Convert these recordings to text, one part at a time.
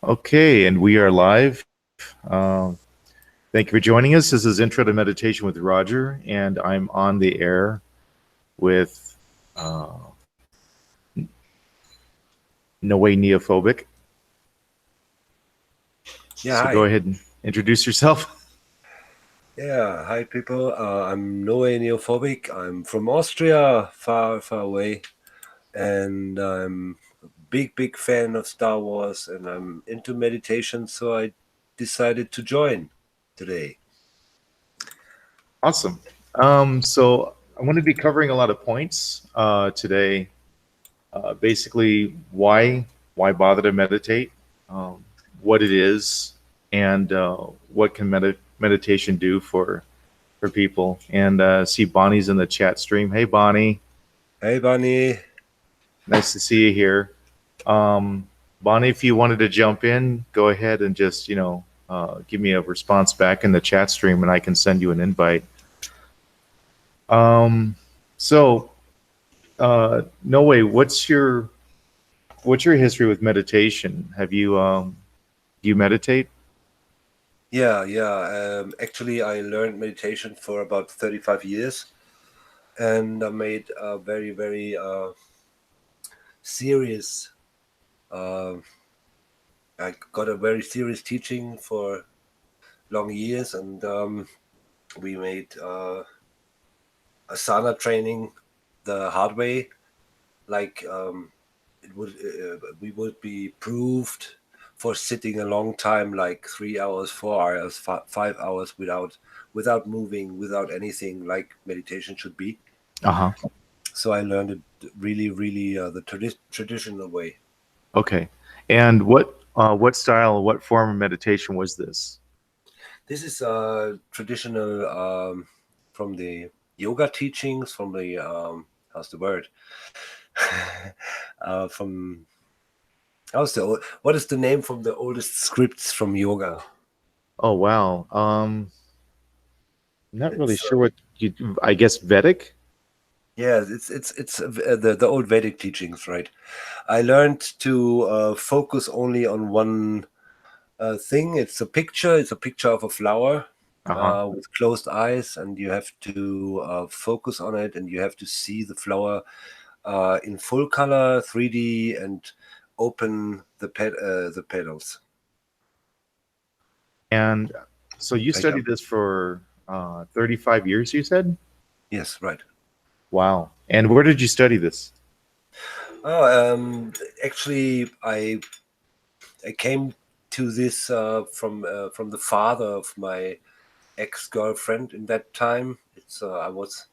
Okay, and we are live. Um, Thank you for joining us. This is Intro to Meditation with Roger, and I'm on the air with uh, No Way Neophobic. Yeah, So go hi. ahead and introduce yourself. Yeah, hi people. I'm no neophobic. I'm from Austria, far, far away, and I'm a big fan of Star Wars, and I'm into meditation, so I decided to join today. Awesome. So I'm going to be covering a lot of points today. Basically, why bother to meditate, what it is, and what can meditation do for people. And see Bonnie's in the chat stream. Hey, Bonnie, Hey, Bunny. nice to see you here. Um, Bonnie, if you wanted to jump in, go ahead and just give me a response back in the chat stream, and I can send you an invite. Um, so, no way. What's your history with meditation? Have you do you meditate? Yeah. Actually, I learned meditation for about 35 years, and I made a very serious. Uh, I got a very serious teaching for long years, and we made asana training the hard way. Like we would be proved for sitting a long time, like 3 hours, 4 hours, 5 hours without moving, without anything, like meditation should be. Uh huh. So I learned it really the traditional way. Okay. And what style, what form of meditation was this? This is traditional from the yoga teachings, from the how's the word? From what is the name from the oldest scripts from yoga? Oh wow. Not really It's sure what you. I guess Vedic. yeah, it's the old Vedic teachings, right? I learned to focus only on one thing. It's a picture. It's a picture of a flower Uh huh. with closed eyes, and you have to focus on it, and you have to see the flower in full color, 3D, and open the petals. And so you Like studied this for 35 years, you said? yes, right. Wow. And where did you study this? Oh, actually, I came to this from the father of my ex-girlfriend in that time. It's I was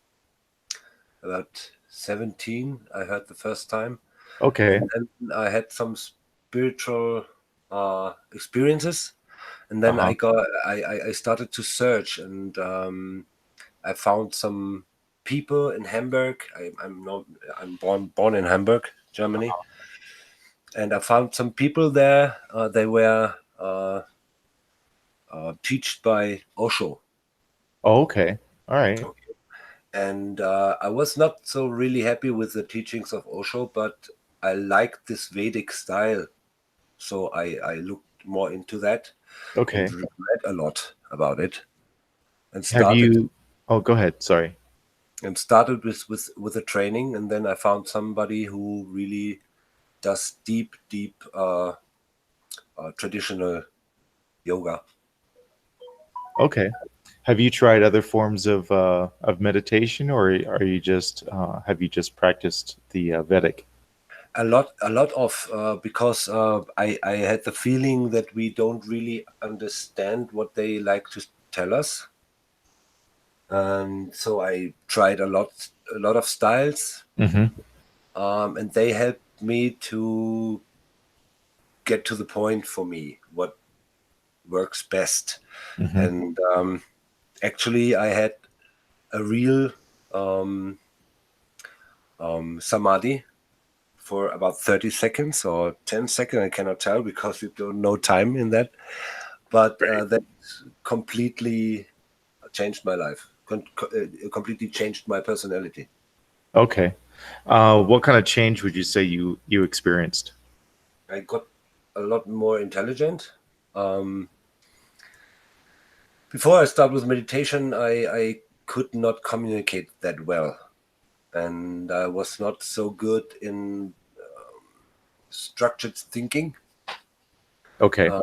about 17. I heard the first time, Okay. and then I had some spiritual experiences, and Uh then huh. I started to search, and I found some people in Hamburg. I'm not I'm born in Hamburg, Germany, and I found some people there. They were taught by Osho. Oh, okay. All right. And I was not so really happy with the teachings of Osho, but I liked this Vedic style. So I looked more into that and Okay. read a lot about it and Have started you? Oh, go ahead. Sorry. with the training. And then I found somebody who really does deep traditional yoga. Okay. Have you tried other forms of meditation, or are you just have you just practiced the Vedic? A lot of because I had the feeling that we don't really understand what they like to tell us, and so I tried a lot of styles, Mm-hmm. and they helped me to get to the point for me what works best. Mm-hmm. And actually, I had a real um, samadhi for about 30 seconds or 10 seconds. I cannot tell because you don't know time in that. But that completely changed my life. Completely changed my personality. Okay. What kind of change would you say you experienced? I got a lot more intelligent. Um, Before I start with meditation, I could not communicate that well, and I was not so good in structured thinking. Okay. Uh,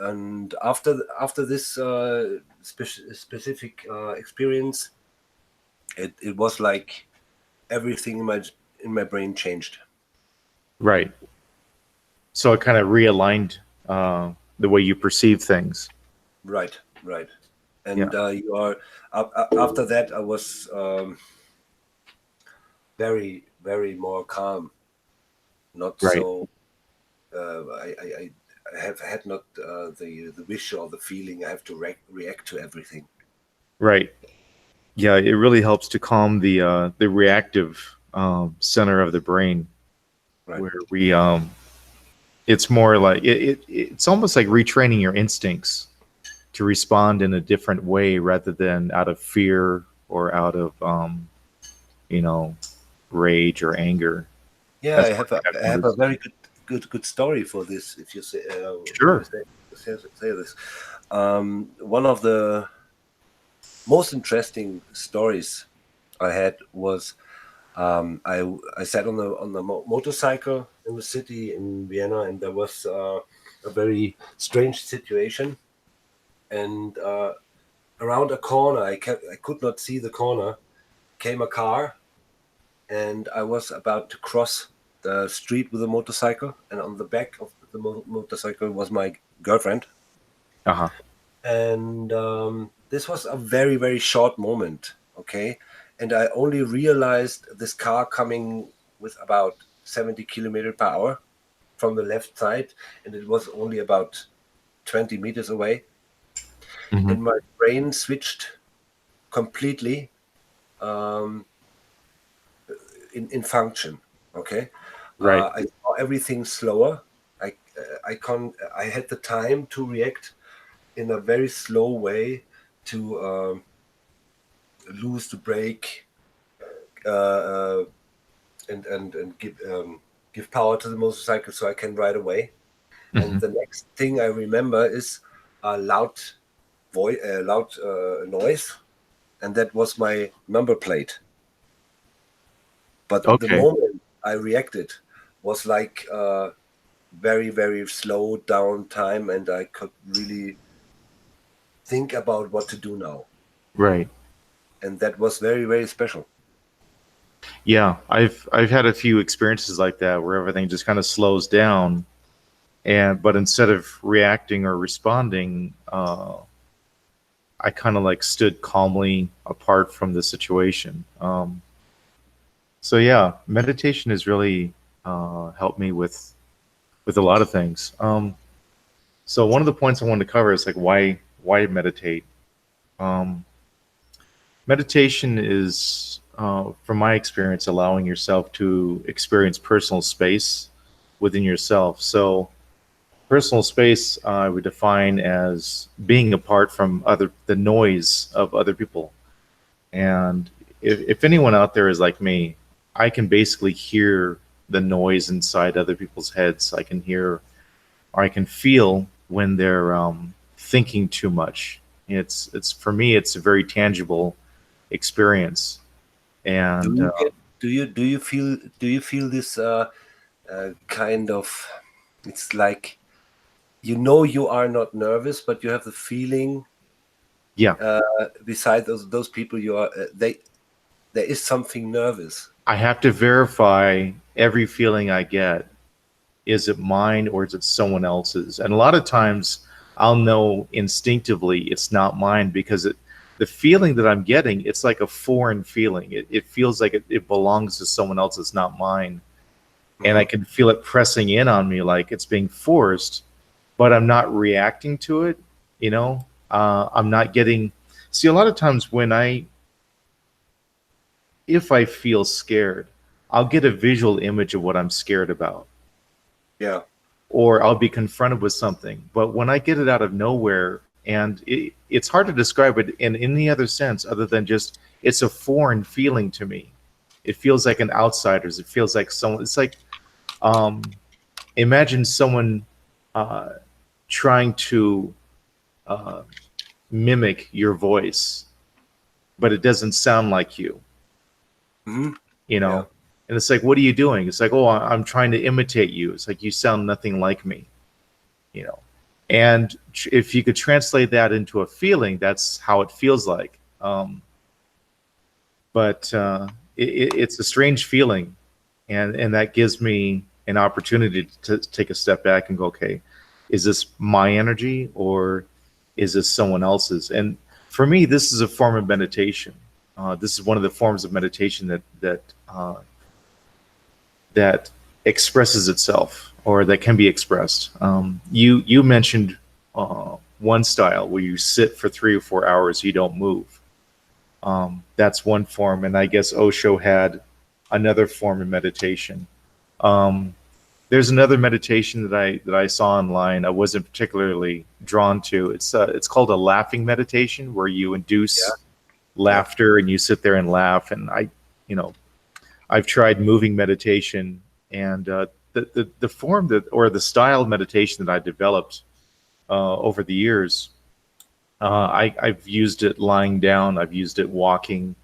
and after this specific experience, it was like everything in my brain changed. Right. So it kind of realigned the way you perceive things. Right, right. Yeah. And you are after that, I was very more calm, not Right. so. I have had not the wish or the feeling I have to react to everything. Right. Yeah. It really helps to calm the reactive center of the brain, Right. where we it's more like it's almost like retraining your instincts to respond in a different way rather than out of fear or out of you know rage or anger. Yeah, That's what I've I have a noticed. very good story for this. If you say if you Sure. say this, one of the most interesting stories I had was I sat on the motorcycle in the city in Vienna, and there was a very strange situation. And around a corner, I could not see the corner. Came a car, and I was about to cross the street with a motorcycle, and on the back of the motorcycle was my girlfriend. Uh huh. And this was a very short moment, okay, and I only realized this car coming with about 70 kilometer per hour from the left side, and it was only about 20 meters away, Hmm. and my brain switched completely um, in function, okay. Right. I saw everything slower. I had the time to react in a very slow way to lose the brake, uh, uh, and give power to the motorcycle so I can ride away. And Hmm. the next thing I remember is a loud noise, and that was my number plate. But the Okay. moment I reacted was like very slow down time, and I could really think about what to do now, Right. and that was very special. Yeah. I've had a few experiences like that where everything just kind of slows down, and but instead of reacting or responding, I kind of like stood calmly apart from the situation. So yeah, meditation has really helped me with a lot of things. So one of the points I wanted to cover is like why meditate. Um, Meditation is, from my experience, allowing yourself to experience personal space within yourself. So personal space I would define as being apart from other the noise of other people. And if anyone out there is like me, I can basically hear the noise inside other people's heads. I can hear or I can feel when they're thinking too much. It's for me, it's a very tangible experience. Do And you get do you feel this kind of, it's like, you know, you are not nervous, but you have the feeling yeah, uh, beside those people you are they there is something nervous. I have to verify every feeling I get. Is it mine or is it someone else's? And a lot of times I'll know instinctively it's not mine because the feeling that I'm getting, it's like a foreign feeling. It feels like it belongs to someone else. It's not mine. And I Hmm. can feel it pressing in on me like it's being forced, but I'm not reacting to it. I'm not getting. See, a lot of times if I feel scared, I'll get a visual image of what I'm scared about, Yeah. or I'll be confronted with something. But when I get it out of nowhere, and it's hard to describe it in any other sense other than just it's a foreign feeling to me. It feels like an outsider's. It feels like someone. It's like um, imagine someone. uh, trying to uh, mimic your voice, but it doesn't sound like you, Hmm. you Yeah. know? And it's like, what are you doing? It's like, oh, I'm trying to imitate you. It's like, you sound nothing like me, you know? And if you could translate that into a feeling, that's how it feels like. But it's a strange feeling, and that gives me an opportunity to take a step back and go, okay, is this my energy or is this someone else's? And for me, this is a form of meditation. This is one of the forms of meditation that expresses itself or that can be expressed. You mentioned one style where you sit for 3 or 4 hours, you don't move. That's one form, and I guess Osho had another form of meditation. Um, there's another meditation that I saw online. I wasn't particularly drawn to. It's called a laughing meditation, where you Yeah. induce Yeah. laughter and you sit there and laugh. And you know, I've tried moving meditation, and the form that or the style of meditation that I developed over the years. I've used it lying down. I've used it walking.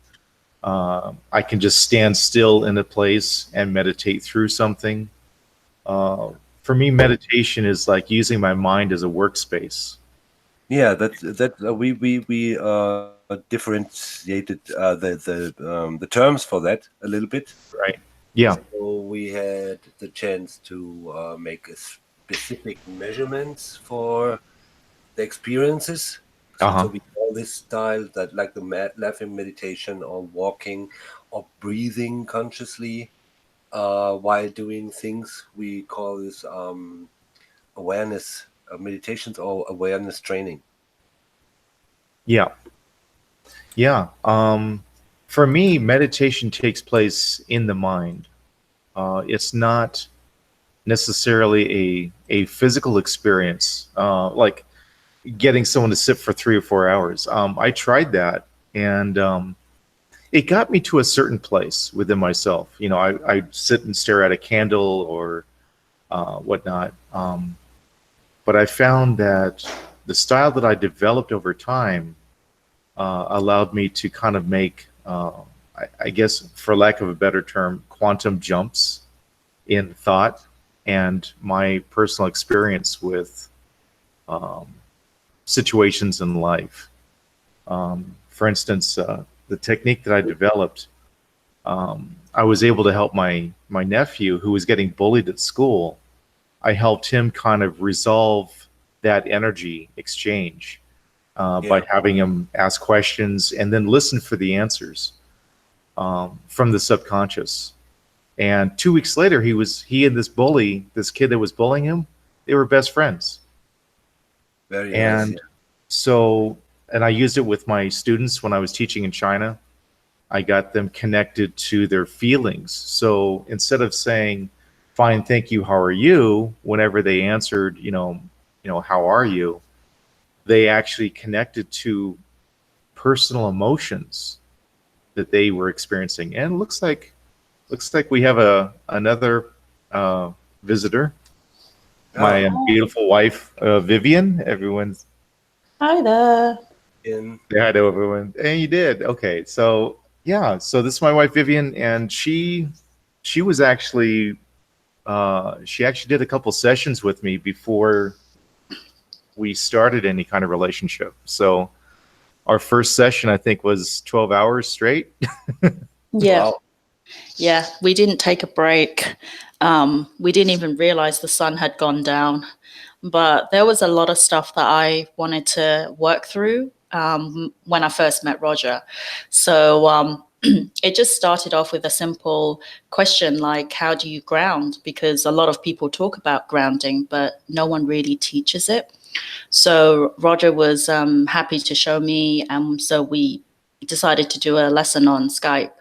I can just stand still in a place and meditate through something. Uh, for me, meditation is like using my mind as a workspace. Yeah, we differentiated the terms for that a little bit. Right? Yeah. So we had the chance to make a specific measurements for the experiences. Uh So huh. we call this style that like the laughing meditation or walking or breathing consciously while doing things. We call this awareness meditations or awareness training. Yeah. Yeah. For me, meditation takes place in the mind. It's not necessarily a physical experience, like getting someone to sit for 3 or 4 hours. I tried that, and it got me to a certain place within myself. You know, I sit and stare at a candle or whatnot. But I found that the style that I developed over time allowed me to kind of make, I guess, for lack of a better term, quantum jumps in thought and my personal experience with um, situations in life. For instance, the technique that I developed, I was able to help my nephew who was getting bullied at school. I helped him kind of resolve that energy exchange by Yeah. having him ask questions and then listen for the answers from the subconscious. And 2 weeks later, he and this kid that was bullying him, they were best friends. Very nice. Yeah. And so, and I used it with my students when I was teaching in China. I got them connected to their feelings. So instead of saying, "Fine, thank you, how are you?" whenever they answered, how are you? They actually connected to personal emotions that they were experiencing. And it looks like we have another visitor. Oh, My beautiful wife, Vivian. Everyone's Hi there. in say hi to everyone. And you did. Okay. So yeah. So this is my wife, Vivian, and she was actually she actually did a couple sessions with me before we started any kind of relationship. So our first session, I think, was 12 hours straight. Yeah, wow. yeah. We didn't take a break. We didn't even realize the sun had gone down. But there was a lot of stuff that I wanted to work through when I first met Roger. So it just started off with a simple question like, how do you ground? Because a lot of people talk about grounding, but no one really teaches it. So Roger was happy to show me, and so we decided to do a lesson on Skype.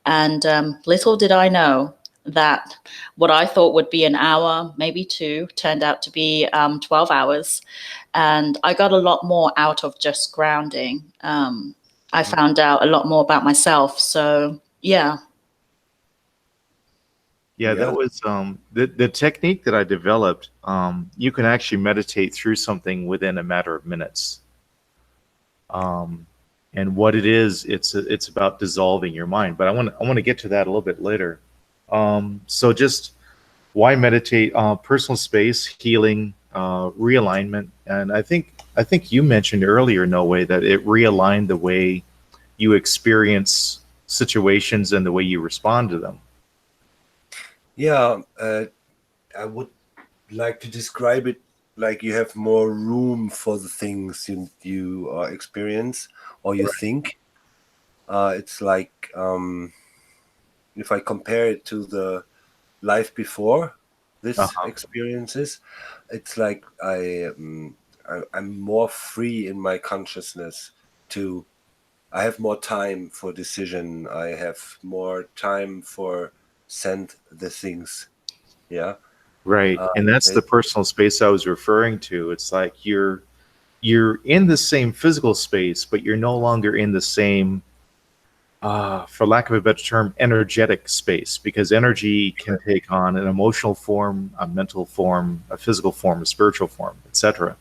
And little did I know that what I thought would be an hour, maybe two, turned out to be 12 hours. And I got a lot more out of just grounding. I found out a lot more about myself. So, yeah. Yeah, that Yeah. was the technique that I developed. You can actually meditate through something within a matter of minutes. Um, and what it is, it's about dissolving your mind. But I want to get to that a little bit later. So just why meditate? Personal space, healing, realignment, and I think you mentioned earlier, no way, that it realigned the way you experience situations and the way you respond to them. Yeah. I would like to describe it like you have more room for the things you experience or you think. It's like if I compare it to the life before this Uh-huh. experiences, it's like I'm more free in my consciousness to. I have more time for decision. I have more time for send the things. Yeah. Right. Uh, And that's the it, personal space I was referring to. It's like you're in the same physical space, but you're no longer in the same for lack of a better term, energetic space, because energy can take on an emotional form, a mental form, a physical form, a spiritual form, etc.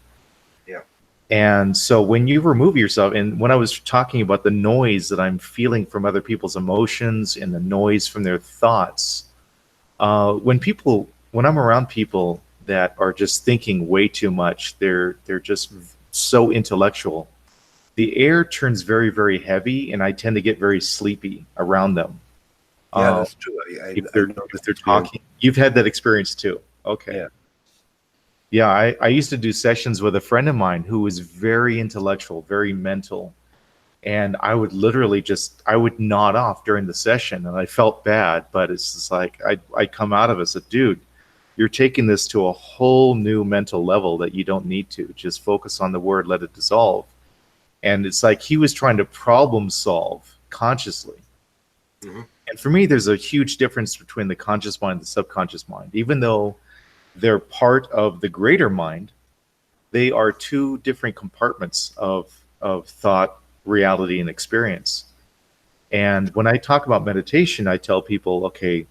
yeah. And so when you remove yourself, and when I was talking about the noise that I'm feeling from other people's emotions and the noise from their thoughts, when I'm around people that are just thinking way too much, they're just so intellectual. The air turns very, very heavy, and I tend to get very sleepy around them. Yeah, Um, that's true. if I they're know if this they're experience. talking, you've had that experience too. Okay. Yeah. Yeah, I used to do sessions with a friend of mine who was very intellectual, very mental, and I would literally I would nod off during the session, and I felt bad, but it's just like I come out of it, said, dude, you're taking this to a whole new mental level that you don't need to. Just focus on the word, let it dissolve. And it's like he was trying to problem solve consciously. Hmm. And for me, there's a huge difference between the conscious mind and the subconscious mind. Even though they're part of the greater mind, they are two different compartments of thought, reality, and experience. And when I talk about meditation, I tell people, okay,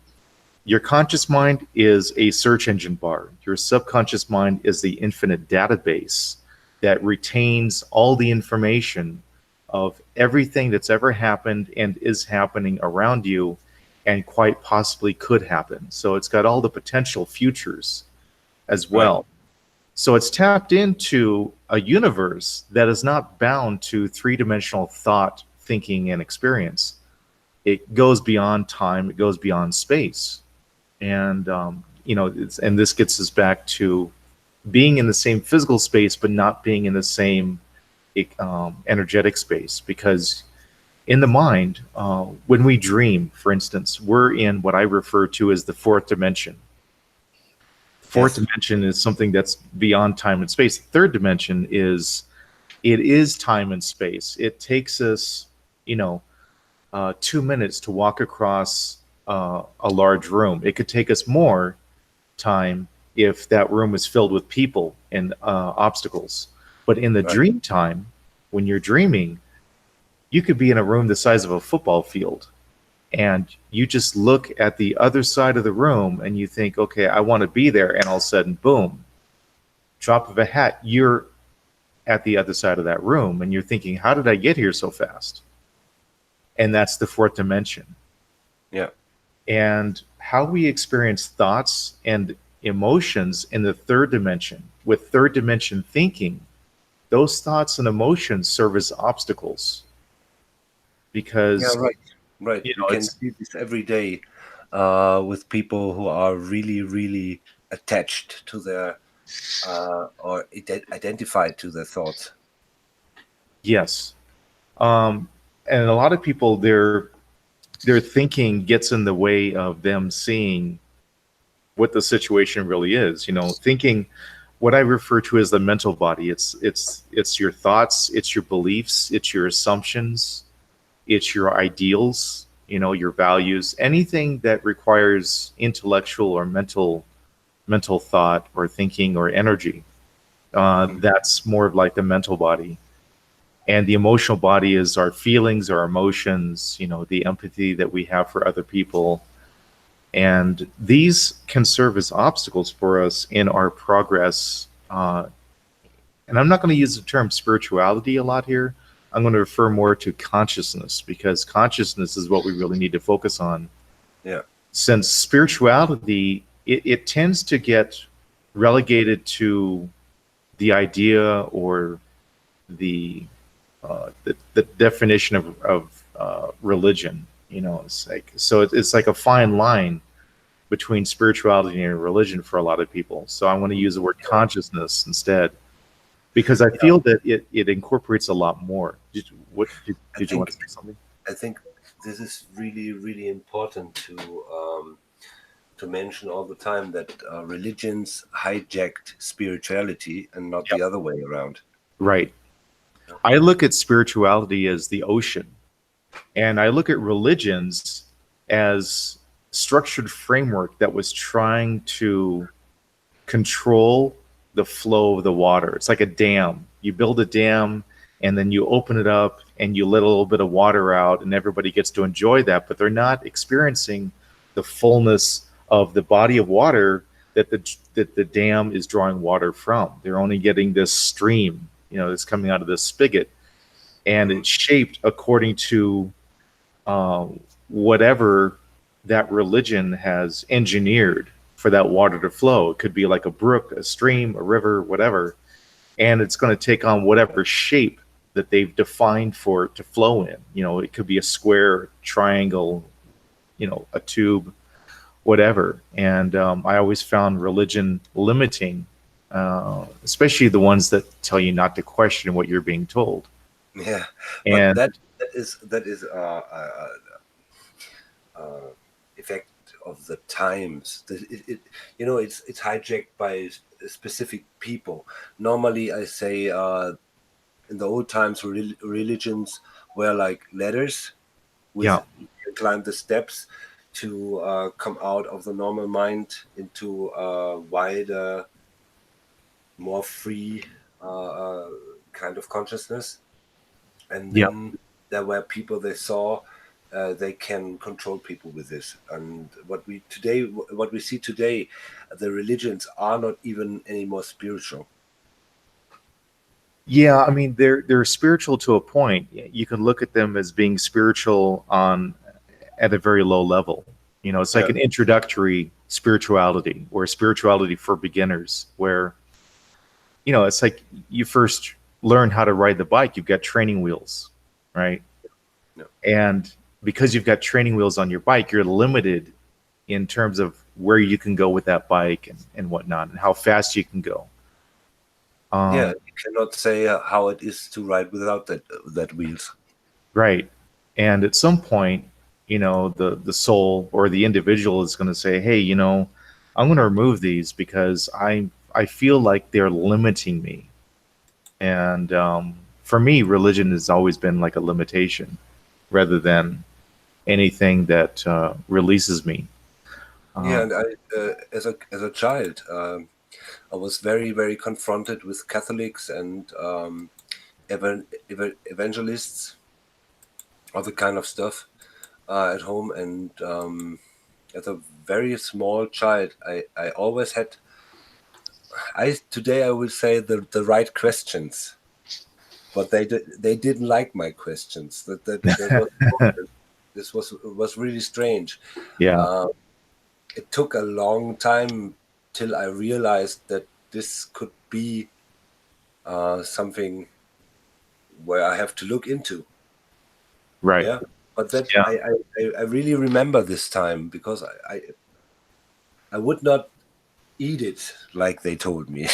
your conscious mind is a search engine bar. Your subconscious mind is the infinite database that retains all the information of everything that's ever happened and is happening around you and quite possibly could happen. So it's got all the potential futures as Right. well. So it's tapped into a universe that is not bound to three-dimensional thought, thinking, and experience. It goes beyond time, it goes beyond space. And and this gets us back to being in the same physical space but not being in the same energetic space, because in the mind, when we dream, for instance, we're in what I refer to as the fourth dimension. Fourth Yes. dimension is something that's beyond time and space. The third dimension is time and space. It takes us, you know, 2 minutes to walk across a large room. It could take us more time if that room is filled with people and obstacles. But in the Right. dream time, when you're dreaming, you could be in a room the size of a football field, and you just look at the other side of the room and you think, okay, I want to be there. And all of a sudden, boom, drop of a hat, you're at the other side of that room and you're thinking, how did I get here so fast? And that's the fourth dimension. Yeah. And how we experience thoughts and emotions in the third dimension, with third dimension thinking, those thoughts and emotions serve as obstacles, Yeah. because Right. Right. We can it's see this every day with people who are really, really attached to their or identified to their thoughts. yes. And a lot of people, their thinking gets in the way of them seeing what the situation really is. Thinking, what I refer to as the mental body. It's your thoughts, it's your beliefs, it's your assumptions, it's your ideals, your values, anything that requires intellectual or mental thought or thinking or energy. Mm. That's more of like the mental body. And the emotional body is our feelings, our emotions, the empathy that we have for other people. And these can serve as obstacles for us in our progress. And I'm not going to use the term spirituality a lot here. I'm going to refer more to consciousness, because consciousness is what we really need to focus on. Yeah. Since spirituality, it tends to get relegated to the idea or the the definition of religion. You know, it's like, so it's like a fine line between spirituality and religion for a lot of people. So I want to use the word consciousness instead, because I feel that it incorporates a lot more. Did you want to say something? I think this is really, really important to mention all the time, that religions hijacked spirituality and not the other way around. Right. I look at spirituality as the ocean, and I look at religions as structured framework that was trying to control the flow of the water. It's like a dam. You build a dam and then you open it up and you let a little bit of water out and everybody gets to enjoy that, but they're not experiencing the fullness of the body of water that the dam is drawing water from. They're only getting this stream, you know, that's coming out of this spigot, and it's shaped according to whatever that religion has engineered for that water to flow. It could be like a brook, a stream, a river, whatever, and it's going to take on whatever shape that they've defined for it to flow in. You know, it could be a square, triangle, you know, a tube, whatever. And I always found religion limiting, especially the ones that tell you not to question what you're being told. Yeah, And but that is effect of the times. You know, it's hijacked by specific people. Normally, I say in the old times, religions were like ladders. With you climb the steps to come out of the normal mind into a wider, more free kind of consciousness. And then there were people they saw they can control people with this. And what we see today, the religions are not even any more spiritual. yeah, I mean, they're spiritual to a point. You can look at them as being spiritual at a very low level. You know, it's like an introductory spirituality, or spirituality for beginners, where, you know, it's like you first learn how to ride the bike. You've got training wheels, right? No. And because you've got training wheels on your bike, you're limited in terms of where you can go with that bike and whatnot, and how fast you can go. You cannot say how it is to ride without that wheels. Right. And at some point, you know, the soul or the individual is going to say, hey, you know, I'm going to remove these because I feel like they're limiting me. And for me, religion has always been like a limitation rather than anything that releases me. And I, as a child, I was very, very confronted with Catholics and evangelists, all the kind of stuff at home. And as a very small child, I always had, today I would say the right questions, but they didn't like my questions. That was, this was really strange. Yeah. It took a long time till I realized that this could be something where I have to look into. Right. Yeah, but that I really remember this time, because I would not eat it like they told me.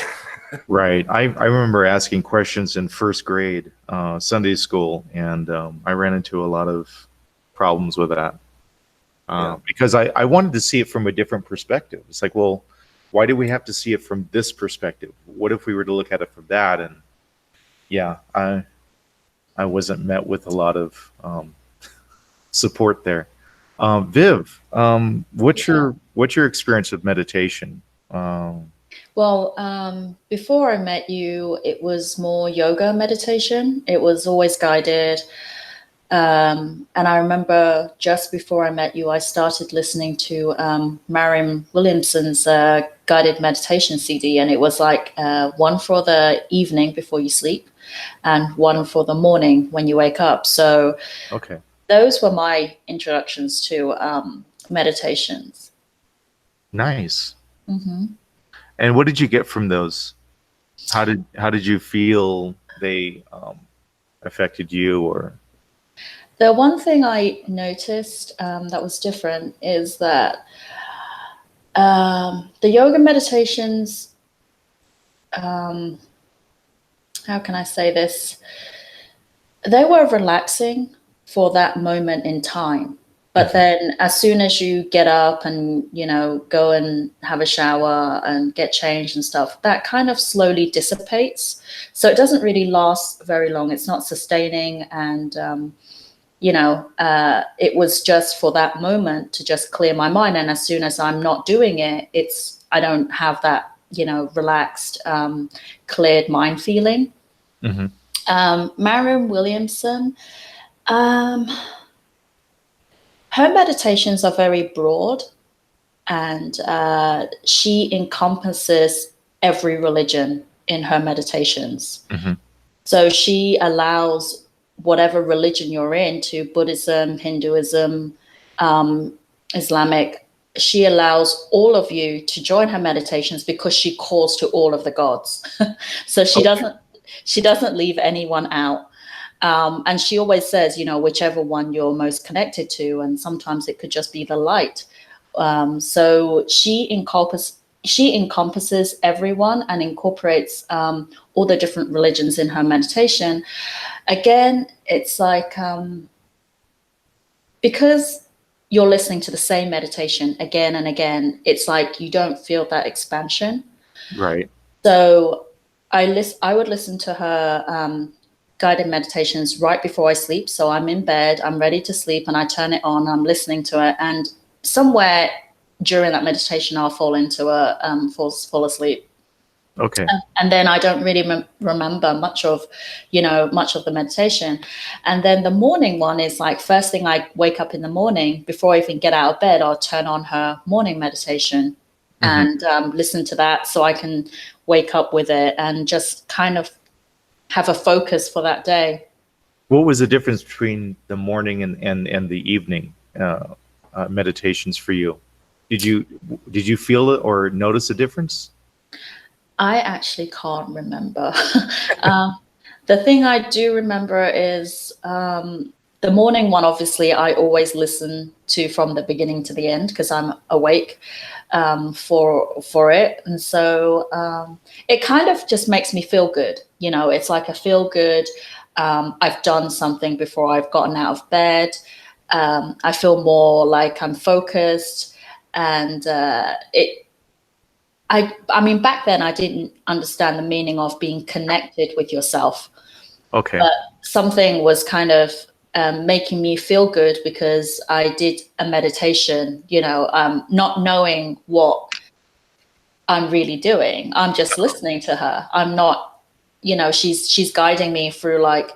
Right. I remember asking questions in first grade, Sunday school, and I ran into a lot of problems with that. Because I wanted to see it from a different perspective. It's like, well, why do we have to see it from this perspective? What if we were to look at it from that? And yeah, I wasn't met with a lot of support there. Viv, what's your experience with meditation? Well, before I met you, it was more yoga meditation. It was always guided. And I remember just before I met you, I started listening to Mariam Williamson's guided meditation CD, and it was like one for the evening before you sleep and one for the morning when you wake up. So Okay. those were my introductions to meditations. Nice. Hmm. And what did you get from those? How did you feel they affected you? Or The one thing I noticed that was different is that the yoga meditations, how can I say this? They were relaxing for that moment in time. But then as soon as you get up and, go and have a shower and get changed and stuff, that kind of slowly dissipates. So it doesn't really last very long. It's not sustaining. And, it was just for that moment to just clear my mind. And as soon as I'm not doing it, I don't have that, relaxed, cleared mind feeling. mm-hmm. Mariam Williamson, um, her meditations are very broad, and she encompasses every religion in her meditations. Mm-hmm. So she allows whatever religion you're into, Buddhism, Hinduism, Islamic, she allows all of you to join her meditations because she calls to all of the gods. So she doesn't leave anyone out. And she always says, whichever one you're most connected to, and sometimes it could just be the light. So she encompasses everyone and incorporates all the different religions in her meditation. Again, it's like because you're listening to the same meditation again and again, it's like you don't feel that expansion. Right. So I would listen to her guided meditations right before I sleep. So I'm in bed, I'm ready to sleep, and I turn it on. I'm listening to it, and somewhere during that meditation, I'll fall into fall asleep. Okay. And then I don't really remember much of the meditation. And then the morning one is like first thing I wake up in the morning, before I even get out of bed, I'll turn on her morning meditation and listen to that so I can wake up with it and just kind of have a focus for that day. What was the difference between the morning and the evening meditations for you? Did you feel it or notice a difference? I actually can't remember. The thing I do remember is the morning one. Obviously, I always listen to from the beginning to the end because I'm awake for it, and so it kind of just makes me feel good. It's like a feel good. I've done something before I've gotten out of bed. I feel more like I'm focused, and I mean, back then I didn't understand the meaning of being connected with yourself. Okay. But something was kind of making me feel good because I did a meditation, not knowing what I'm really doing. I'm just listening to her. I'm not, she's guiding me through like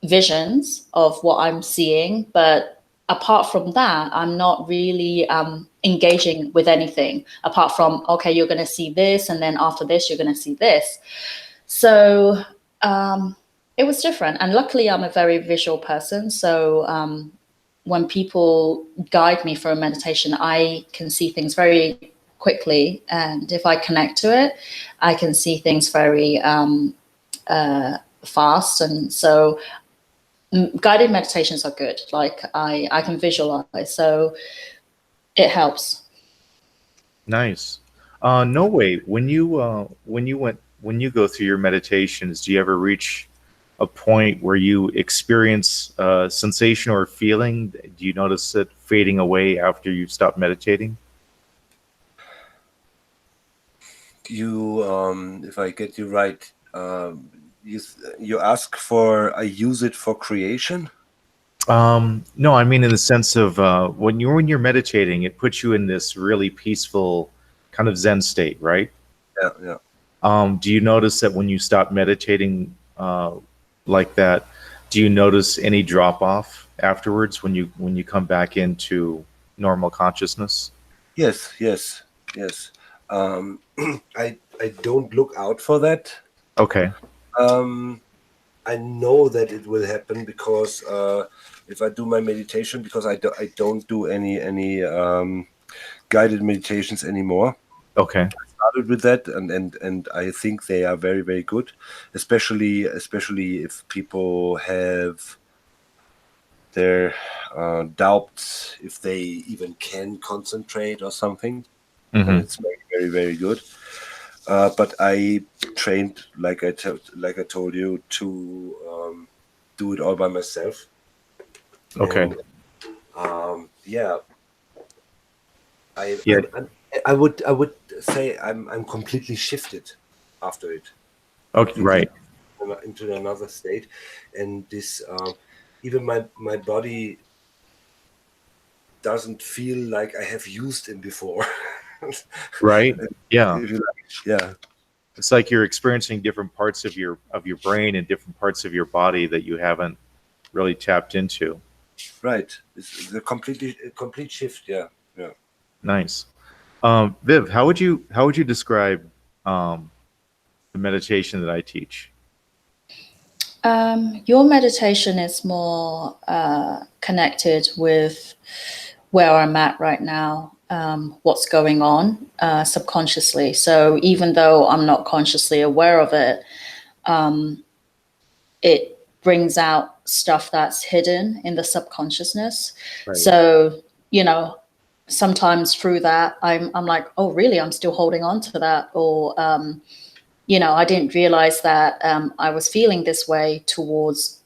visions of what I'm seeing, but apart from that, I'm not really engaging with anything apart from, okay, you're going to see this, and then after this, you're going to see this. So it was different. And luckily, I'm a very visual person. So when people guide me for a meditation, I can see things very quickly. And if I connect to it, I can see things very fast. And so guided meditations are good. Like I can visualize, so it helps. Nice. No way. When you go through your meditations, do you ever reach a point where you experience sensation or feeling? Do you notice it fading away after you stop meditating? If I get you right, you ask for I use it for creation. No, I mean in the sense of when you're meditating, it puts you in this really peaceful kind of Zen state, right? Yeah. Do you notice that when you stop meditating like that, do you notice any drop off afterwards when you come back into normal consciousness? Yes, yes, yes. Um, I don't look out for that. Okay. Um, I know that it will happen because if I do my meditation, because I don't do any guided meditations anymore. Okay. Started with that, and I think they are very very good, especially if people have their doubts if they even can concentrate or something. Then Hmm. it's very very very good. But I trained, like I told you, to do it all by myself, Okay. and yeah, I Yeah. I'm, I would say I'm completely shifted after it, Okay. completely Right. into another state, and this even my body doesn't feel like I have used him before. Right. Yeah. If you like. Yeah, It's like you're experiencing different parts of your brain and different parts of your body that you haven't really tapped into. right. It's a complete shift. Yeah, yeah. Nice. Viv, how would you describe um, the meditation that I teach? Your meditation is more connected with where I'm at right now, what's going on subconsciously. So even though I'm not consciously aware of it, it brings out stuff that's hidden in the subconsciousness. Right. So, you know, sometimes through that, I'm like, oh, really? I'm still holding on to that. Or, I didn't realize that I was feeling this way towards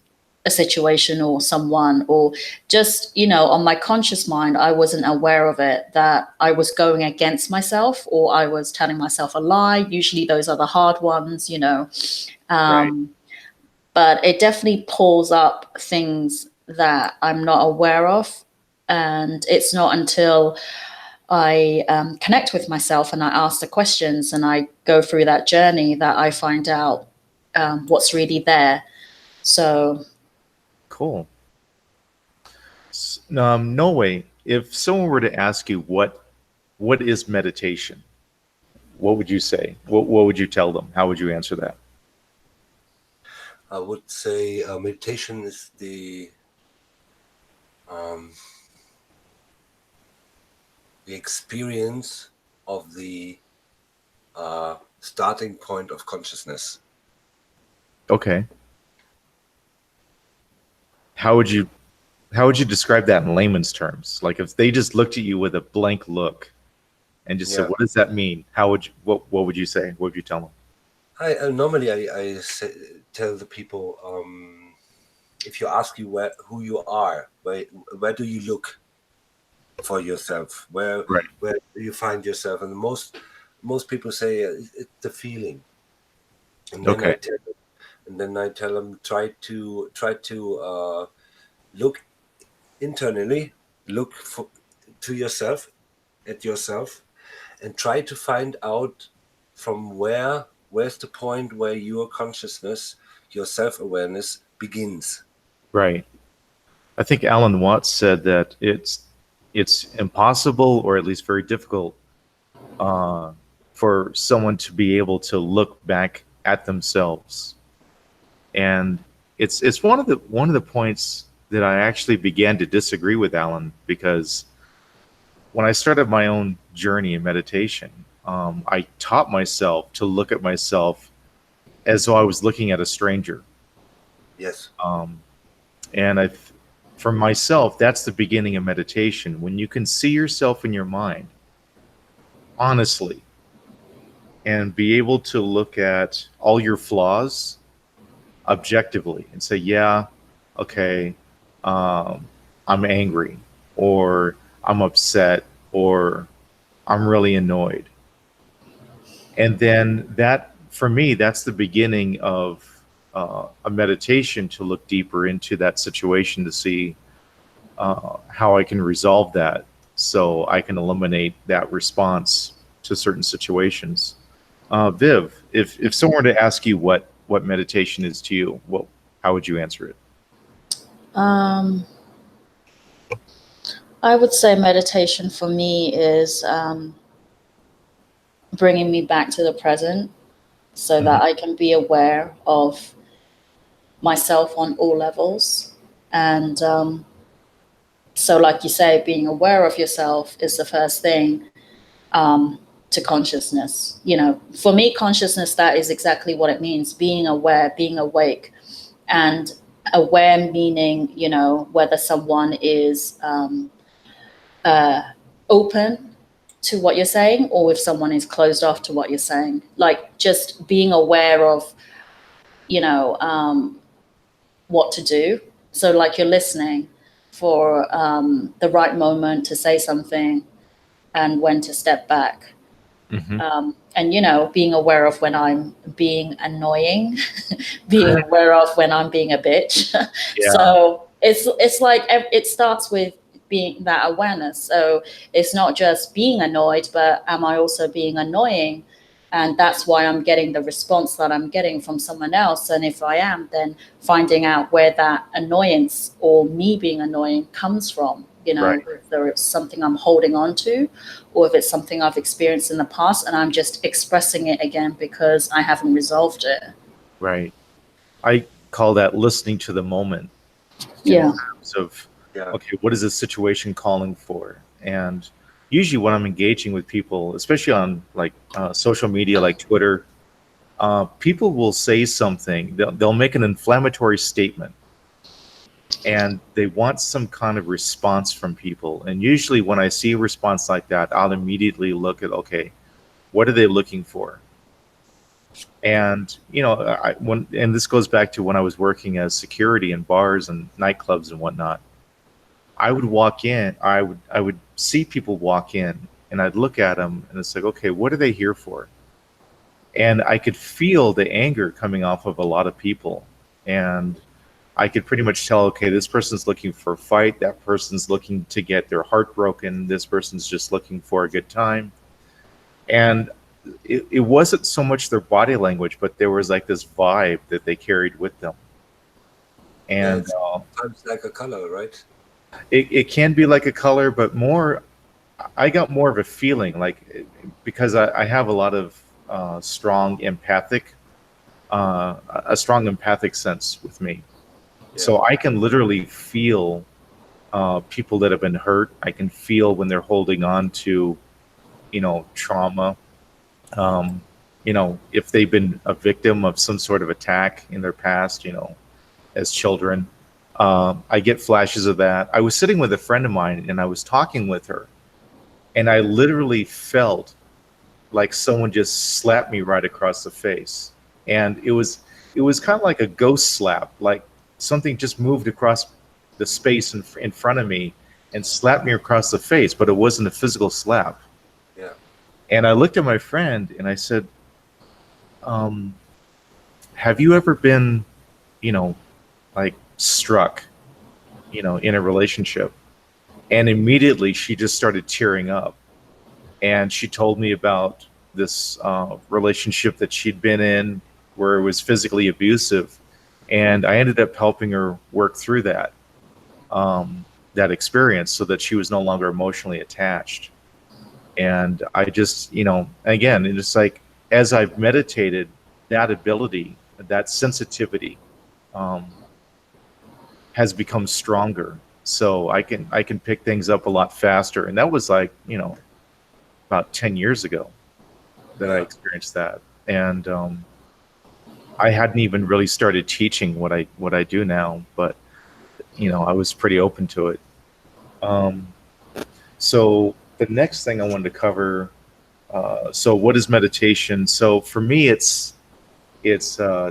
a situation or someone, or just, on my conscious mind, I wasn't aware of it, that I was going against myself or I was telling myself a lie. Usually those are the hard ones. Right. But it definitely pulls up things that I'm not aware of. And it's not until I connect with myself and I ask the questions and I go through that journey that I find out what's really there. So, Cool. No way. If someone were to ask you what is meditation, what would you say? What would you tell them? How would you answer that? I would say meditation is um, the experience of the starting point of consciousness. Okay. How would you how would you describe that in layman's terms? Like if they just looked at you with a blank look and just said, Yeah, "What does that mean?" How would you, what would you say? What would you tell them? I normally tell the people, if you ask you who you are, where do you look for yourself? Right. Where do you find yourself? And most people say it's the feeling, and then Okay. I tell them try to look internally, look to yourself at yourself, and try to find out from where's the point where your consciousness, your self-awareness begins. Right. I think Alan Watts said that it's impossible or at least very difficult uh, for someone to be able to look back at themselves. And it's one of the points that I actually began to disagree with Alan because when I started my own journey in meditation, I taught myself to look at myself as though I was looking at a stranger. Yes. Um, and for myself, that's the beginning of meditation. When you can see yourself in your mind, honestly, and be able to look at all your flaws objectively and say, yeah, okay, um, I'm angry, or I'm upset, or I'm really annoyed. And then that, for me, that's the beginning of a meditation to look deeper into that situation to see how I can resolve that so I can eliminate that response to certain situations. Viv, if someone were to ask you what meditation is to you, how would you answer it? Um, I would say meditation for me is bringing me back to the present so that I can be aware of myself on all levels. And so, like you say, being aware of yourself is the first thing to consciousness. You know, for me, consciousness, that is exactly what it means: being aware, being awake. And aware meaning, you know, whether someone is open to what you're saying or if someone is closed off to what you're saying. Like just being aware of, you know, what to do. So like you're listening for the right moment to say something and when to step back. And, you know, being aware of when I'm being annoying, being aware of when I'm being a bitch. Yeah. So it's like it starts with being that awareness. So it's not just being annoyed, but am I also being annoying? And that's why I'm getting the response that I'm getting from someone else. And if I am, then finding out where that annoyance or me being annoying comes from, you know, Right. whether it's something I'm holding on to or if it's something I've experienced in the past and I'm just expressing it again because I haven't resolved it. Right. I call that listening to the moment. Yeah. Terms of, okay, what is the situation calling for? And usually when I'm engaging with people, especially on like social media like Twitter, people will say something, they'll make an inflammatory statement and they want some kind of response from people. And usually when I see a response like that, I'll immediately look at, okay, what are they looking for? And, you know, and this goes back to when I was working as security in bars and nightclubs and whatnot. I would walk in, I would see people walk in and I'd look at them and it's like, okay, what are they here for? And I could feel the anger coming off of a lot of people. And I could pretty much tell, okay, this person's looking for a fight. That person's looking to get their heart broken. This person's just looking for a good time. And it wasn't so much their body language, but there was like this vibe that they carried with them. And sometimes like a color, right? It can be like a color, but more, I got more of a feeling like, because I have a lot of a strong empathic sense with me. So I can literally feel people that have been hurt. I can feel when they're holding on to, you know, trauma. You know, if they've been a victim of some sort of attack in their past, you know, as children. I get flashes of that. I was sitting with a friend of mine and I was talking with her and I literally felt like someone just slapped me right across the face. And it was kind of like a ghost slap, like something just moved across the space in front of me and slapped me across the face, but it wasn't a physical slap. Yeah. And I looked at my friend and I said, have you ever been, you know, like struck, you know, in a relationship? And immediately she just started tearing up. And she told me about this relationship that she'd been in where it was physically abusive. And I ended up helping her work through that, that experience so that she was no longer emotionally attached. And I just, you know, again, it's like, as I've meditated, that ability, that sensitivity has become stronger. So I can pick things up a lot faster. And that was like, you know, about 10 years ago that I experienced that. And I hadn't even really started teaching what I do now, but you know, I was pretty open to it. So the next thing I wanted to cover, so what is meditation? So for me, it's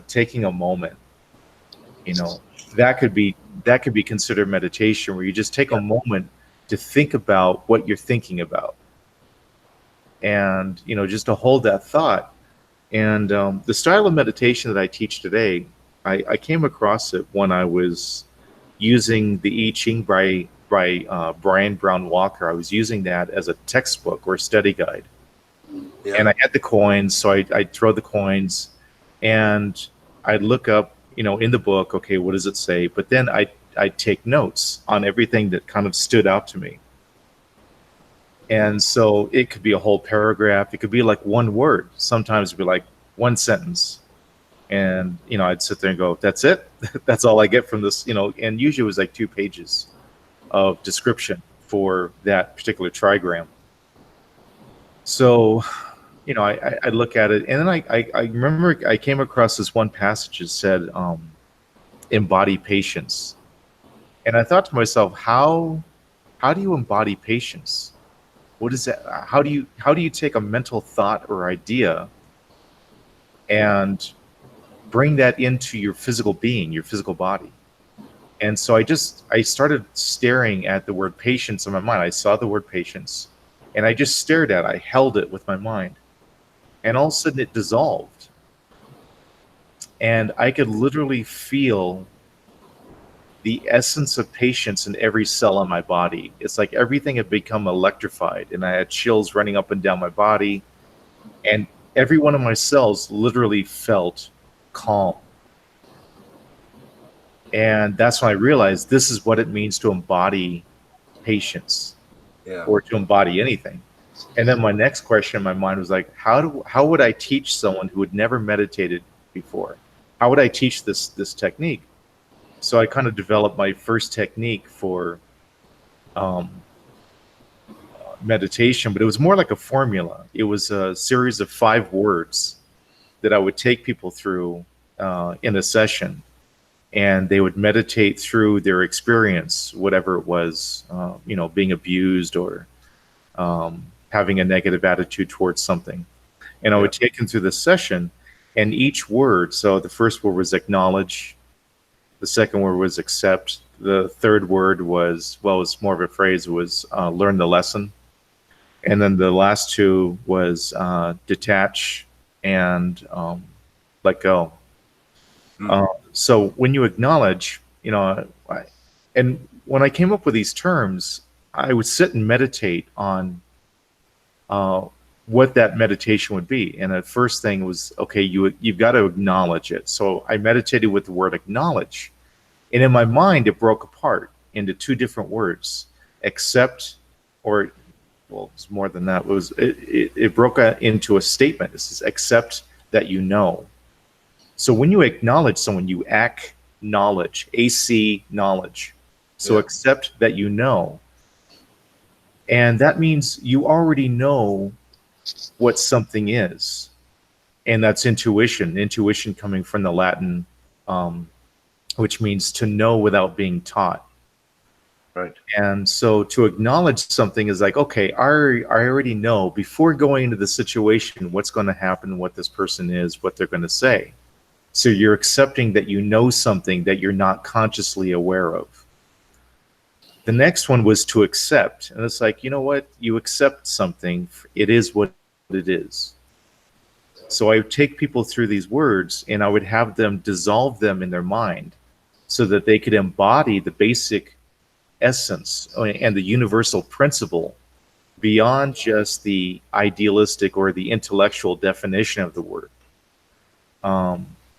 taking a moment. You know, that could be considered meditation, where you just take a moment to think about what you're thinking about, and you know, just to hold that thought. And the style of meditation that I teach today, I came across it when I was using the I Ching by Brian Brown Walker. I was using that as a textbook or study guide. Yeah. And I had the coins, so I'd throw the coins, and I'd look up, you know, in the book, okay, what does it say? But then I'd take notes on everything that kind of stood out to me. And so it could be a whole paragraph. It could be like one word. Sometimes it'd be like one sentence. And, I'd sit there and go, that's it. That's all I get from this, and usually it was like 2 pages of description for that particular trigram. So, I look at it, and then I remember I came across this one passage that said, embody patience. And I thought to myself, how do you embody patience? What is that? How do you take a mental thought or idea and bring that into your physical being, your physical body? And so I started staring at the word patience in my mind. I saw the word patience, and I just stared at it. I held it with my mind. And all of a sudden it dissolved. And I could literally feel the essence of patience in every cell in my body. It's like everything had become electrified, and I had chills running up and down my body. And every one of my cells literally felt calm. And that's when I realized this is what it means to embody patience, or to embody anything. And then my next question in my mind was like, how would I teach someone who had never meditated before? How would I teach this technique? So I kind of developed my first technique for meditation, but it was more like a formula. It was a series of 5 words that I would take people through in a session, and they would meditate through their experience, whatever it was, being abused or having a negative attitude towards something. And I would take them through this session, and each word, so the first word was acknowledge, the second word was accept, the third word was, well, it's more of a phrase, was learn the lesson. And then the last 2 was detach and let go. So when you acknowledge, and when I came up with these terms, I would sit and meditate on what that meditation would be. And the first thing was, okay, you've got to acknowledge it. So I meditated with the word acknowledge. And in my mind, it broke apart into 2 different words, accept, or, well, it's more than that. It broke into a statement. This is accept that you know. So when you acknowledge someone, you acknowledge, AC knowledge. So accept that you know. And that means you already know what something is. And that's intuition. Intuition coming from the Latin, which means to know without being taught. Right. And so to acknowledge something is like, okay, I already know before going into the situation what's going to happen, what this person is, what they're going to say. So you're accepting that you know something that you're not consciously aware of. The next one was to accept. And it's like, you know what? You accept something. It is what it is. So I would take people through these words, and I would have them dissolve them in their mind so that they could embody the basic essence and the universal principle beyond just the idealistic or the intellectual definition of the word.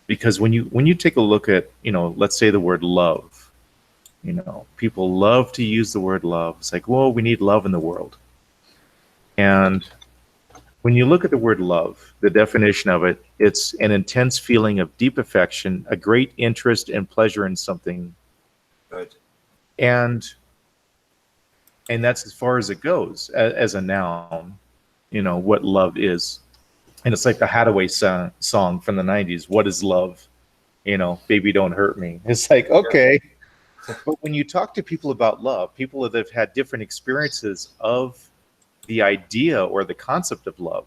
Because when you take a look at, let's say the word love, people love to use the word love. It's like, well, we need love in the world. And when you look at the word love, the definition of it, it's an intense feeling of deep affection, a great interest and pleasure in something. Right. And that's as far as it goes as a noun, what love is. And it's like the Hathaway song from the 90s, what is love? Baby, don't hurt me. It's like, okay. But when you talk to people about love, people that have had different experiences of the idea or the concept of love,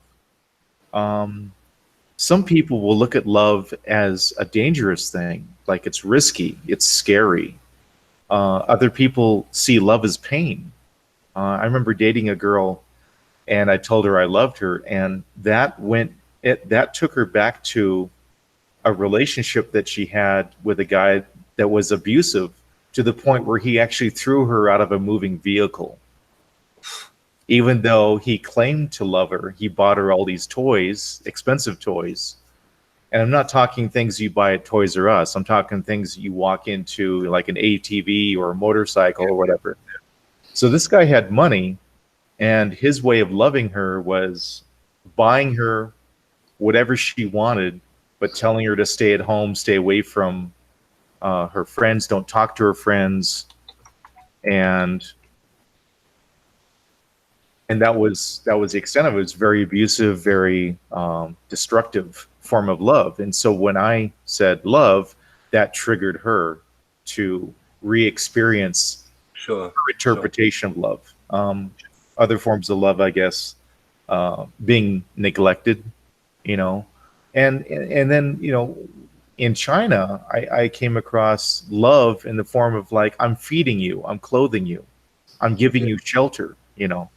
some people will look at love as a dangerous thing, like it's risky, it's scary. Other people see love as pain. I remember dating a girl, and I told her I loved her, and that took her back to a relationship that she had with a guy that was abusive, to the point where he actually threw her out of a moving vehicle. Even though he claimed to love her, he bought her all these toys, expensive toys, And I'm not talking things you buy at Toys R Us. I'm talking things you walk into like an ATV or a motorcycle or whatever. So this guy had money, and his way of loving her was buying her whatever she wanted, but telling her to stay at home, stay away from her friends, don't talk to her friends, and that was the extent of it. It was very abusive, very destructive form of love. And so when I said love, that triggered her to re-experience Sure. her interpretation of love. Other forms of love, I guess, being neglected, you know, and then, you know, in China, I came across love in the form of like, I'm feeding you, I'm clothing you, I'm giving you shelter, you know.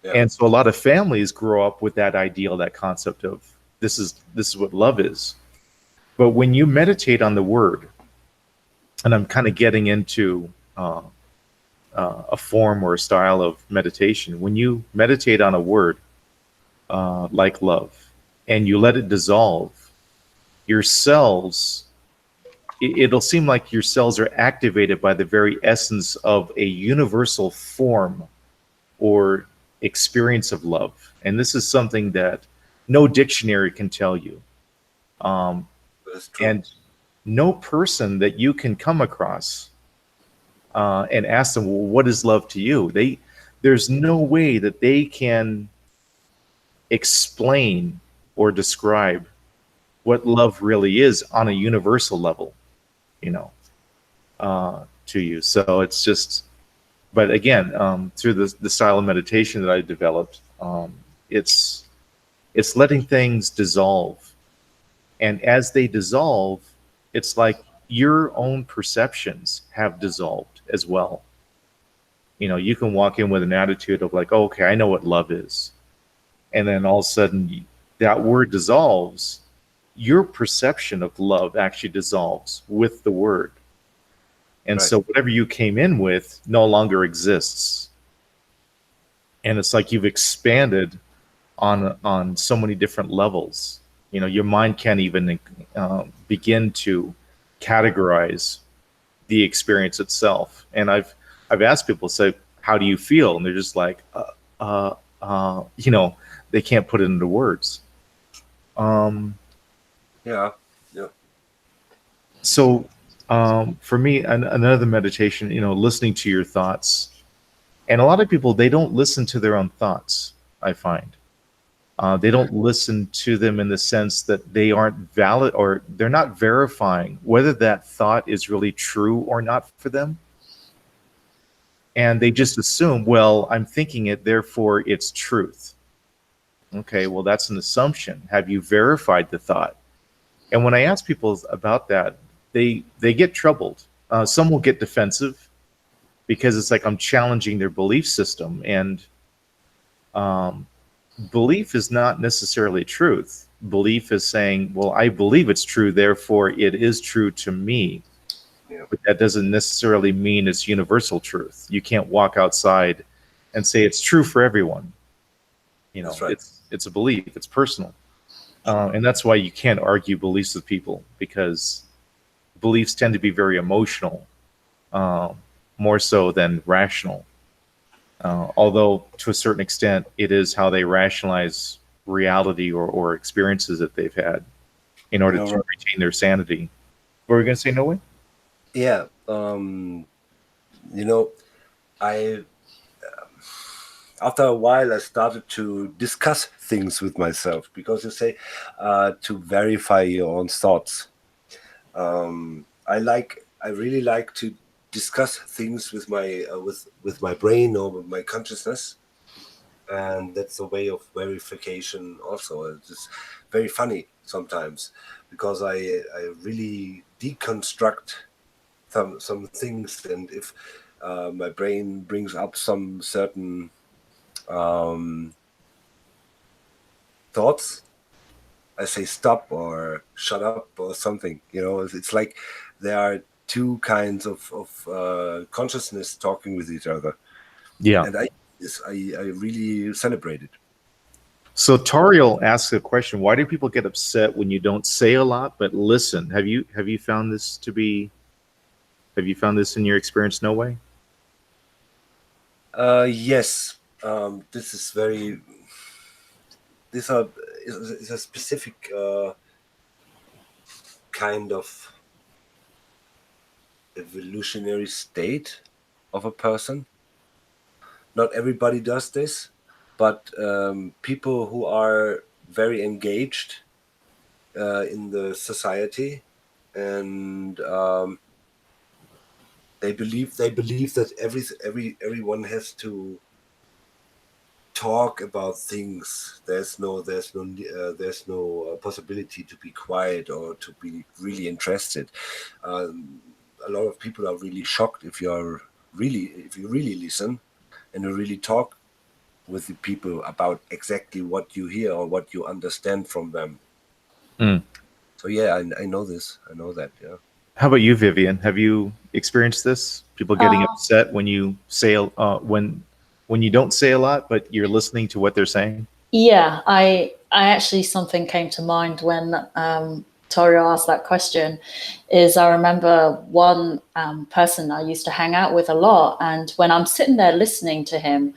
Yeah. And so a lot of families grow up with that ideal, that concept of this is what love is. But when you meditate on the word, and I'm kind of getting into a form or a style of meditation, when you meditate on a word like love and you let it dissolve, your cells, it'll seem like your cells are activated by the very essence of a universal form or experience of love. And this is something that no dictionary can tell you. That's true. And no person that you can come across and ask them, well, what is love to you? There's no way that they can explain or describe what love really is on a universal level, you know, to you. So it's just, but again, through the style of meditation that I developed, it's letting things dissolve. And as they dissolve, it's like your own perceptions have dissolved as well. You know, you can walk in with an attitude of like, oh, okay, I know what love is. And then all of a sudden that word dissolves. Your perception of love actually dissolves with the word. And so whatever you came in with no longer exists. And it's like you've expanded on so many different levels. You know, your mind can't even begin to categorize the experience itself. And I've asked people, say, how do you feel? And they're just like, you know, they can't put it into words. Yeah. So for me, another meditation, you know, listening to your thoughts. And a lot of people, they don't listen to their own thoughts, I find. They don't listen to them in the sense that they aren't valid, or they're not verifying whether that thought is really true or not for them. And they just assume, well, I'm thinking it, therefore it's truth. Okay, well, that's an assumption. Have you verified the thought? And when I ask people about that, they get troubled. Some will get defensive because it's like I'm challenging their belief system. And belief is not necessarily truth. Belief is saying, well, I believe it's true, therefore it is true to me. Yeah. But that doesn't necessarily mean it's universal truth. You can't walk outside and say it's true for everyone. You know, That's right. It's a belief, it's personal. And that's why you can't argue beliefs with people, because beliefs tend to be very emotional, more so than rational. Although to a certain extent, it is how they rationalize reality or experiences that they've had in order to retain their sanity. What were you going to say, Noe? Yeah. You know, I after a while I started to discuss things with myself, because you say to verify your own thoughts. I really like to discuss things with my with my brain or with my consciousness, and that's a way of verification. Also, it's just very funny sometimes, because I really deconstruct some things, and if my brain brings up some certain thoughts, I say stop or shut up or something. You know, it's like there are two kinds of consciousness talking with each other. Yeah. And I really celebrate it. So Tariel asks a question: why do people get upset when you don't say a lot but listen? Have you found this to be? Have you found this in your experience? No way. Yes, this is very. This is a specific kind of evolutionary state of a person. Not everybody does this, but people who are very engaged in the society, and they believe that everyone has to talk about things. There's no possibility to be quiet or to be really interested. A lot of people are really shocked if you really listen and you really talk with the people about exactly what you hear or what you understand from them. Mm. So yeah, I know this. I know that. Yeah. How about you, Vivian? Have you experienced this? People getting Uh, upset when you say when you don't say a lot, but you're listening to what they're saying. yeah, I actually something came to mind when Torio asked that question. Is I remember one person I used to hang out with a lot, and when I'm sitting there listening to him,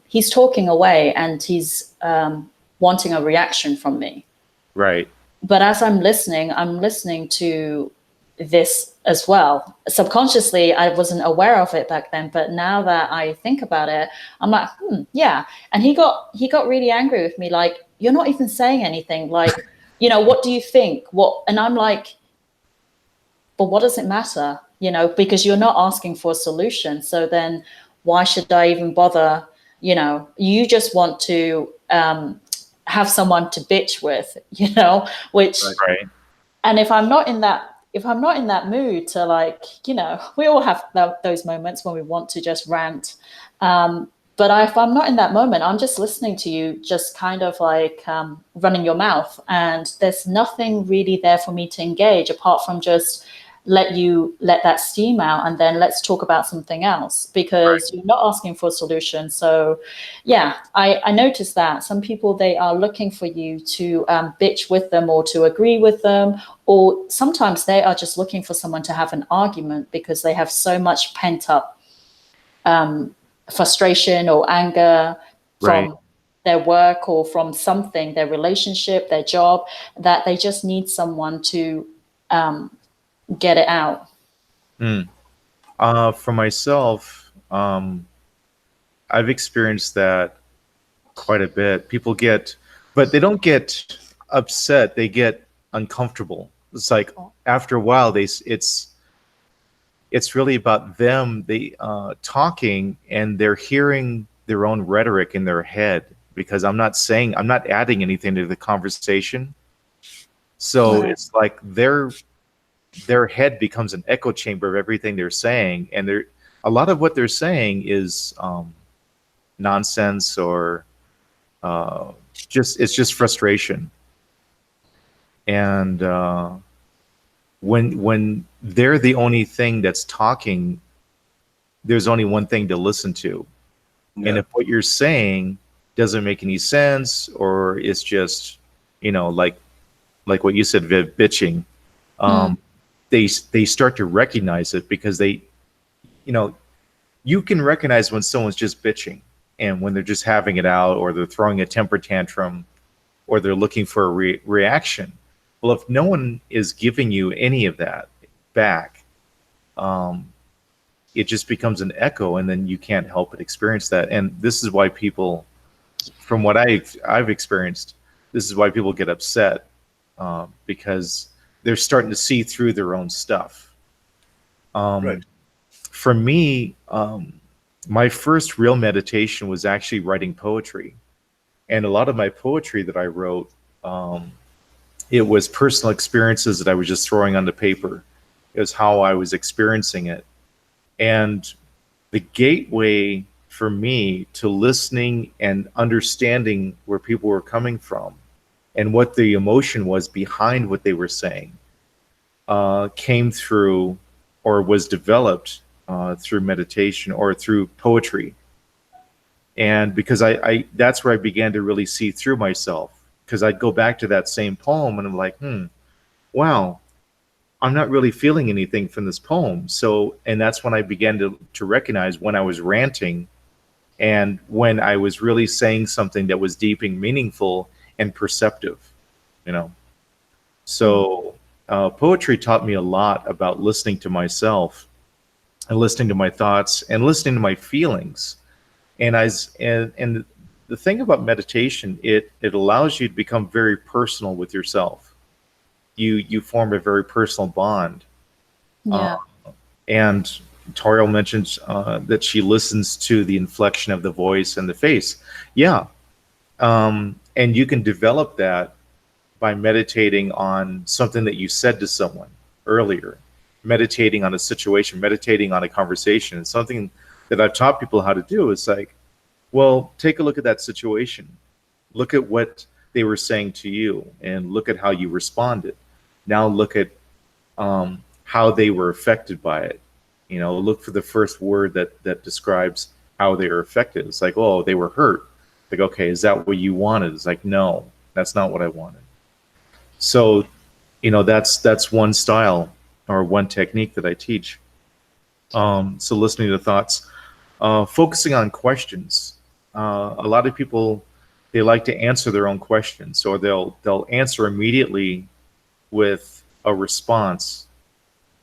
he's talking away and he's wanting a reaction from me. Right. But as I'm listening to this as well. Subconsciously, I wasn't aware of it back then, but now that I think about it, I'm like, yeah. And he got really angry with me, like, you're not even saying anything. Like, what do you think? What? And I'm like, but what does it matter? Because you're not asking for a solution. So then why should I even bother? You just want to have someone to bitch with, which Right. Right. and if I'm not in that mood to, like, we all have those moments when we want to just rant, but if I'm not in that moment, I'm just listening to you, just kind of like running your mouth, and there's nothing really there for me to engage apart from just let that steam out, and then let's talk about something else, because you're not asking for a solution. So yeah, I noticed that some people, they are looking for you to bitch with them or to agree with them, or sometimes they are just looking for someone to have an argument because they have so much pent up frustration or anger Right. from their work or from something, their relationship, their job, that they just need someone to get it out. Mm. For myself, I've experienced that quite a bit. People get, but they don't get upset. They get uncomfortable. It's like after a while, it's really about them. They talking, and they're hearing their own rhetoric in their head, because I'm not adding anything to the conversation. So Right. it's like their head becomes an echo chamber of everything they're saying, and they're a lot of what they're saying is nonsense, or just it's just frustration. And when they're the only thing that's talking, there's only one thing to listen to. And Yeah. if what you're saying doesn't make any sense, or it's just, like what you said, Viv, bitching, Mm. um, they start to recognize it, because you know, you can recognize when someone's just bitching, and when they're just having it out, or they're throwing a temper tantrum, or they're looking for a reaction. Well, if no one is giving you any of that back, um, it just becomes an echo, and then you can't help but experience that. And this is why people, from what I've experienced, this is why people get upset, because they're starting to see through their own stuff. Right. For me, my first real meditation was actually writing poetry, and a lot of my poetry that I wrote, um, it was personal experiences that I was just throwing onto paper. It was how I was experiencing it. And the gateway for me to listening and understanding where people were coming from, and what the emotion was behind what they were saying, came through, or was developed through meditation or through poetry. And because I that's where I began to really see through myself, because I'd go back to that same poem and I'm like, wow, I'm not really feeling anything from this poem. So, and that's when I began to recognize when I was ranting and when I was really saying something that was deep and meaningful and perceptive, you know. So, poetry taught me a lot about listening to myself and listening to my thoughts and listening to my feelings. And the thing about meditation, it allows you to become very personal with yourself. You form a very personal bond. Yeah. And Toriel mentioned that she listens to the inflection of the voice and the face. Yeah. And you can develop that by meditating on something that you said to someone earlier, meditating on a situation, meditating on a conversation. And something that I've taught people how to do is like, well, take a look at that situation. Look at what they were saying to you and look at how you responded. Now look at how they were affected by it. You know, look for the first word that describes how they were affected. It's like, oh, they were hurt. Like, okay, is that what you wanted? It's like, no, that's not what I wanted. So, you know, that's one style or one technique that I teach. So listening to thoughts, focusing on questions. A lot of people, they like to answer their own questions, or they'll answer immediately with a response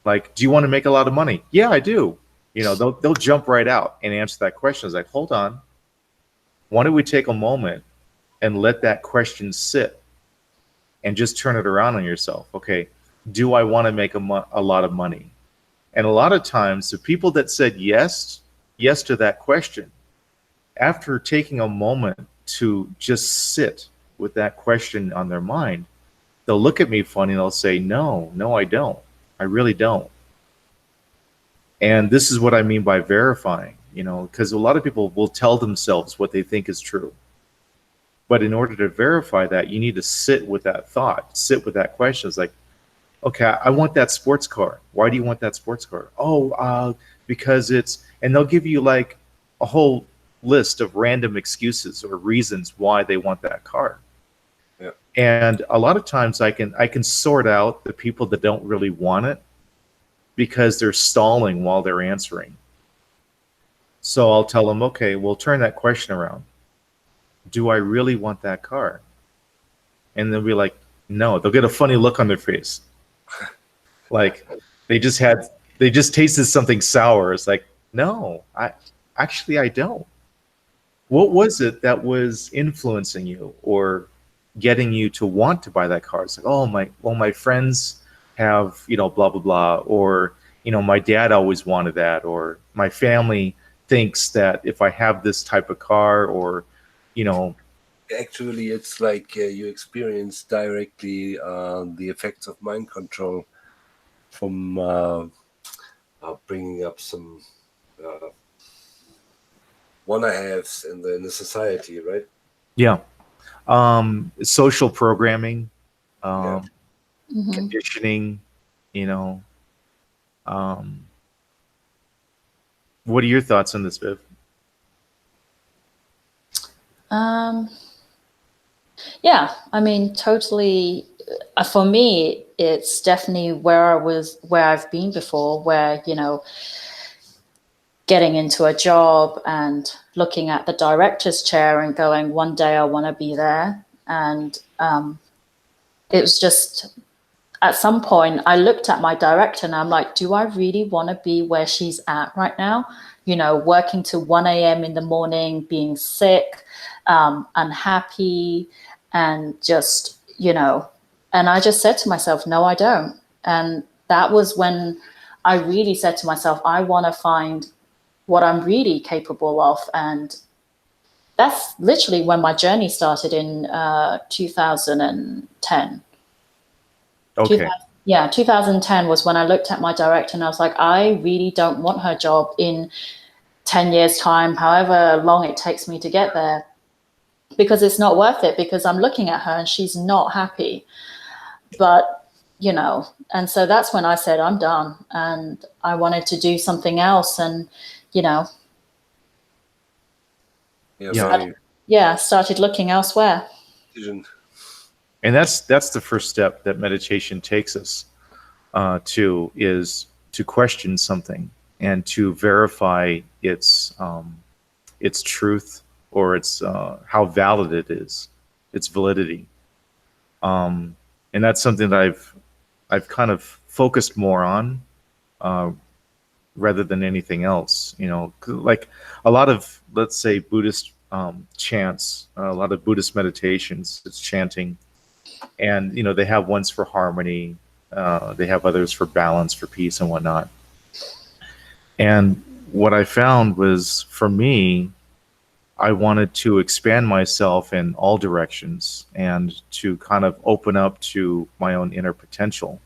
like, "Do you want to make a lot of money?" "Yeah, I do." You know, they'll jump right out and answer that question. It's like, hold on, why don't we take a moment and let that question sit and just turn it around on yourself? Okay, do I want to make a lot of money? And a lot of times, the people that said yes to that question, after taking a moment to just sit with that question on their mind, they'll look at me funny and they'll say, no, I don't. I really don't. And this is what I mean by verifying, you know, because a lot of people will tell themselves what they think is true. But in order to verify that, you need to sit with that thought, sit with that question. It's like, okay, I want that sports car. Why do you want that sports car? Oh, because it's, and they'll give you like a whole list of random excuses or reasons why they want that car. Yeah. And a lot of times I can sort out the people that don't really want it because they're stalling while they're answering. So I'll tell them, okay, we'll turn that question around. Do I really want that car? And they'll be like, no. They'll get a funny look on their face. Like they just tasted something sour. It's like, no, I don't. What was it that was influencing you or getting you to want to buy that car? It's like, oh, my friends have, you know, blah blah blah, or, you know, my dad always wanted that, or my family thinks that if I have this type of car, or, you know. Actually, it's like you experience directly the effects of mind control from bringing up some wanna-haves in the society, right? Yeah. Social programming, Yeah. conditioning, you know. What are your thoughts on this, Viv? Yeah, I mean, totally. For me, it's definitely where I've been before, where, you know, getting into a job and looking at the director's chair and going, one day I want to be there. And it was just, at some point, I looked at my director and I'm like, do I really want to be where she's at right now? You know, working to 1 a.m. in the morning, being sick, unhappy, and just, you know, and I just said to myself, no, I don't. And that was when I really said to myself, I want to find what I'm really capable of. And that's literally when my journey started in 2010. Okay. 2010 was when I looked at my director and I was like, I really don't want her job in 10 years' time, however long it takes me to get there, because it's not worth it, because I'm looking at her and she's not happy. But, you know, and so that's when I said, I'm done. And I wanted to do something else. And, you know, Yeah, Yeah. very Started looking elsewhere. decision. And that's the first step that meditation takes us to, is to question something and to verify its truth, or its how valid it is, its validity. And that's something that I've kind of focused more on, uh, rather than anything else. You know, 'cause like a lot of, let's say, Buddhist chants, a lot of Buddhist meditations, it's chanting, and you know they have ones for harmony, they have others for balance, for peace, and whatnot. And what I found was, for me, I wanted to expand myself in all directions and to kind of open up to my own inner potential.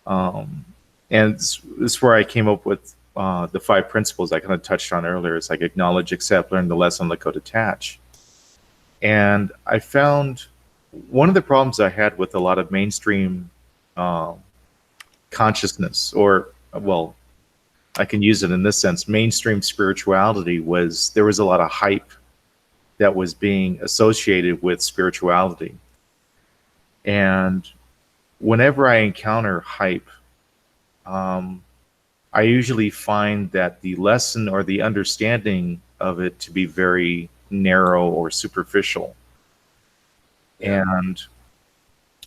And this is where I came up with the 5 principles I kind of touched on earlier. It's like acknowledge, accept, learn the lesson, let go, detach. And I found one of the problems I had with a lot of mainstream uh, consciousness, or, well, I can use it in this sense, mainstream spirituality, was there was a lot of hype that was being associated with spirituality. And whenever I encounter hype, um, I usually find that the lesson or the understanding of it to be very narrow or superficial. Yeah. And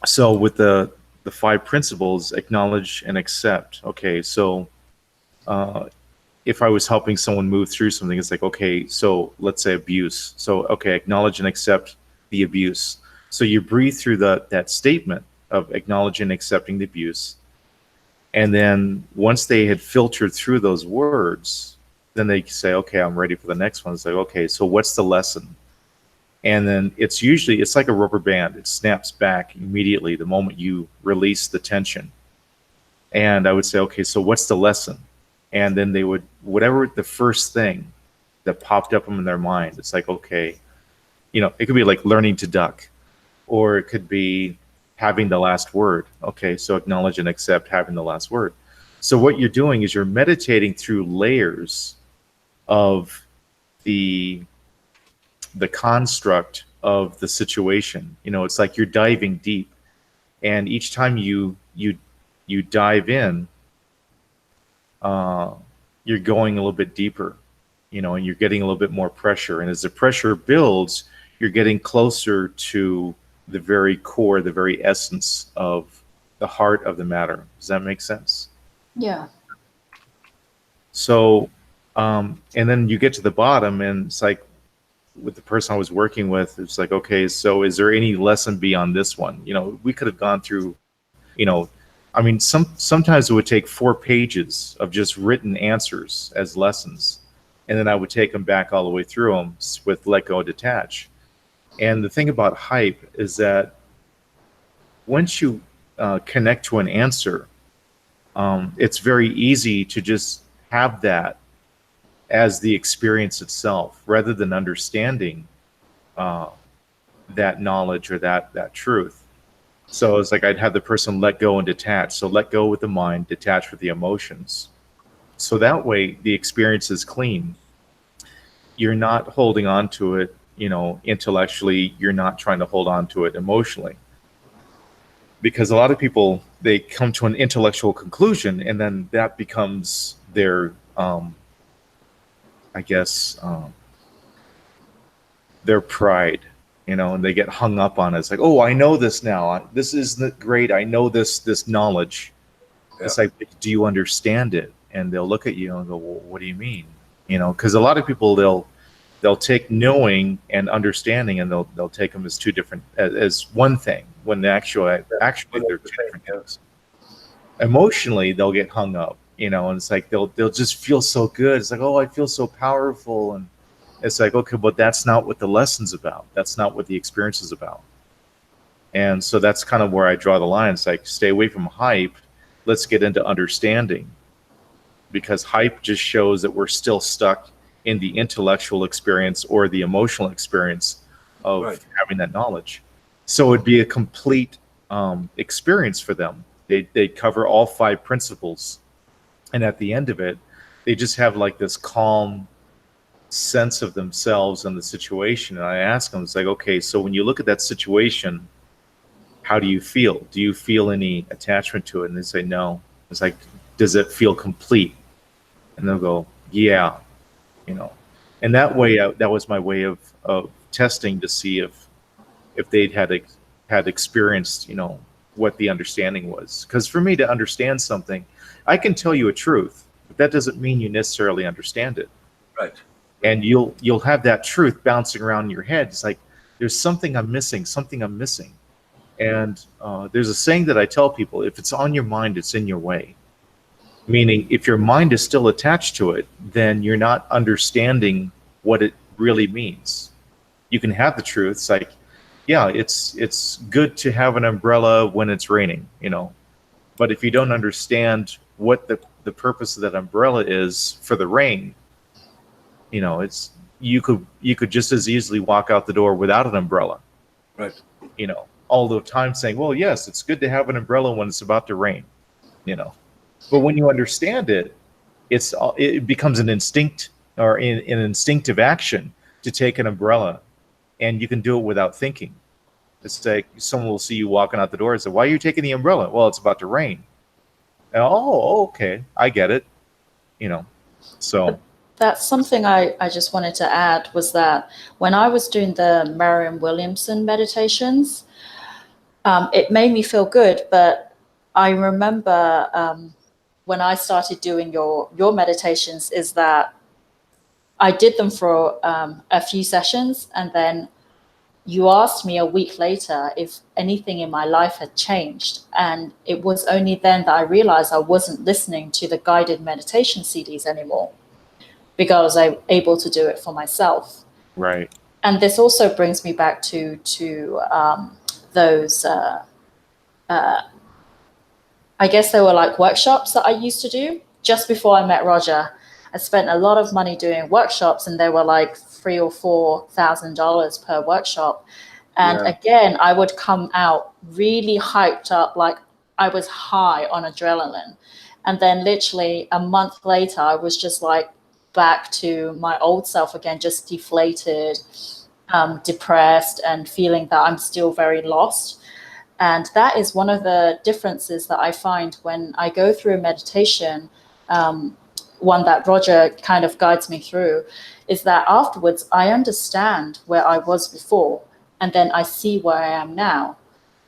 so with the 5 principles, acknowledge and accept. Okay, so uh, if I was helping someone move through something, it's like, okay, so let's say abuse. So okay, acknowledge and accept the abuse. So you breathe through that statement of acknowledging and accepting the abuse. And then once they had filtered through those words, then they say, okay, I'm ready for the next one. It's like, okay, so what's the lesson? And then it's like a rubber band. It snaps back immediately the moment you release the tension. And I would say, okay, so what's the lesson? And then they would, whatever the first thing that popped up in their mind, it's like, okay, you know, it could be like learning to duck, or it could be having the last word. Okay, so acknowledge and accept having the last word. So what you're doing is you're meditating through layers of the construct of the situation. You know, it's like you're diving deep, and each time you dive in, uh, you're going a little bit deeper, you know, and you're getting a little bit more pressure. And as the pressure builds, you're getting closer to the very core, the very essence of the heart of the matter. Does that make sense? Yeah. So, and then you get to the bottom, and it's like, with the person I was working with, it's like, okay, so is there any lesson beyond this one? You know, we could have gone through, you know, I mean, sometimes it would take 4 pages of just written answers as lessons, and then I would take them back all the way through them with let go, detach. And the thing about hype is that once you connect to an answer, it's very easy to just have that as the experience itself, rather than understanding uh, that knowledge or that truth. So it's like I'd have the person let go and detach. So let go with the mind, detach with the emotions. So that way the experience is clean. You're not holding on to it, you know, intellectually. You're not trying to hold on to it emotionally. Because a lot of people, they come to an intellectual conclusion, and then that becomes their, I guess, their pride, you know, and they get hung up on it. It's like, oh, I know this now. This isn't great. I know this knowledge. Yeah. It's like, do you understand it? And they'll look at you and go, well, what do you mean? You know, because a lot of people, they'll take knowing and understanding, and they'll take them as two different, as one thing, when actually they're two different things. Emotionally, they'll get hung up, you know, and it's like they'll just feel so good. It's like, oh, I feel so powerful, and it's like, okay, but that's not what the lesson's about. That's not what the experience is about. And so that's kind of where I draw the line. It's like, stay away from hype. Let's get into understanding, because hype just shows that we're still stuck in the intellectual experience or the emotional experience of Right. having that knowledge. So it'd be a complete experience for them. They'd cover all 5 principles, and at the end of it, they just have like this calm, sense of themselves and the situation. And I ask them, it's like, okay, so when you look at that situation, how do you feel? Do you feel any attachment to it? And they say, no. It's like, does it feel complete? And they'll go, yeah, you know. And that way, that was my way of testing to see if they'd had experienced, what the understanding was. Because for me to understand something, I can tell you a truth, but that doesn't mean you necessarily understand it. Right. And you'll have that truth bouncing around in your head. It's like there's something I'm missing, something I'm missing. And there's a saying that I tell people: if it's on your mind, it's in your way. Meaning, if your mind is still attached to it, then you're not understanding what it really means. You can have the truth. It's like, yeah, it's good to have an umbrella when it's raining, But if you don't understand what the purpose of that umbrella is for the rain, it's you could just as easily walk out the door without an umbrella. Right. All the time saying, well, yes, it's good to have an umbrella when it's about to rain, But when you understand it, it becomes an instinct or an instinctive action to take an umbrella, and you can do it without thinking. It's like someone will see you walking out the door and say, why are you taking the umbrella? Well, it's about to rain. And, okay, I get it. So That's something I just wanted to add, was that when I was doing the Marianne Williamson meditations, it made me feel good. But I remember when I started doing your meditations, is that I did them for a few sessions, and then you asked me a week later if anything in my life had changed. And it was only then that I realized I wasn't listening to the guided meditation CDs anymore, because I was able to do it for myself. right. And this also brings me back to those, I guess they were like workshops that I used to do just before I met Roger. I spent a lot of money doing workshops, and they were like $3,000 or $4,000 per workshop. And Yeah. again, I would come out really hyped up, like I was high on adrenaline. And then literally a month later, I was just like back to my old self again, just deflated, depressed, and feeling that I'm still very lost. And that is one of the differences that I find when I go through a meditation, one that Roger kind of guides me through, is that afterwards I understand where I was before, and then I see where I am now.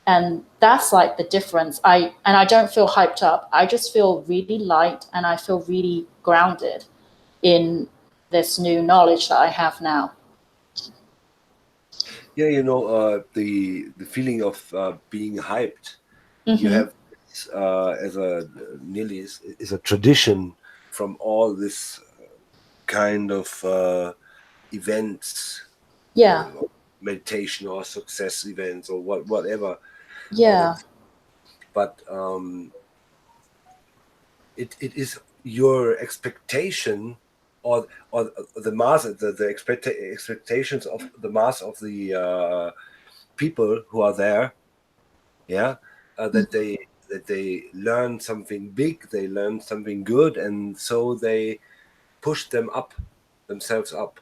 And that's like the difference. I don't feel hyped up. I just feel really light, and I feel really grounded in this new knowledge that I have now. Yeah, the feeling of being hyped. Mm-hmm. You have as a nearly is a tradition from all this kind of events, Yeah. meditation or success events or whatever. Yeah. But it is your expectation or the mass, the expectations of the mass of the people who are there, that they learn something big, they learn something good, and so they push themselves up.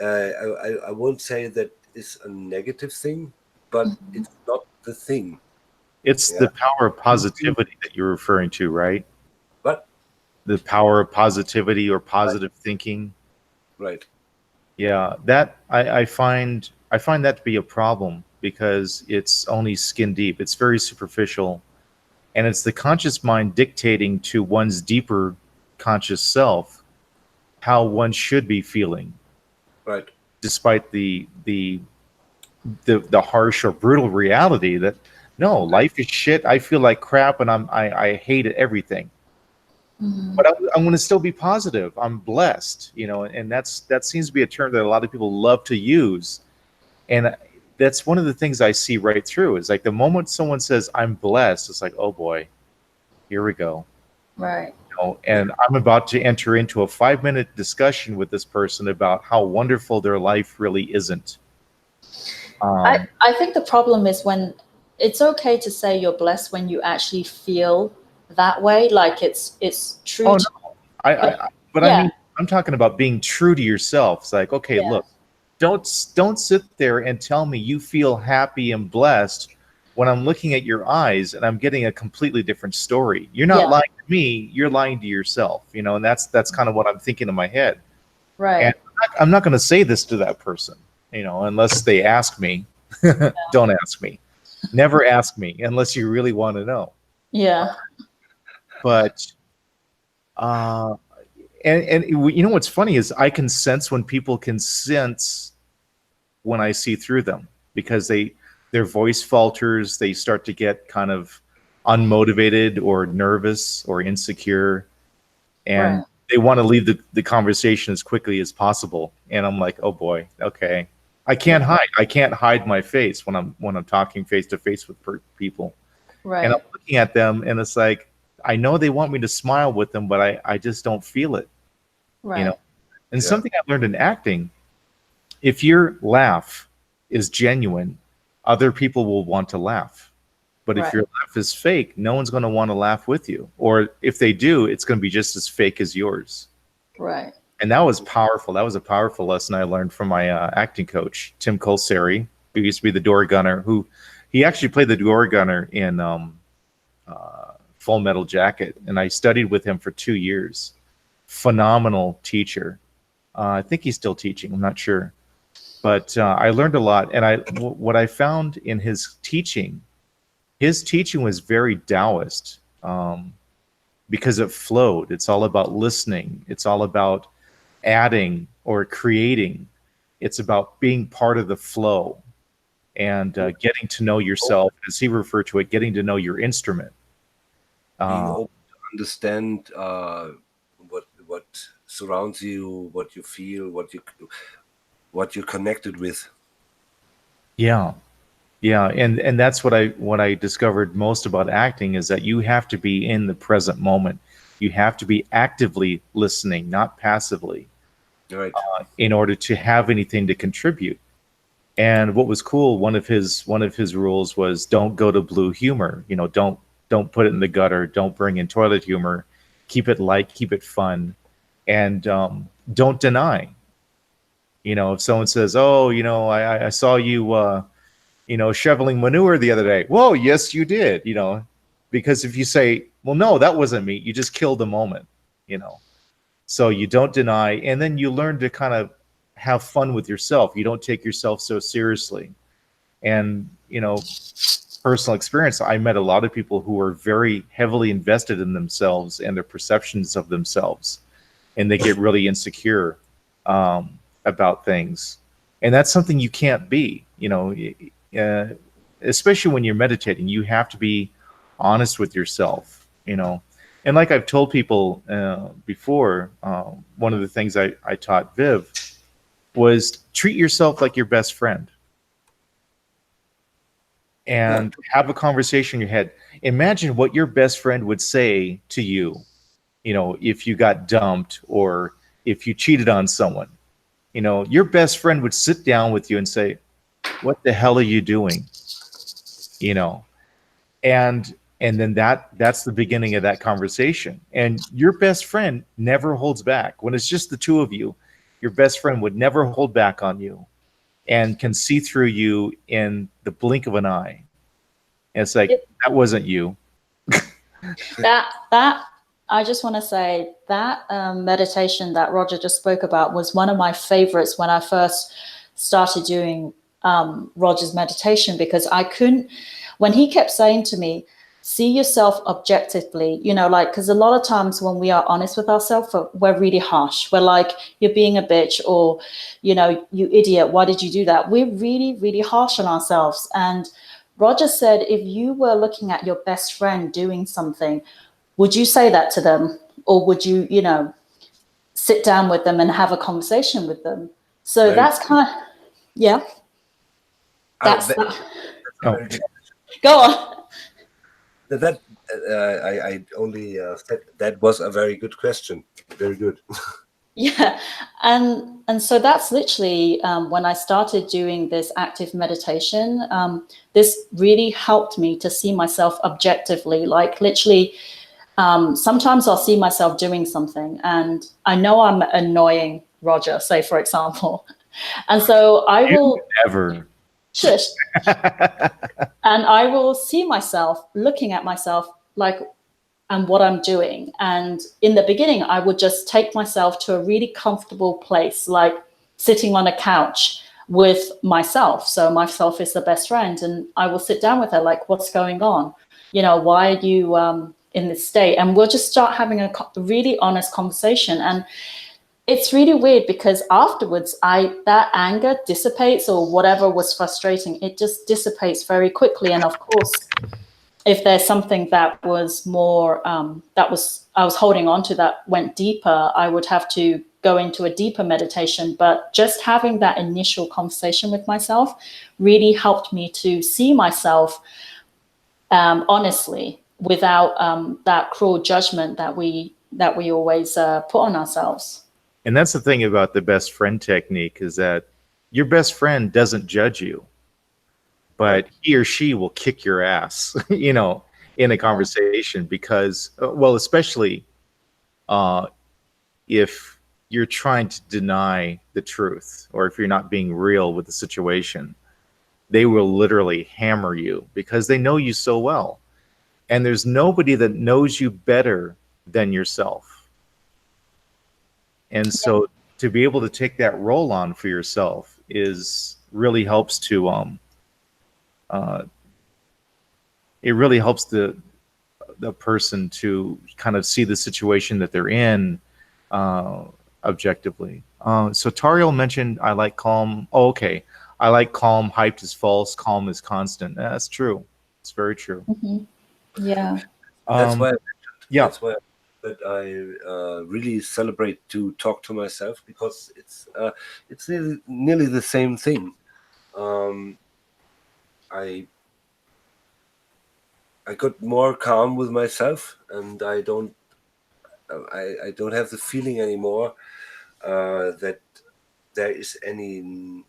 I won't say that is a negative thing, but it's not the thing. It's Yeah. the power of positivity that you're referring to, right? But The power of positivity or positive thinking. right. Yeah, that I find that to be a problem, because it's only skin deep. It's very superficial, and it's the conscious mind dictating to one's deeper conscious self how one should be feeling, Right. despite the harsh or brutal reality that no, life is shit. I feel like crap, and I hate everything. Mm-hmm. But I'm going to still be positive. I'm blessed, and that seems to be a term that a lot of people love to use. And that's one of the things I see right through, is like the moment someone says I'm blessed, it's like, oh boy, here we go. Right. And I'm about to enter into a 5-minute discussion with this person about how wonderful their life really isn't. I think the problem is when it's okay to say you're blessed when you actually feel that way, like it's true. Oh no, but Yeah. I mean, I'm talking about being true to yourself. It's like, okay, Yeah. look, don't sit there and tell me you feel happy and blessed when I'm looking at your eyes and I'm getting a completely different story. You're not Yeah. lying to me, you're lying to yourself, and that's kind of what I'm thinking in my head. And Right. I'm not going to say this to that person, unless they ask me. Don't ask me. Never ask me unless you really want to know. Yeah. But uh and what's funny is I can sense when people can sense when I see through them, because their voice falters, they start to get kind of unmotivated or nervous or insecure, and Right. they want to leave the conversation as quickly as possible. And I'm like, oh boy, okay. I can't hide. I can't hide my face when I'm talking face to face with people. And I'm Right. looking at them, and it's like, I know they want me to smile with them, but I just don't feel it. Right. And Yeah. something I learned in acting, if your laugh is genuine, other people will want to laugh. But if Right. your laugh is fake, no one's going to want to laugh with you. Or if they do, it's going to be just as fake as yours. Right. And that was powerful. That was a powerful lesson I learned from my acting coach, Tim Colsari, who used to be the door gunner, he actually played the door gunner in Full Metal Jacket. And I studied with him for 2 years. Phenomenal teacher. I think he's still teaching. I'm not sure. But I learned a lot. And what I found in his teaching was very Taoist, because it flowed. It's all about listening. It's all about adding or creating. It's about being part of the flow and getting to know yourself, as he referred to it, getting to know your instrument. Being open to understand what surrounds you, what you feel, what you're connected with. Yeah. Yeah, and that's what I discovered most about acting, is that you have to be in the present moment. You have to be actively listening, not passively, Right. in order to have anything to contribute. And what was cool, one of his rules was, don't go to blue humor. Don't put it in the gutter. Don't bring in toilet humor. Keep it light. Keep it fun, and don't deny. If someone says, "Oh, I saw you." Shoveling manure the other day. Whoa, yes, you did, because if you say, well, no, that wasn't me, you just killed the moment, So you don't deny, and then you learn to kind of have fun with yourself. You don't take yourself so seriously. And, personal experience, I met a lot of people who were very heavily invested in themselves and their perceptions of themselves, and they get really insecure about things. And that's something you can't be, especially when you're meditating. You have to be honest with yourself, And like I've told people before, one of the things I taught Viv was, treat yourself like your best friend. And have a conversation in your head. Imagine what your best friend would say to you, if you got dumped or if you cheated on someone. Your best friend would sit down with you and say, what the hell are you doing? And then that's the beginning of that conversation. And your best friend never holds back. When it's just the two of you, your best friend would never hold back on you and can see through you in the blink of an eye. And it's like, that wasn't you. That I just want to say that meditation that Roger just spoke about was one of my favorites when I first started doing Roger's meditation, because I couldn't, when he kept saying to me, see yourself objectively, because a lot of times when we are honest with ourselves, we're really harsh. We're like, you're being a bitch, or, you idiot, why did you do that? We're really, really harsh on ourselves. And Roger said, if you were looking at your best friend doing something, would you say that to them? Or would you, sit down with them and have a conversation with them? So that's kind of, yeah. That's Go on. That I only said that was a very good question. Very good. Yeah, and so that's literally when I started doing this active meditation. This really helped me to see myself objectively, like literally Sometimes I'll see myself doing something and I know I'm annoying Roger, say, for example. And so I will Ever. shush, and I will see myself looking at myself like, and what I'm doing. And in the beginning, I would just take myself to a really comfortable place, like sitting on a couch with myself. So myself is the best friend. And I will sit down with her, like, what's going on? You know, why are you in this state? And we'll just start having a really honest conversation. And it's really weird because afterwards, that anger dissipates, or whatever was frustrating, it just dissipates very quickly. And of course, if there's something that was more I was holding on to that went deeper, I would have to go into a deeper meditation. But just having that initial conversation with myself really helped me to see myself honestly, without that cruel judgment that we always put on ourselves. And that's the thing about the best friend technique, is that your best friend doesn't judge you, but he or she will kick your ass, in a conversation, because, well, especially if you're trying to deny the truth, or if you're not being real with the situation, they will literally hammer you because they know you so well. And there's nobody that knows you better than yourself. And so to be able to take that role on for yourself really helps to it really helps the person to kind of see the situation that they're in objectively. So Tariel mentioned, I like calm. Oh, okay. I like calm. Hyped is false. Calm is constant. That's true. It's very true. Mm-hmm. Yeah. That's why. Yeah. That's why that I really celebrate to talk to myself, because it's nearly the same thing. I got more calm with myself, and I don't have the feeling anymore that there is any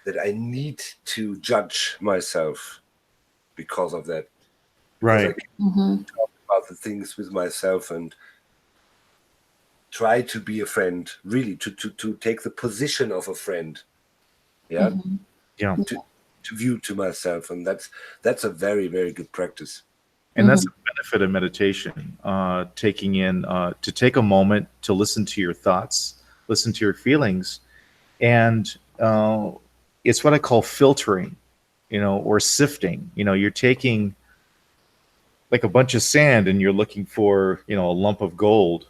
that I need to judge myself because of that. Because Right. I can talk about the things with myself and try to be a friend, really, to take the position of a friend. Yeah. Mm-hmm. Yeah. To view to myself, and that's a very, very good practice. And that's the benefit of meditation, to take a moment to listen to your thoughts, listen to your feelings. And it's what I call filtering, or sifting. You're taking like a bunch of sand and you're looking for, a lump of gold.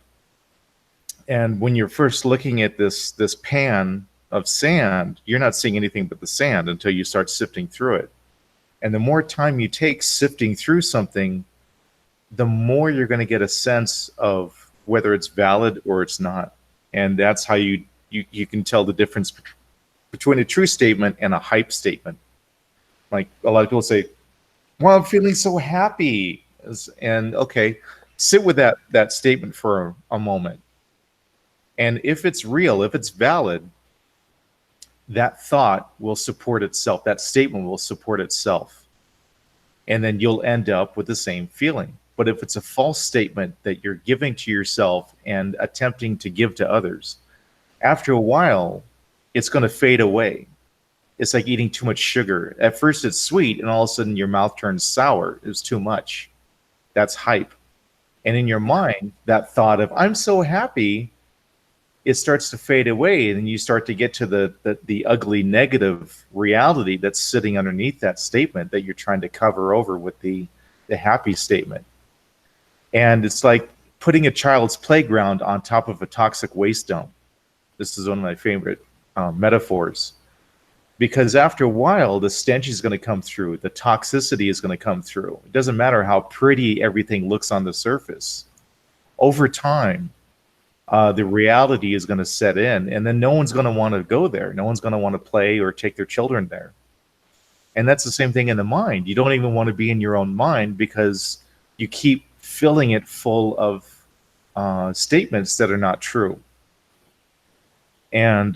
And when you're first looking at this pan of sand, you're not seeing anything but the sand until you start sifting through it. And the more time you take sifting through something, the more you're going to get a sense of whether it's valid or it's not. And that's how you can tell the difference between a true statement and a hype statement. Like a lot of people say, well, I'm feeling so happy. And okay, sit with that statement for a moment. And if it's real, if it's valid, that thought will support itself. That statement will support itself. And then you'll end up with the same feeling. But if it's a false statement that you're giving to yourself and attempting to give to others, after a while, it's going to fade away. It's like eating too much sugar. At first it's sweet, and all of a sudden your mouth turns sour. It's too much. That's hype. And in your mind, that thought of, I'm so happy, it starts to fade away, and then you start to get to the ugly negative reality that's sitting underneath that statement that you're trying to cover over with the happy statement. And it's like putting a child's playground on top of a toxic waste dump. This is one of my favorite metaphors, because after a while, the stench is going to come through. The toxicity is going to come through. It doesn't matter how pretty everything looks on the surface. Over time, the reality is going to set in, and then no one's going to want to go there. No one's going to want to play or take their children there. And that's the same thing in the mind. You don't even want to be in your own mind because you keep filling it full of statements that are not true. And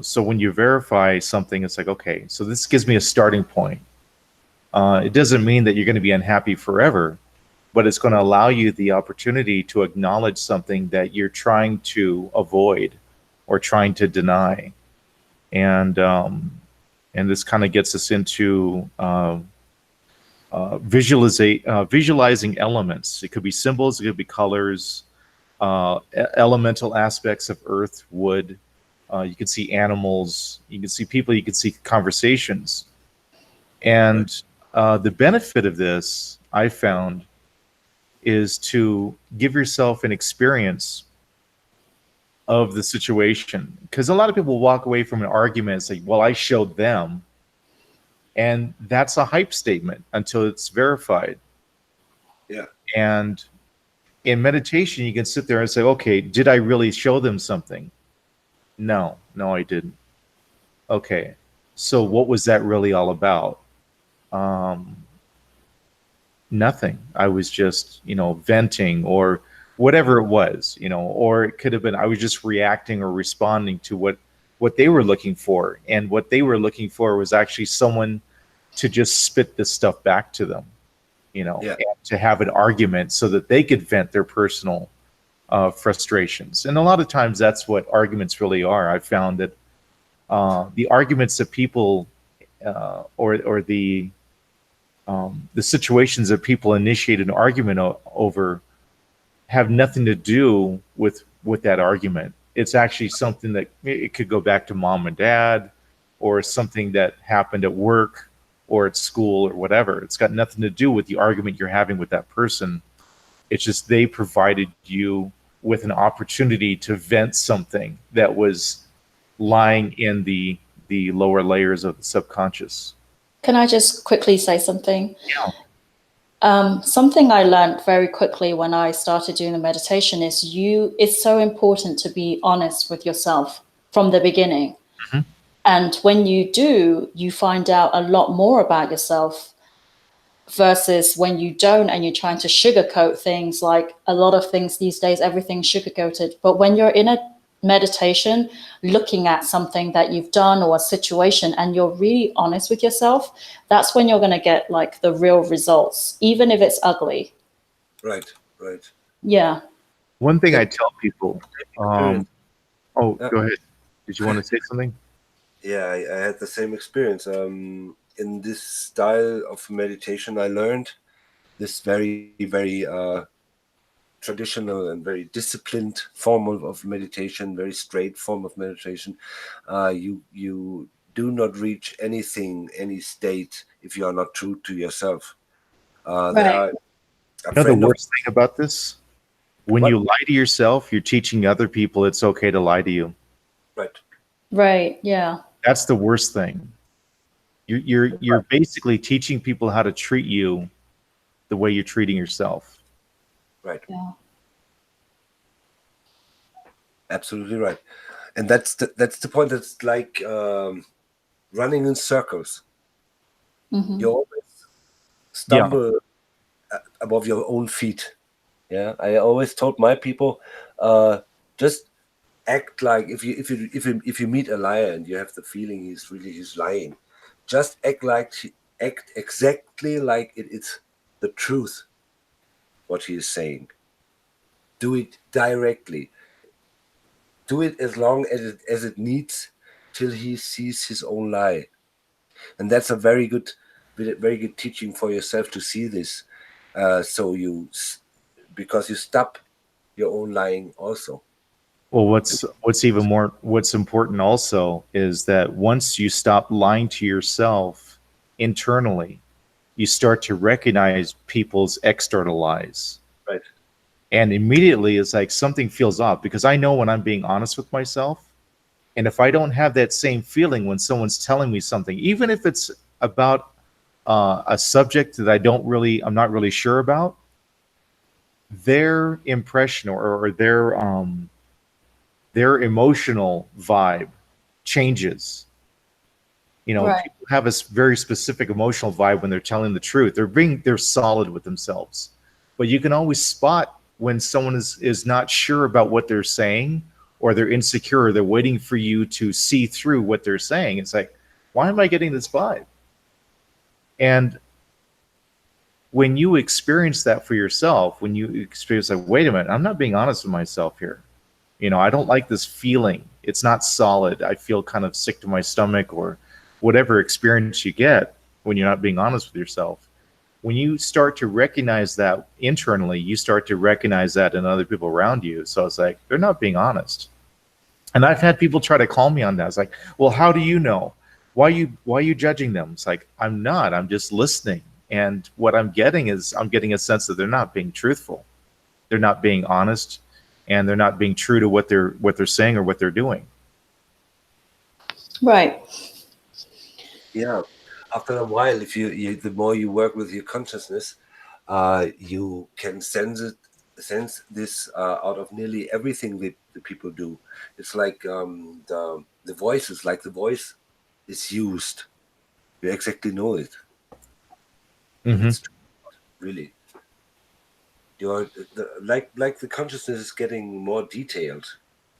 so when you verify something, it's like, okay, so this gives me a starting point. It doesn't mean that you're going to be unhappy forever, but it's going to allow you the opportunity to acknowledge something that you're trying to avoid or trying to deny. And this kind of gets us into visualizing elements. It could be symbols, it could be colors, elemental aspects of earth, wood. You can see animals, you can see people, you can see conversations. And the benefit of this, I found, is to give yourself an experience of the situation. Because a lot of people walk away from an argument and say, well, I showed them. And that's a hype statement until it's verified. Yeah. And in meditation, you can sit there and say, okay, did I really show them something? No, I didn't. Okay, so what was that really all about? Nothing. I was just, venting or whatever it was, or it could have been I was just reacting or responding to what they were looking for. And what they were looking for was actually someone to just spit this stuff back to them, Yeah. and to have an argument so that they could vent their personal frustrations. And a lot of times that's what arguments really are. I've found that the arguments that people or the situations that people initiate an argument over have nothing to do with that argument. It's actually something that it could go back to mom and dad, or something that happened at work or at school or whatever. It's got nothing to do with the argument you're having with that person. It's just they provided you with an opportunity to vent something that was lying in the lower layers of the subconscious. Can I just quickly say something? Yeah. Something I learned very quickly when I started doing the meditation is it's so important to be honest with yourself from the beginning. Mm-hmm. And when you do, you find out a lot more about yourself versus when you don't and you're trying to sugarcoat things. Like a lot of things these days, everything's sugarcoated. But when you're in a meditation, looking at something that you've done or a situation, and you're really honest with yourself, that's when you're going to get like the real results, even if it's ugly. Right. Yeah. One thing I tell people, Yeah. go ahead. Did you want to say something? Yeah, I had the same experience. In this style of meditation, I learned this very, very traditional and very disciplined form of meditation, very straight form of meditation. You do not reach anything, any state, if you are not true to yourself. There are The worst thing about this? When What? you lie to yourself, you're teaching other people it's okay to lie to you. Right. Yeah. That's the worst thing. You're basically teaching people how to treat you the way you're treating yourself. Right. Yeah. Absolutely right. And that's the point. That's like running in circles. Mm-hmm. You always stumble above your own feet. Yeah, I always told my people, just act like if you meet a liar and you have the feeling he's lying, just act exactly like it is the truth what he is saying. Do it directly. Do it as long as it needs till he sees his own lie, and that's a very good teaching for yourself to see this. Because you stop your own lying also. Well, what's important also is that once you stop lying to yourself internally, you start to recognize people's external lies. Right. And immediately it's like something feels off, because I know when I'm being honest with myself. And if I don't have that same feeling when someone's telling me something, even if it's about a subject that I'm not really sure about, their impression or their emotional vibe changes. Right. People have a very specific emotional vibe when they're telling the truth. They're solid with themselves. But you can always spot when someone is not sure about what they're saying, or they're insecure, or they're waiting for you to see through what they're saying. It's like, why am I getting this vibe? And when you experience that for yourself, when you experience like, wait a minute, I'm not being honest with myself here. I don't like this feeling. It's not solid. I feel kind of sick to my stomach, or whatever experience you get when you're not being honest with yourself. When you start to recognize that internally, you start to recognize that in other people around you. So it's like, they're not being honest. And I've had people try to call me on that. It's like, well, how do you know? Why are you judging them? It's like, I'm not. I'm just listening. And what I'm getting is I'm getting a sense that they're not being truthful. They're not being honest, and they're not being true to what they're saying or what they're doing. Right. Yeah. After a while, if you the more you work with your consciousness, you can sense this out of nearly everything that the people do. It's like the voices, like the voice is used. You exactly know it. Mm-hmm. It's true, really. You're like the consciousness is getting more detailed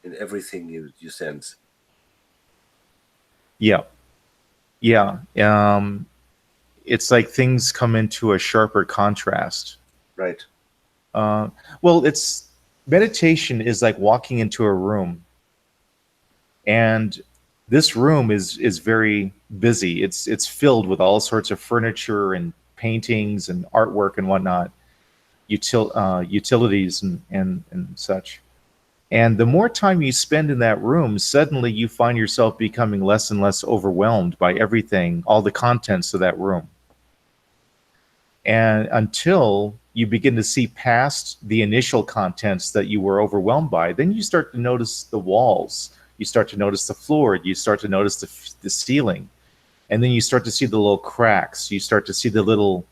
in everything you sense. Yeah. Yeah. It's like things come into a sharper contrast. Right. Well, it's meditation is like walking into a room, and this room is very busy. It's filled with all sorts of furniture and paintings and artwork and whatnot, utilities and such. And the more time you spend in that room, suddenly you find yourself becoming less and less overwhelmed by everything, all the contents of that room. And until you begin to see past the initial contents that you were overwhelmed by, then you start to notice the walls, you start to notice the floor, you start to notice the ceiling, and then you start to see the little cracks, you start to see the little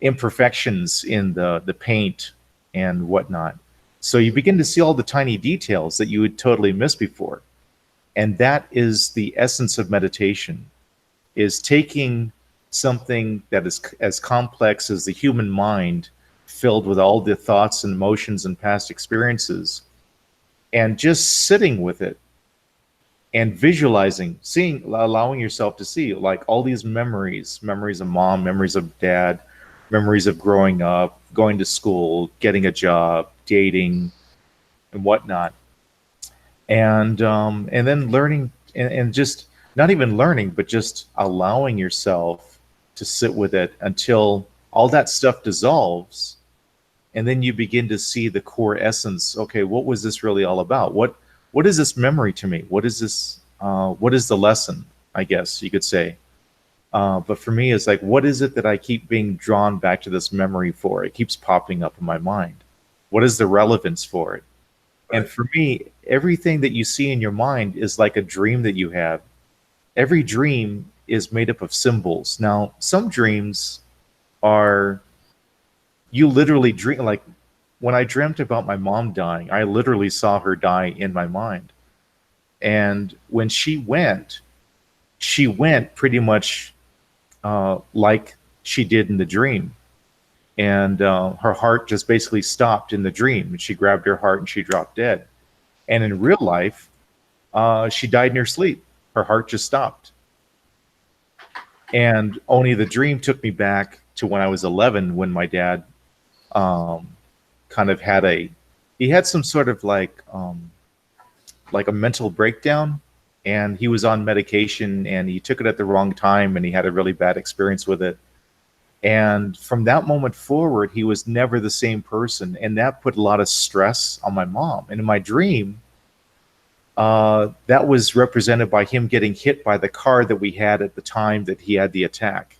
imperfections in the paint and whatnot. So you begin to see all the tiny details that you would totally miss before. And that is the essence of meditation, is taking something that is as complex as the human mind, filled with all the thoughts and emotions and past experiences, and just sitting with it and visualizing, seeing, allowing yourself to see like all these memories of mom, memories of dad, memories of growing up, going to school, getting a job, dating, and whatnot. And then learning, and just not even learning, but just allowing yourself to sit with it until all that stuff dissolves, and then you begin to see the core essence. Okay, what was this really all about? What is this memory to me? What is this? What is the lesson? I guess you could say. But for me, it's like, what is it that I keep being drawn back to this memory for? It keeps popping up in my mind. What is the relevance for it? Right. And for me, everything that you see in your mind is like a dream that you have. Every dream is made up of symbols. Now, some dreams are, you literally dream, like when I dreamt about my mom dying, I literally saw her die in my mind. And when she went pretty much like she did in the dream. And her heart just basically stopped in the dream. And she grabbed her heart and she dropped dead. And in real life, she died in her sleep. Her heart just stopped. And only the dream took me back to when I was 11, when my dad kind of he had some sort of like a mental breakdown, and he was on medication and he took it at the wrong time and he had a really bad experience with it. And from that moment forward, he was never the same person. And that put a lot of stress on my mom. And in my dream, that was represented by him getting hit by the car that we had at the time that he had the attack.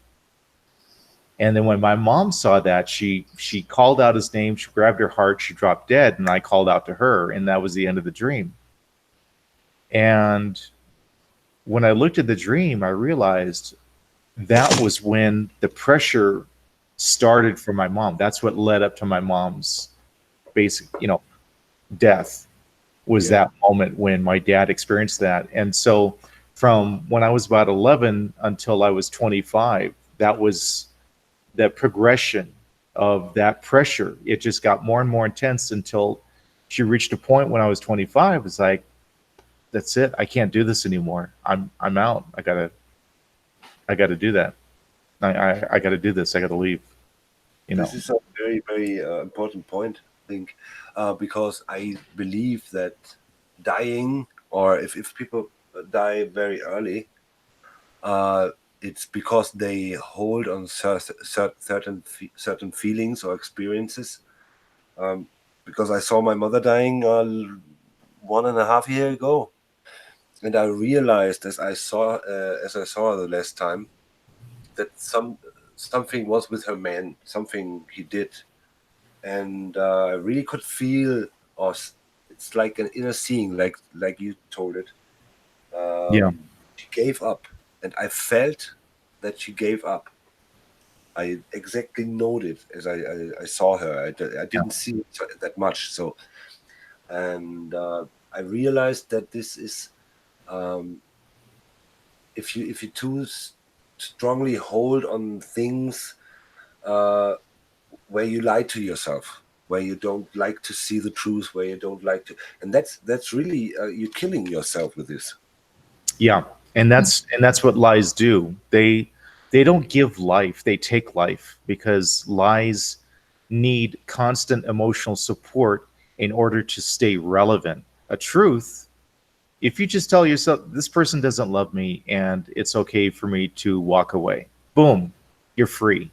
And then when my mom saw that, she called out his name, she grabbed her heart, she dropped dead, and I called out to her, and that was the end of the dream. And when I looked at the dream, I realized that was when the pressure started for my mom. That's what led up to my mom's basic, death, was that moment when my dad experienced that. And so from when I was about 11 until I was 25, that was the progression of that pressure. It just got more and more intense until she reached a point when I was 25. It's like, that's it. I can't do this anymore. I'm out. I gotta do that. I got to do this. I got to leave. You know. This is a very, very important point, I think, because I believe that dying, or if people die very early, uh, it's because they hold on certain feelings or experiences. Um, because I saw my mother dying 1.5 year ago, and I realized as I saw her the last time, that something was with her man, something he did, and I really could feel, it's like an inner seeing, like you told it. Yeah. She gave up, and I felt that she gave up. I exactly noted as I saw her. I Yeah. didn't see it that much, so, and I realized that this is, um, if you too strongly hold on things, uh, where you lie to yourself, where you don't like to see the truth, where you don't like to, and that's really, you're killing yourself with this. Yeah, and that's what lies do. They don't give life, they take life because lies need constant emotional support in order to stay relevant. A truth, if you just tell yourself this person doesn't love me and it's okay for me to walk away, boom, you're free.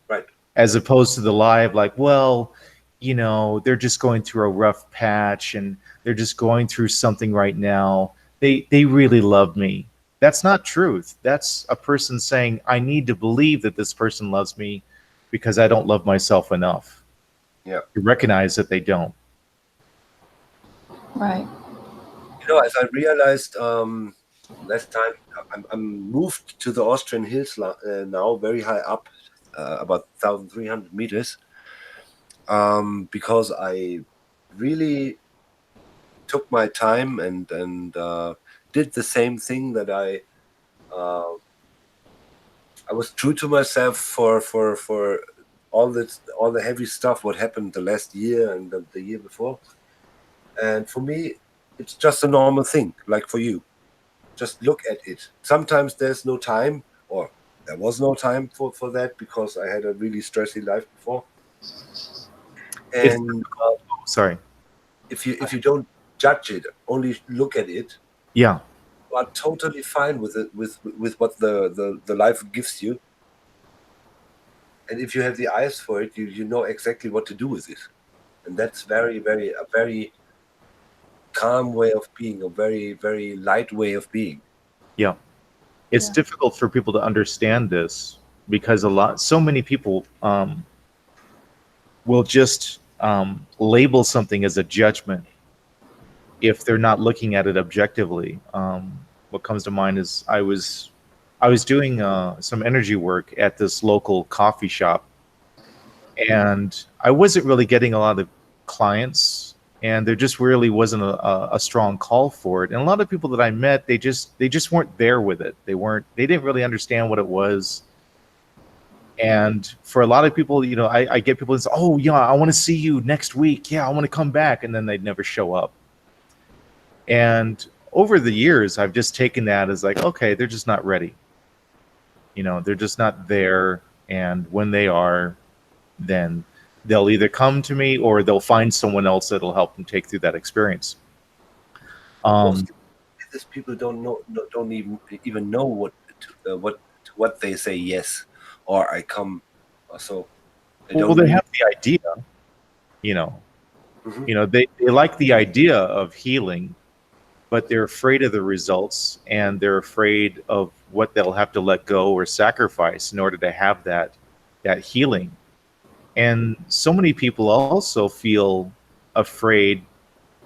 Right. As opposed to the lie of like, well, they're just going through a rough patch and they're just going through something right now. They really love me. That's not truth. That's a person saying, I need to believe that this person loves me because I don't love myself enough Yeah. to recognize that they don't. Right. As I realized, last time, I'm moved to the Austrian hills now, very high up, about 1,300 meters, because I really took my time and did the same thing, that uh, I was true to myself for all the heavy stuff what happened the last year and the year before. And for me, it's just a normal thing, like for you. Just look at it. Sometimes there's no time, or there was no time for that, because I had a really stressy life before. It's And sorry. if you don't judge it, only look at it, Yeah. you are totally fine with it, with what the life gives you. And if you have the eyes for it, you know exactly what to do with it. And that's a very calm way of being, a very, very light way of being. Yeah. It's Yeah. difficult for people to understand this because so many people will just label something as a judgment if they're not looking at it objectively. What comes to mind is I was doing some energy work at this local coffee shop, and I wasn't really getting a lot of clients, and there just really wasn't a strong call for it. And a lot of people that I met, they just weren't there with it. They didn't really understand what it was. And for a lot of people, I get people that say, "Oh, yeah, I want to see you next week. Yeah, I want to come back," and then they'd never show up. And over the years, I've just taken that as like, okay, they're just not ready. They're just not there. And when they are, then they'll either come to me or they'll find someone else that'll help them take through that experience. Most of these people don't even know what they say yes, or I come, or so they Well, don't they really. have the idea, you know, Mhm. they like the idea of healing, but they're afraid of the results and they're afraid of what they'll have to let go or sacrifice in order to have that healing. And so many people also feel afraid,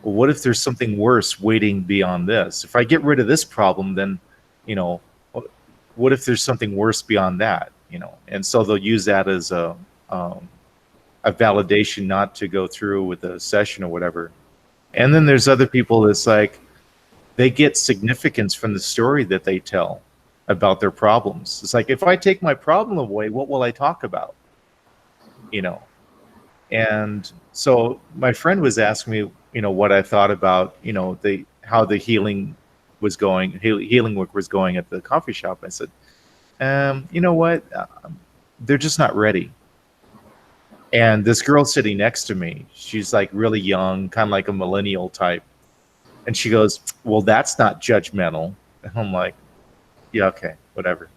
well, what if there's something worse waiting beyond this? If I get rid of this problem, then, you know, what if there's something worse beyond that? And so they'll use that as a validation not to go through with the session or whatever. And then there's other people that's like, they get significance from the story that they tell about their problems. It's like, if I take my problem away, what will I talk about? You know, And so my friend was asking me, what I thought about, how the healing was going, healing work was going at the coffee shop. I said, you know what? They're just not ready. And this girl sitting next to me, she's like really young, kind of like a millennial type. And she goes, well, that's not judgmental. And I'm like, yeah, okay, whatever.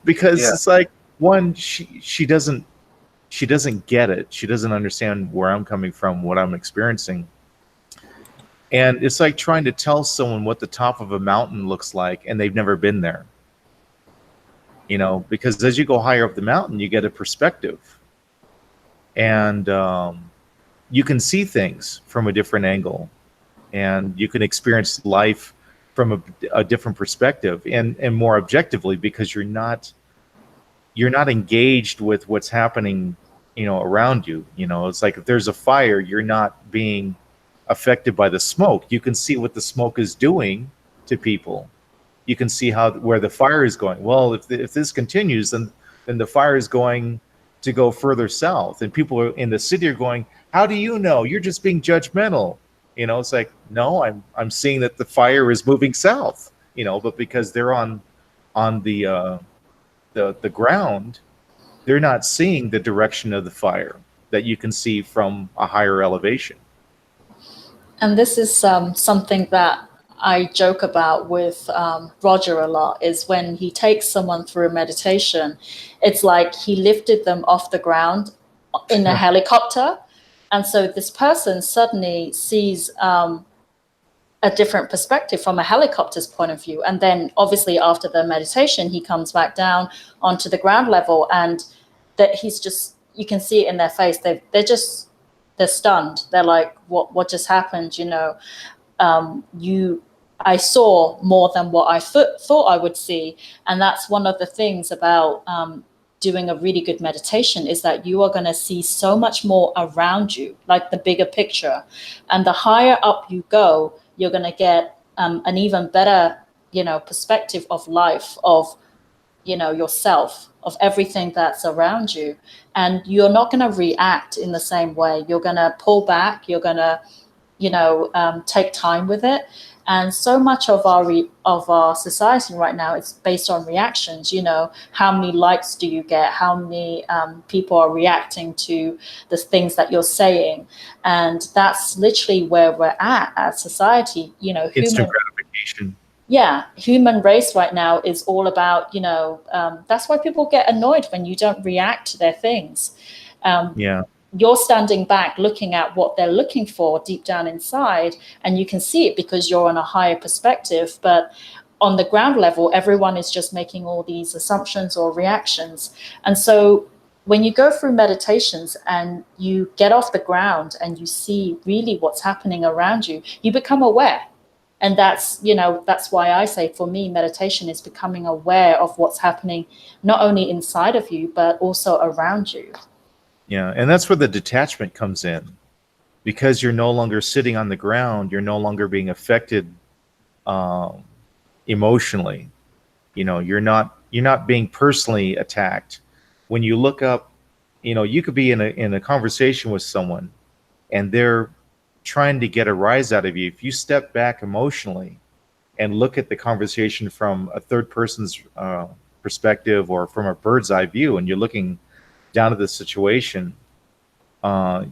Because Yeah. it's like, one, she doesn't get it. She doesn't understand where I'm coming from, what I'm experiencing. And it's like trying to tell someone what the top of a mountain looks like and they've never been there. Because as you go higher up the mountain, you get a perspective. And you can see things from a different angle. And you can experience life from a different perspective and more objectively, because you're not engaged with what's happening around you. It's like if there's a fire, you're not being affected by the smoke. You can see what the smoke is doing to people. You can see where the fire is going. Well, if this continues, then the fire is going to go further south, and people in the city are going, how do you know? You're just being judgmental. It's like, no, I'm seeing that the fire is moving south, but because they're on the ground, they're not seeing the direction of the fire that you can see from a higher elevation. And this is something that I joke about with Roger a lot, is when he takes someone through a meditation, it's like he lifted them off the ground in a helicopter. And so this person suddenly sees a different perspective from a helicopter's point of view. And then obviously after the meditation, he comes back down onto the ground level, and that he's just, you can see it in their face. They're stunned. They're like, what just happened? I saw more than what I thought I would see. And that's one of the things about doing a really good meditation, is that you are going to see so much more around you, like the bigger picture. And the higher up you go, you're going to get an even better, perspective of life, of, yourself, of everything that's around you. And you're not going to react in the same way. You're going to pull back. You're going to, take time with it. And so much of our society right now is based on reactions. How many likes do you get? How many people are reacting to the things that you're saying? And that's literally where we're at as society. Instant gratification. Yeah, human race right now is all about, that's why people get annoyed when you don't react to their things. Yeah. You're standing back looking at what they're looking for deep down inside, and you can see it because you're on a higher perspective. But on the ground level, everyone is just making all these assumptions or reactions. And so when you go through meditations and you get off the ground and you see really what's happening around you, you become aware. And that's why I say, for me, meditation is becoming aware of what's happening, not only inside of you, but also around you. Yeah, and that's where the detachment comes in, because you're no longer sitting on the ground. You're no longer being affected emotionally. You're not being personally attacked. When you look up, you could be in a conversation with someone, and they're trying to get a rise out of you. If you step back emotionally and look at the conversation from a third person's perspective, or from a bird's eye view, and you're looking down to the situation,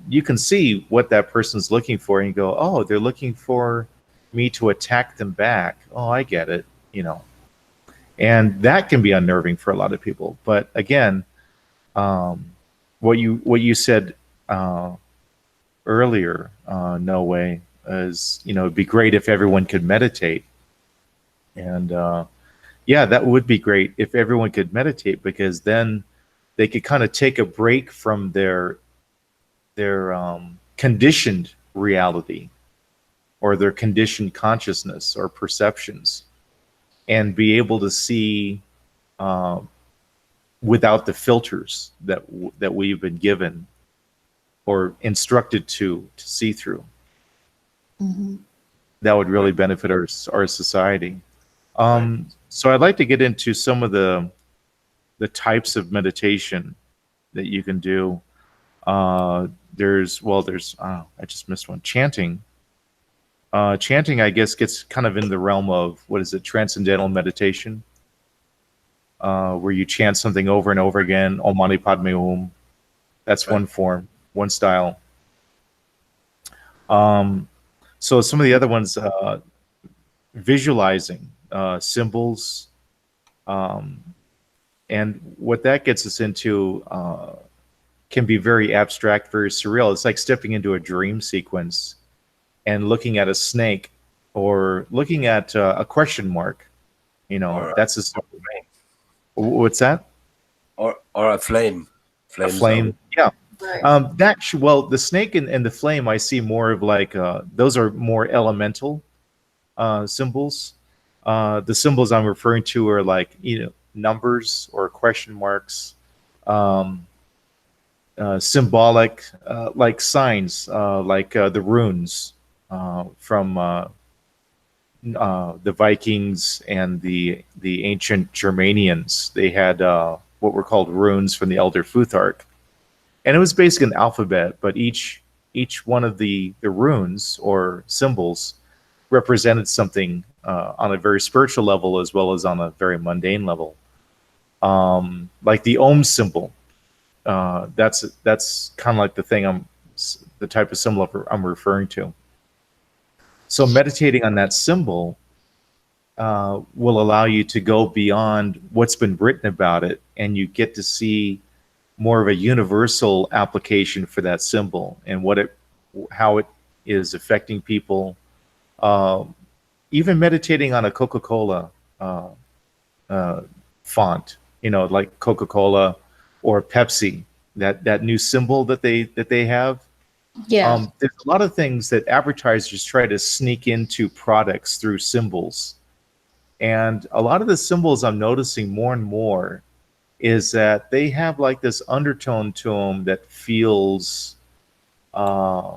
you can see what that person's looking for, and you go, oh, they're looking for me to attack them back. Oh, I get it. And that can be unnerving for a lot of people. But again, what you said earlier, No Way, is, it'd be great if everyone could meditate. And yeah, that would be great if everyone could meditate, because then they could kind of take a break from their conditioned reality, or their conditioned consciousness or perceptions, and be able to see without the filters that we've been given or instructed to see through. Mm-hmm. That would really benefit our society. So I'd like to get into some of the types of meditation that you can do. There's I just missed one. Chanting. Chanting, I guess, gets kind of in the realm of, what is it, transcendental meditation. where you chant something over and over again. Om Mani Padme Hum. That's Right. one form, one style. So some of the other ones, visualizing symbols, and what that gets us into can be very abstract, very surreal. It's like stepping into a dream sequence and looking at a snake or looking at a question mark. You know, Or that's a simple thing. What's that? or a flame. A Flames flame? Yeah. Right. Well, the snake and the flame, I see more of like those are more elemental symbols. The symbols I'm referring to are like numbers or question marks, um, symbolic like signs, like the runes from the Vikings and the ancient Germanians. They had what were called runes from the Elder Futhark, and it was basically an alphabet, but each one of the runes or symbols represented something on a very spiritual level as well as on a very mundane level. Like the Om symbol, that's kind of like the type of symbol I'm referring to. So meditating on that symbol will allow you to go beyond what's been written about it, and you get to see more of a universal application for that symbol and how it is affecting people. Um, Even meditating on a Coca-Cola uh, font, like Coca-Cola or Pepsi, that new symbol that they have. Yeah. There's a lot of things that advertisers try to sneak into products through symbols, and a lot of the symbols I'm noticing more and more is that they have like this undertone to them that feels, uh,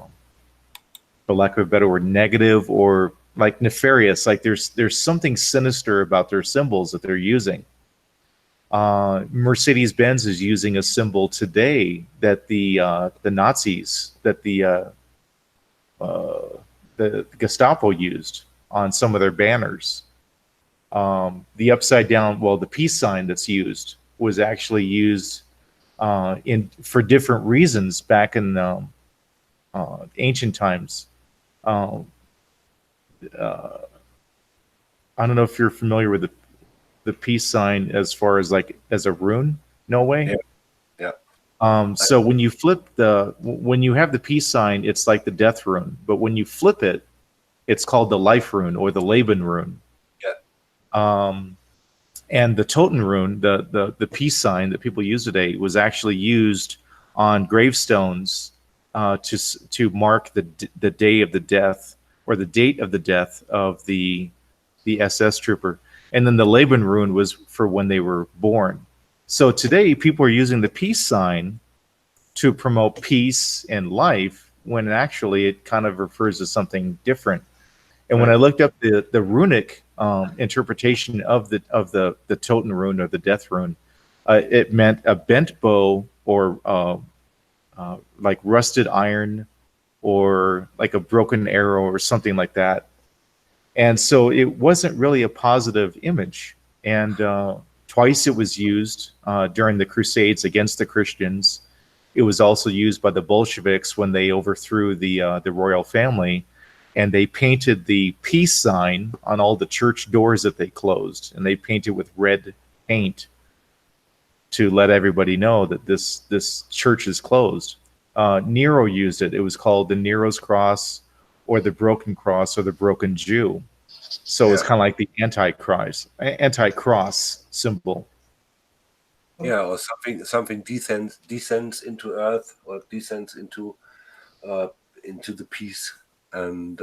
for lack of a better word, negative or like nefarious. Like there's something sinister about their symbols that they're using. Mercedes Benz is using a symbol today that the Nazis, that uh, the Gestapo used on some of their banners. The upside down, well, the peace sign that's used was actually used in for different reasons back in ancient times. Um, uh, I don't know if you're familiar with the peace sign as far as like as a rune. No way. Yeah. Yeah. So when you have the peace sign, it's like the death rune. But when you flip it, it's called the life rune or the Laban rune. Yeah. And the Toten rune, the peace sign that people use today, was actually used on gravestones to mark the day of the death or the date of the death of the SS trooper. And then the Laban rune was for when they were born. So today people are using the peace sign to promote peace and life when actually it kind of refers to something different. And when I Right. looked up the runic interpretation of the Toten rune or the death rune, it meant a bent bow or like rusted iron or like a broken arrow or something like that. And so it wasn't really a positive image. And twice it was used during the Crusades against the Christians. It was also used by the Bolsheviks when they overthrew the royal family, and they painted the peace sign on all the church doors that they closed, and they painted with red paint to let everybody know that this church is closed. Nero used it. It was called the Nero's cross, or the broken cross, or the broken Jew. So it's Yeah. kind of like the anti-cross symbol. Yeah. Or something descends into earth or descends uh, into the peace, and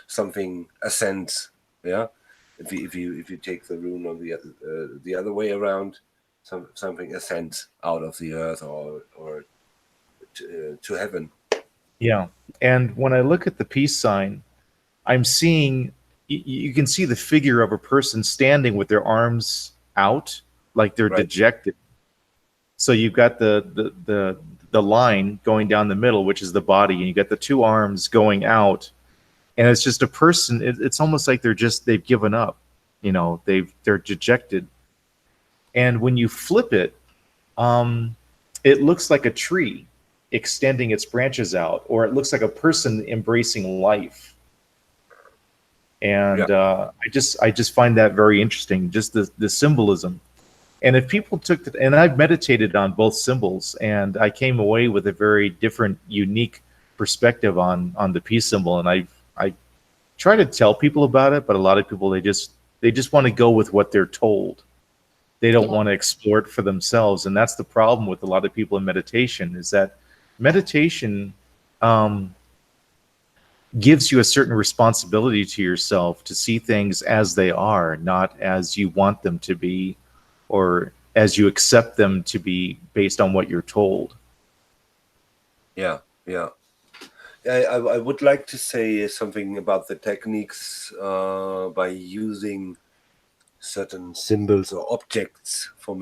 something ascends. Yeah. If you take the rune on the other way around, something ascends out of the earth or to heaven. Yeah. And when I look at the peace sign, I'm seeing you can see the figure of a person standing with their arms out, like they're Right. dejected. So you've got the line going down the middle, which is the body, and you got the two arms going out, and it's just a person. It's almost like they've given up. They're dejected. And when you flip it, it looks like a tree extending its branches out, or it looks like a person embracing life. Yeah. And I just find that very interesting, just the symbolism. And if people took the, and I've meditated on both symbols, and I came away with a very different, unique perspective on the peace symbol. And I try to tell people about it, but a lot of people they just want to go with what they're told. They don't Yeah. want to explore it for themselves, and that's the problem with a lot of people in meditation. Is that meditation um, gives you a certain responsibility to yourself to see things as they are, not as you want them to be, or as you accept them to be based on what you're told. Yeah. Yeah. I would like to say something about the techniques by using certain symbols or objects for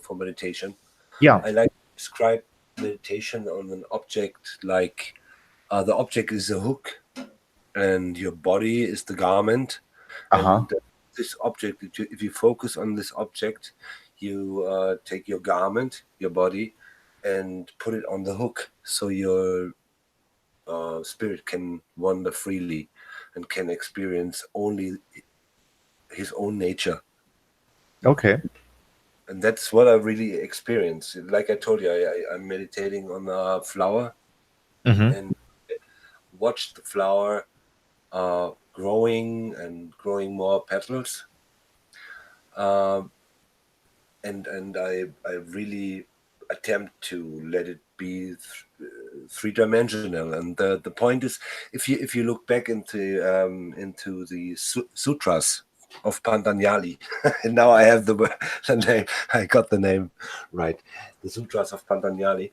for meditation. Yeah. I like to describe meditation on an object like the object is a hook and your body is the garment. Uh-huh. And this object, if you focus on this object, you take your garment, your body, and put it on the hook so your spirit can wander freely and can experience only his own nature. Okay. And that's what I really experience. Like I told you, I'm meditating on a flower Mm-hmm. and watch the flower growing and growing more petals. Um, and I really attempt to let it be three-dimensional. And the point is, if you look back into the sutras of Patanjali, and now I have the name, I got the name right, the sutras of Patanjali.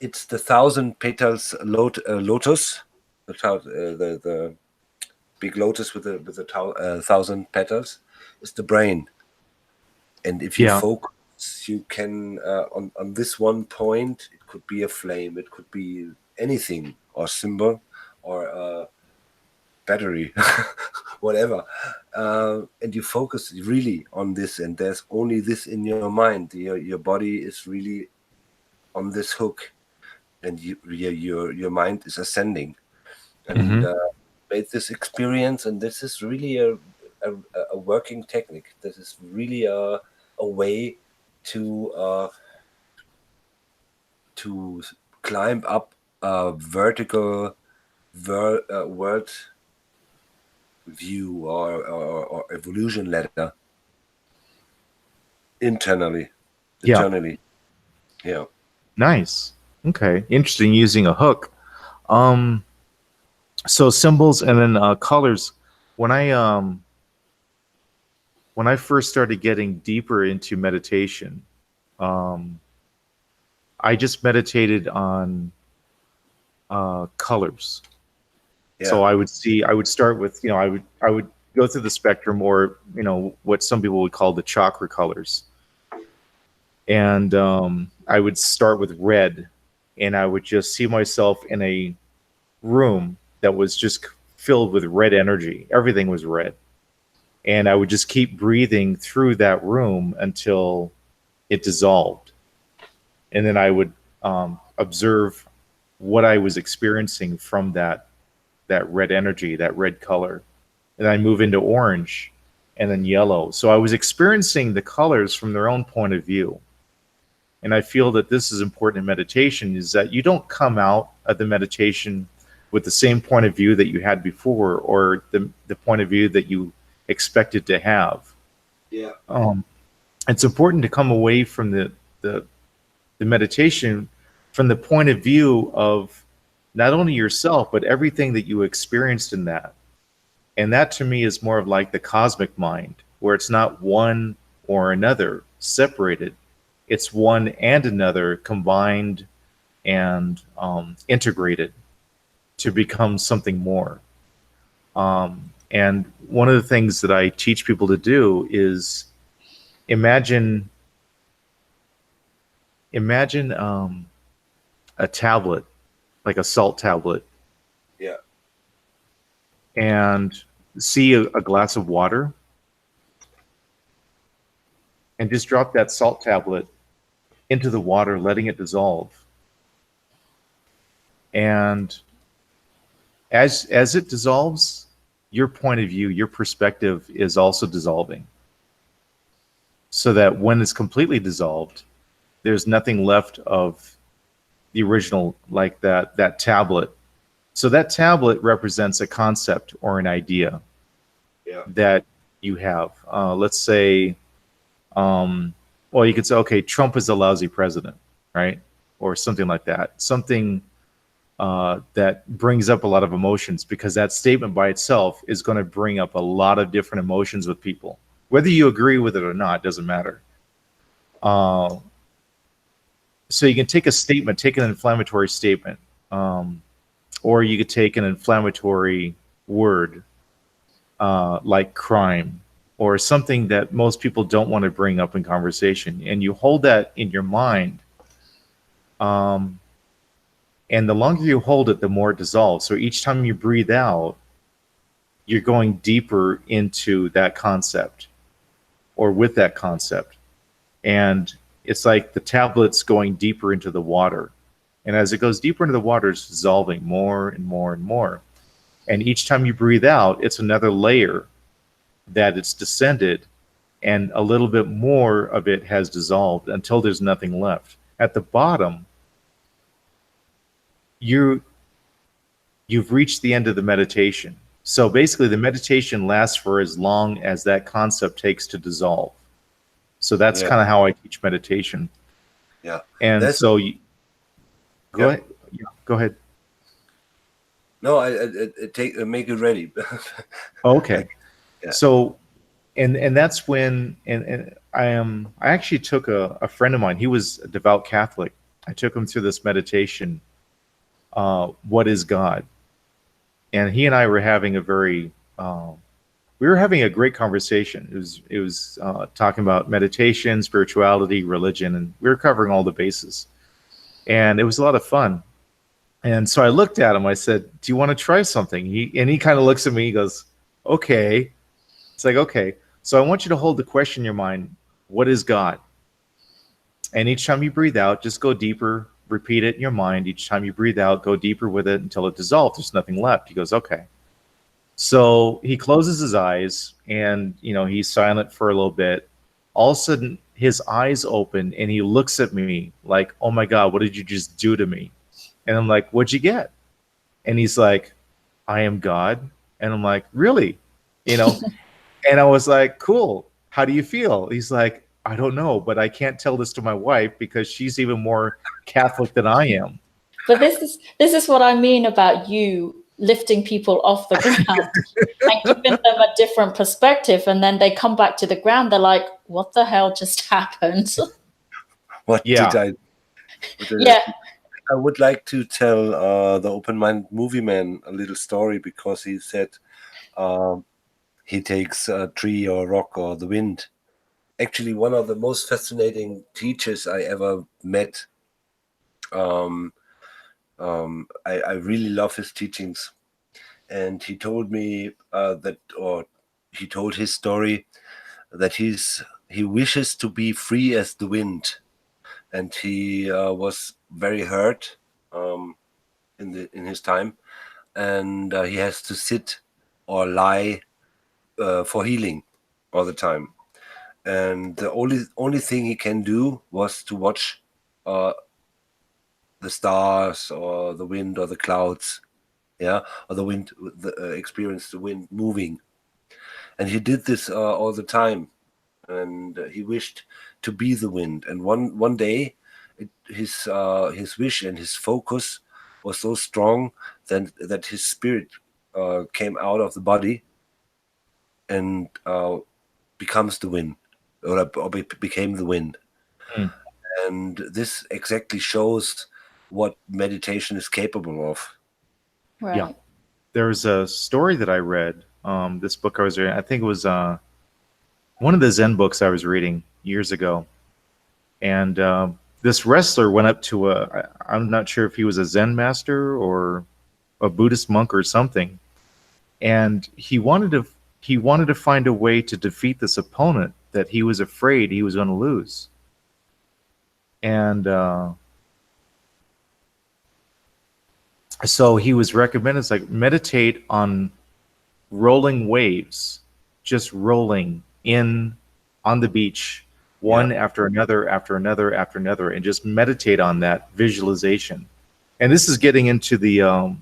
It's the thousand petals lotus, the big lotus with the thousand petals, is the brain. And if you Yeah. focus, you can on this one point. It could be a flame, it could be anything, or symbol, or a battery, whatever. And you focus really on this, and there's only this in your mind. Your body is really on this hook, and your mind is ascending. And Mm-hmm. made this experience, and this is really a, a working technique. This is really a way to climb up a vertical world view, or evolution ladder internally, Yeah. eternally. Yeah. Nice. Okay. Interesting using a hook. Um, so symbols and then colors. When I first started getting deeper into meditation, um, I just meditated on colors. So Yeah. I would start with, I would go through the spectrum, or, what some people would call the chakra colors. And I would start with red, and I would just see myself in a room that was just filled with red energy. Everything was red. And I would just keep breathing through that room until it dissolved. And then I would observe what I was experiencing from that red energy, that red color. And I move into orange and then yellow. So I was experiencing the colors from their own point of view. And I feel that this is important in meditation, is that you don't come out of the meditation with the same point of view that you had before, or the point of view that you expected to have. Yeah. It's important to come away from the meditation from the point of view of not only yourself, but everything that you experienced in that. And that to me is more of like the cosmic mind, where it's not one or another separated. It's one and another combined and integrated to become something more. And one of the things that I teach people to do is imagine a tablet, like a salt tablet, Yeah. and see a glass of water, and just drop that salt tablet into the water, letting it dissolve. And as it dissolves, your point of view, your perspective is also dissolving. So that when it's completely dissolved, there's nothing left of the original, like that tablet. So that tablet represents a concept or an idea that you have. Let's say, well, you could say, okay, Trump is a lousy president, right? Or something like that. Something that brings up a lot of emotions, because that statement by itself is going to bring up a lot of different emotions with people. Whether you agree with it or not doesn't matter. So you can take a statement, take an inflammatory statement, or you could take an inflammatory word like crime, or something that most people don't want to bring up in conversation, and you hold that in your mind. And the longer you hold it, the more it dissolves. So each time you breathe out, you're going deeper into that concept or with that concept. And it's like the tablet's going deeper into the water. And as it goes deeper into the water, it's dissolving more and more and more. And each time you breathe out, it's another layer that it's descended, and a little bit more of it has dissolved until there's nothing left. At the bottom, you've reached the end of the meditation. So basically, the meditation lasts for as long as that concept takes to dissolve. So that's kind of how I teach meditation. Yeah. And That's, so go ahead. Yeah, go ahead. no, I make it ready. Okay. Yeah. So, and that's when, and I actually took a friend of mine. He was a devout Catholic. I took him through this meditation. What is God? And he and I were having we were having a great conversation. It was talking about meditation, spirituality, religion, and we were covering all the bases. And it was a lot of fun. And so I looked at him. I said, "Do you want to try something?" He kind of looks at me. He goes, "Okay." It's like, okay. So I want you to hold the question in your mind: what is God? And each time you breathe out, just go deeper. Repeat it in your mind. Each time you breathe out, go deeper with it until it dissolves. There's nothing left. He goes, "Okay." So he closes his eyes, and he's silent for a little bit. All of a sudden, his eyes open, and he looks at me like, "Oh my God, what did you just do to me?" And I'm like, "What'd you get?" And he's like, "I am God." And I'm like, "Really?" And I was like, "Cool. How do you feel?" He's like, "I don't know, but I can't tell this to my wife because she's even more Catholic than I am." But this is what I mean about you lifting people off the ground and giving them a different perspective, and then they come back to the ground. They're like, "What the hell just happened?" What Yeah. did Yeah. I would like to tell the open-minded movie man a little story, because he said he takes a tree or a rock or the wind. Actually, one of the most fascinating teachers I ever met. I really love his teachings, and he told me he told his story that he wishes to be free as the wind, and he was very hurt in his time, and he has to sit or lie for healing all the time, and the only thing he can do was to watch the stars or the wind or the clouds, or the wind, experience the wind moving, and he did this all the time, and he wished to be the wind. And one day, his wish and his focus was so strong that his spirit came out of the body and becomes the wind, or became the wind. Mm. And this exactly shows what meditation is capable of. Right. Yeah. There was a story that I read. This book I was reading, I think it was one of the Zen books I was reading years ago. And this wrestler went up to I'm not sure if he was a Zen master or a Buddhist monk or something. And he wanted to find a way to defeat this opponent that he was afraid he was going to lose. And so he was recommended, it's like, meditate on rolling waves, just rolling in on the beach, one after another, after another, after another, and just meditate on that visualization. And this is getting into the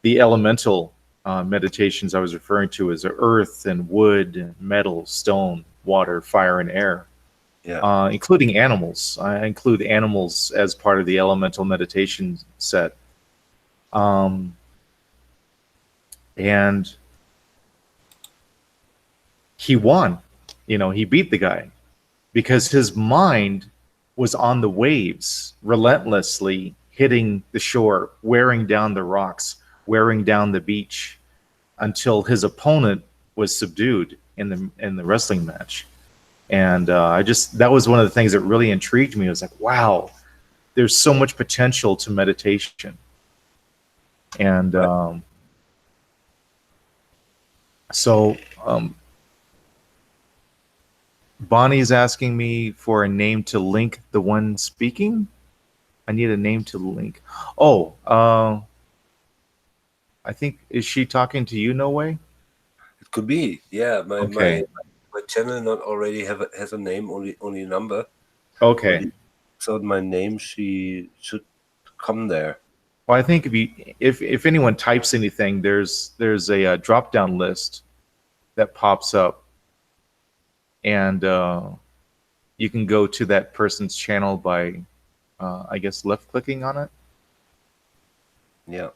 elemental meditations I was referring to, as earth and wood, metal, stone, water, fire, and air, including animals. I include animals as part of the elemental meditation set. And he won. He beat the guy because his mind was on the waves, relentlessly hitting the shore, wearing down the rocks, wearing down the beach, until his opponent was subdued in the wrestling match. And that was one of the things that really intrigued me. I was like, wow, there's so much potential to meditation. And so Bonnie's asking me for a name to link the one speaking. I need a name to link. Oh, I think, is she talking to you, No Way? It could be. Yeah, Okay. my channel not already has a name, only a number. Okay. So my name, she should come there. Well, I think if anyone types anything, there's a drop down list that pops up, and you can go to that person's channel by, I guess, left clicking on it. Yeah.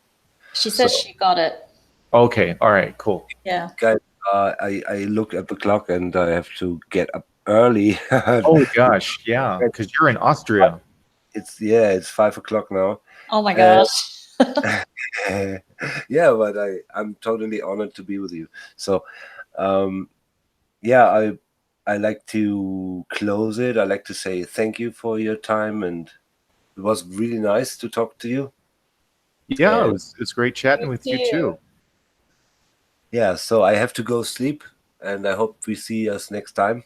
She says she got it. Okay. All right. Cool. Yeah. Guys, I look at the clock and I have to get up early. Oh gosh, yeah, because you're in Austria. It's 5 o'clock now. Oh my gosh. Yeah, but I'm totally honored to be with you. So, I like to close it. I like to say thank you for your time, and it was really nice to talk to you. Yeah, it's great chatting with you too. Yeah, so I have to go sleep, and I hope we see us next time.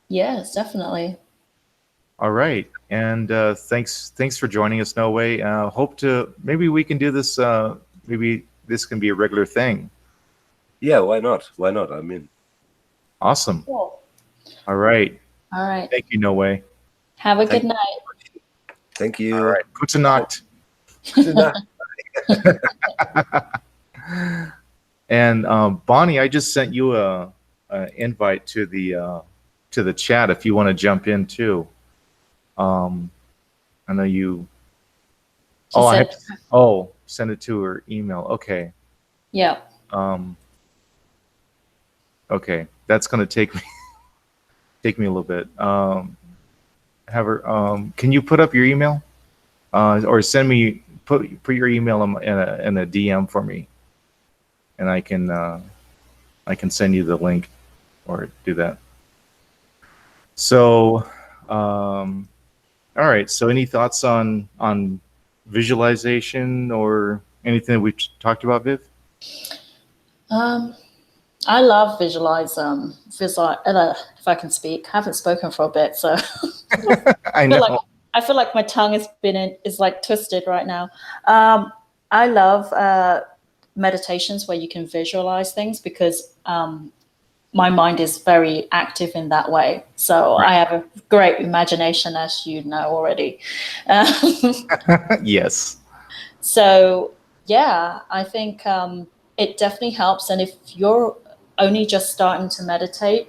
Yes, definitely. All right, and thanks for joining us, No Way. Hope to, maybe we can do this. Maybe this can be a regular thing. Yeah, why not? Why not? I mean, awesome. Cool. All right. All right. Thank you, No Way. Have a good night. Thank you. All right. Gute Nacht. Gute Nacht. And Bonnie, I just sent you a invite to the chat if you want to jump in too. I know you. Send it to her email. Okay. Yeah. Okay, that's gonna take me a little bit. Have her. Can you put up your email, or send me put your email in a DM for me, and I can send you the link, or do that. So, all right. So, any thoughts on visualization or anything that we've talked about, Viv? I love visualize. If I can speak, I haven't spoken for a bit, so I know. I feel like my tongue is like twisted right now. I love meditations where you can visualize things, because my mind is very active in that way. So I have a great imagination, as you know already. Yes. So yeah, I think it definitely helps. And if you're only just starting to meditate,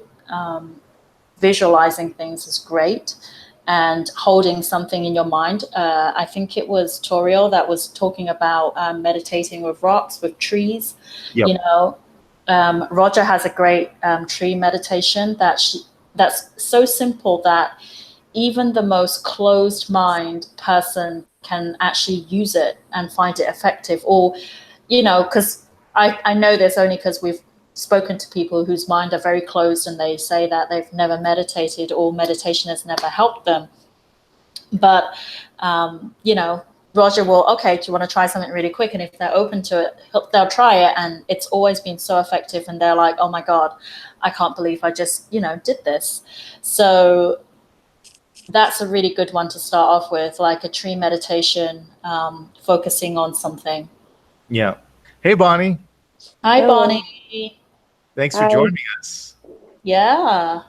visualizing things is great, and holding something in your mind. I think it was Toriel that was talking about meditating with rocks, with trees. Yep. You know, Roger has a great tree meditation that's so simple that even the most closed mind person can actually use it and find it effective. Or, you know, because I know this only because we've spoken to people whose mind are very closed, and they say that they've never meditated or meditation has never helped them. But, you know, Roger will, okay, do you want to try something really quick? And if they're open to it, they'll try it. And it's always been so effective. And they're like, oh my God, I can't believe I just, did this. So that's a really good one to start off with, like a tree meditation, focusing on something. Yeah. Hey, Bonnie. Hi, Hello. Bonnie. Thanks for Hi. joining us. Yeah.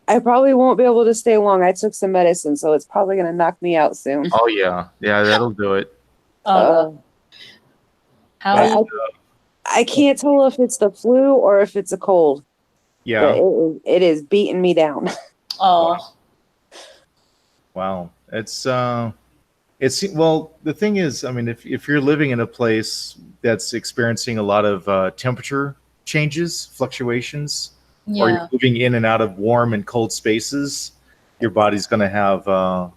I probably won't be able to stay long. I took some medicine, so it's probably going to knock me out soon. Oh, yeah. Yeah, that'll do it. Oh, how are I, you? I can't tell if it's the flu or if it's a cold, but Yeah. it is beating me down. Oh, Wow. Well, the thing is, I mean, if you're living in a place that's experiencing a lot of temperature changes, fluctuations, or you're yeah. moving in and out of warm and cold spaces, your body's going to have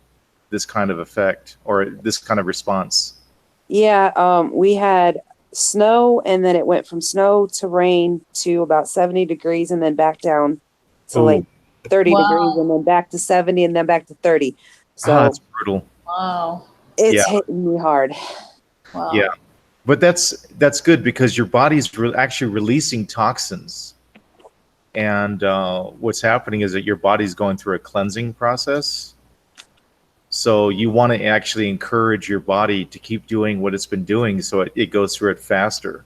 this kind of effect or this kind of response. Yeah, we had snow, and then it went from snow to rain to about 70 degrees, and then back down to like Ooh. 30 Wow. degrees, and then back to 70, and then back to 30. So That's brutal. Wow. it's Yeah. hitting me hard. Wow. Yeah. But that's good because your body's actually releasing toxins. And what's happening is that your body's going through a cleansing process. So you want to actually encourage your body to keep doing what it's been doing so it goes through it faster.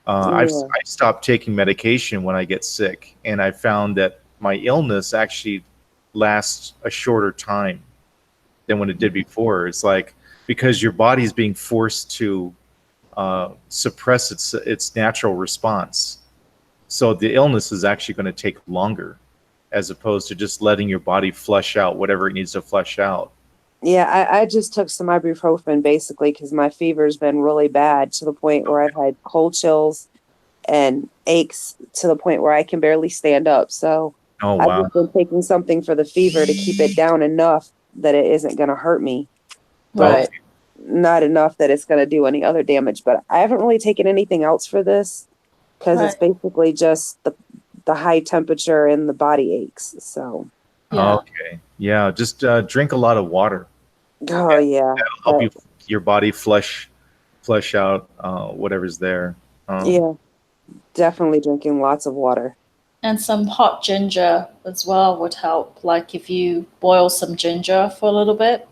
I've Yeah. stopped taking medication when I get sick, and I found that my illness actually lasts a shorter time than when it did before. It's like because your body's being forced to suppress its natural response. So the illness is actually going to take longer as opposed to just letting your body flush out whatever it needs to flush out. Yeah, I just took some ibuprofen basically because my fever's been really bad to the point where I've had cold chills and aches to the point where I can barely stand up. So Oh, I've wow. just been taking something for the fever to keep it down enough that it isn't going to hurt me, Right. not enough that it's going to do any other damage. But I haven't really taken anything else for this because it's basically just the high temperature and the body aches. So, Yeah. Okay. Yeah, just drink a lot of water. oh yeah, That'll help your body flush out whatever's there. yeah, definitely drinking lots of water. And some hot ginger as well would help. Like if you boil some ginger for a little bit.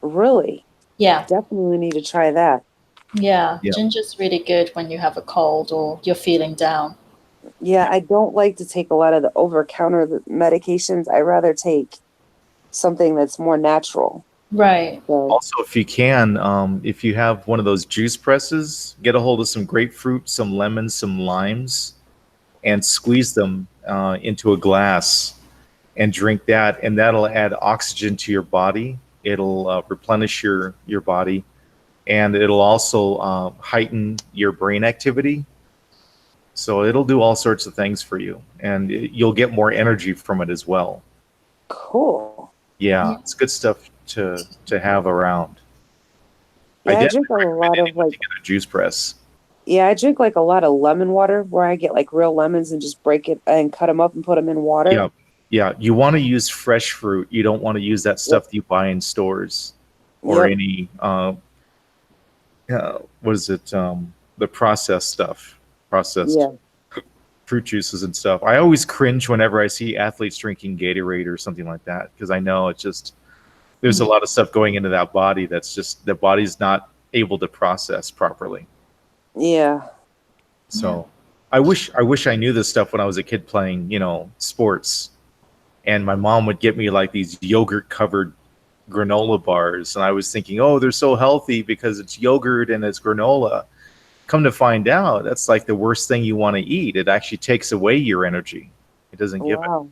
Really, Yeah. definitely need to try that. Yeah. Yeah. Ginger's really good when you have a cold or you're feeling down. Yeah, I don't like to take a lot of the over-counter medications. I rather take something that's more natural. Right. So, Also, if you can, if you have one of those juice presses, get a hold of some grapefruit, some lemons, some limes, and squeeze them into a glass and drink that, and that'll add oxygen to your body. It'll replenish your body, and it'll also heighten your brain activity. So it'll do all sorts of things for you, and you'll get more energy from it as well. cool. Yeah, it's good stuff to have around. Yeah, I definitely drink a lot recommend of anyone like, to get a juice press. yeah, I drink like a lot of lemon water where I get like real lemons and just break it and cut them up and put them in water. Yeah, yeah. You want to use fresh fruit. You don't want to use that stuff that you buy in stores or Yep. any what is it? The processed stuff, processed Yeah. fruit juices and stuff. I always cringe whenever I see athletes drinking Gatorade or something like that because I know it's just there's a lot of stuff going into that body that's just the body's not able to process properly. Yeah. So I wish I knew this stuff when I was a kid playing, sports. And my mom would get me like these yogurt covered granola bars, and I was thinking, oh, they're so healthy because it's yogurt and it's granola. Come to find out, that's like the worst thing you want to eat. It actually takes away your energy. It doesn't give it. Wow.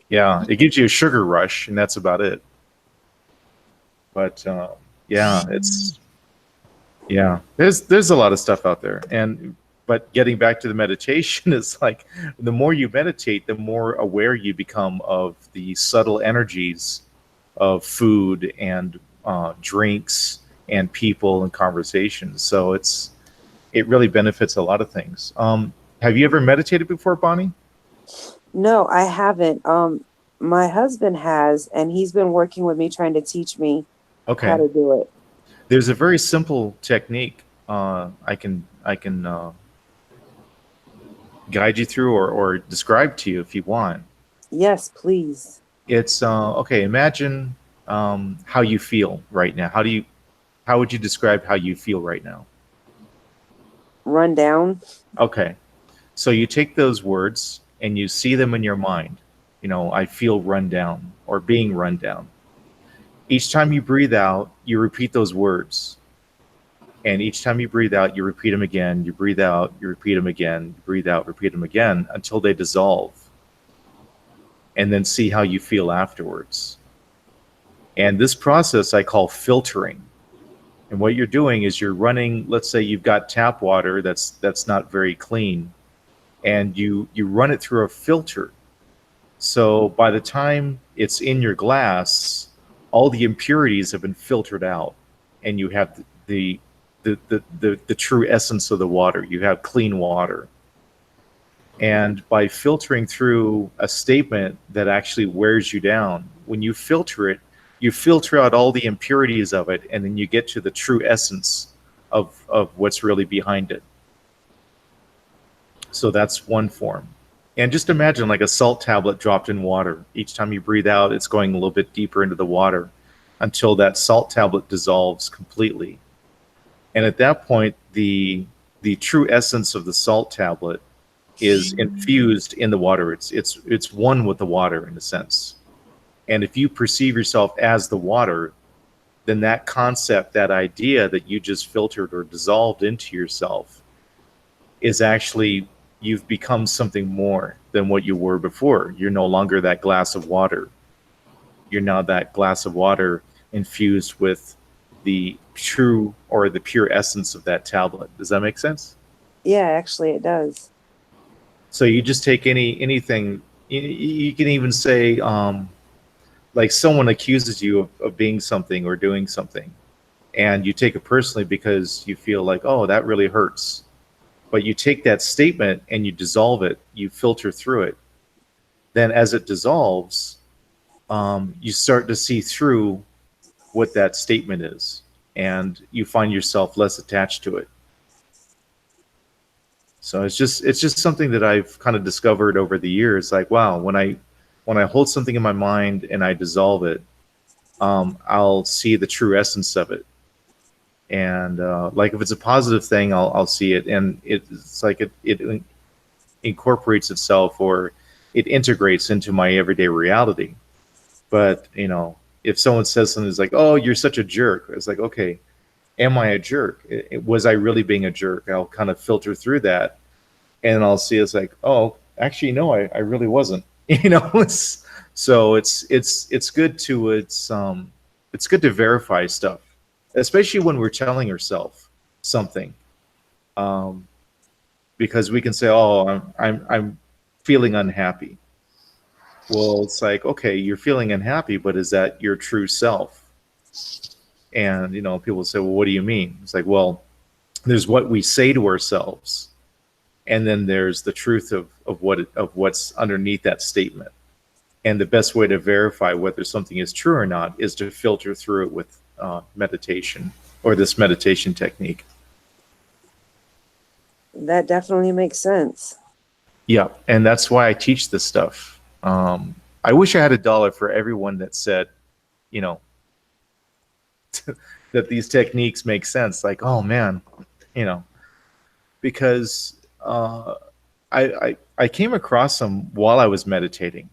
Yeah, it gives you a sugar rush, and that's about it. But yeah, there's a lot of stuff out there, but getting back to the meditation, it's like the more you meditate, the more aware you become of the subtle energies of food and drinks and people and conversations. So it really benefits a lot of things. Have you ever meditated before, Bonnie? No, I haven't. My husband has, and he's been working with me trying to teach me how Okay. to do it. There's a very simple technique I can guide you through or describe to you if you want. Yes, please. It's okay. Imagine how you feel right now. How would you describe how you feel right now? Run down. Okay, so you take those words and you see them in your mind. You know, I feel run down or being run down. Each time you breathe out, you repeat those words. And each time you breathe out, you repeat them again. You breathe out, you repeat them again. You breathe out, repeat them again until they dissolve. And then see how you feel afterwards. And this process I call filtering. And what you're doing is you're running, let's say you've got tap water that's not very clean, and you run it through a filter. So by the time it's in your glass, all the impurities have been filtered out, and you have the true essence of the water. You have clean water. And by filtering through a statement that actually wears you down, when you filter it, you filter out all the impurities of it, and then you get to the true essence of what's really behind it. So that's one form. And just imagine like a salt tablet dropped in water. Each time you breathe out, it's going a little bit deeper into the water until that salt tablet dissolves completely. And at that point, the true essence of the salt tablet is infused in the water. It's one with the water in a sense. And if you perceive yourself as the water, then that concept, that idea that you just filtered or dissolved into yourself is actually, you've become something more than what you were before. You're no longer that glass of water. You're now that glass of water infused with the true or the pure essence of that tablet. Does that make sense? Yeah, actually, it does. So you just take anything. You can even say, like someone accuses you of being something or doing something, and you take it personally because you feel like, oh, that really hurts. But you take that statement and you dissolve it. You filter through it. Then as it dissolves, you start to see through what that statement is, and you find yourself less attached to it. So it's just something that I've kind of discovered over the years. Like, wow, when I hold something in my mind and I dissolve it, I'll see the true essence of it. And like if it's a positive thing, I'll see it, and it's like it incorporates itself, or it integrates into my everyday reality. But you know, if someone says something that's like, "Oh, you're such a jerk," it's like, okay, am I a jerk? Was I really being a jerk? I'll kind of filter through that, and I'll see it's like, oh, actually, no, I really wasn't. You know, so it's good to it's good to verify stuff, especially when we're telling ourselves something, because we can say, oh, I'm feeling unhappy. Well, it's like, okay, you're feeling unhappy, but is that your true self? And you know, people say, well, what do you mean? It's like, well, there's what we say to ourselves, and then there's the truth of what's underneath that statement. And the best way to verify whether something is true or not is to filter through it with meditation, or this meditation technique. That definitely makes sense. Yeah, and that's why I teach this stuff. I wish I had $1 for everyone that said, you know, that these techniques make sense. Like, oh man, you know, because I came across them while I was meditating,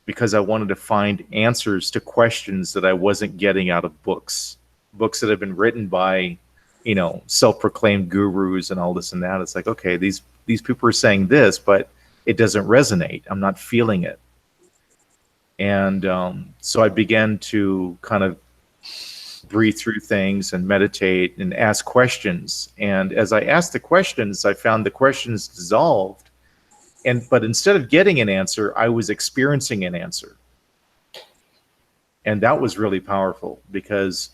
because I wanted to find answers to questions that I wasn't getting out of books that have been written by, you know, self-proclaimed gurus and all this and that. It's like, okay, these people are saying this, but it doesn't resonate. I'm not feeling it. And so I began to kind of breathe through things and meditate and ask questions. And as I asked the questions, I found the questions dissolved. But instead of getting an answer, I was experiencing an answer. And that was really powerful, because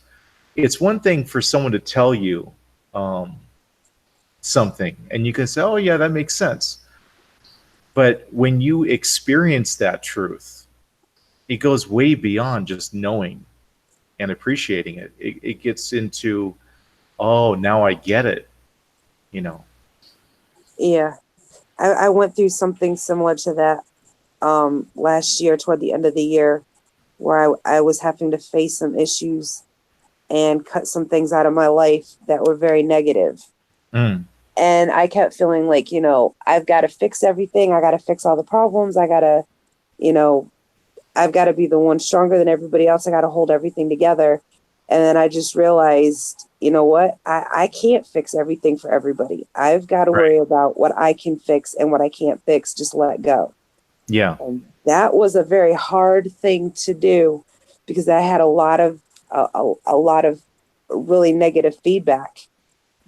it's one thing for someone to tell you something, and you can say, oh yeah, that makes sense. But when you experience that truth, it goes way beyond just knowing. and appreciating it. It gets into, oh, now I get it, you know. Yeah. I went through something similar to that last year toward the end of the year, where I was having to face some issues and cut some things out of my life that were very negative. Mm, And I kept feeling like, I've got to fix everything. I got to fix all the problems. You know, I've got to be the one stronger than everybody else. I got to hold everything together. And then I just realized, you know what? I can't fix everything for everybody. I've got to right. worry about what I can fix, and what I can't fix, just let go. Yeah. And that was a very hard thing to do, because I had a lot of really negative feedback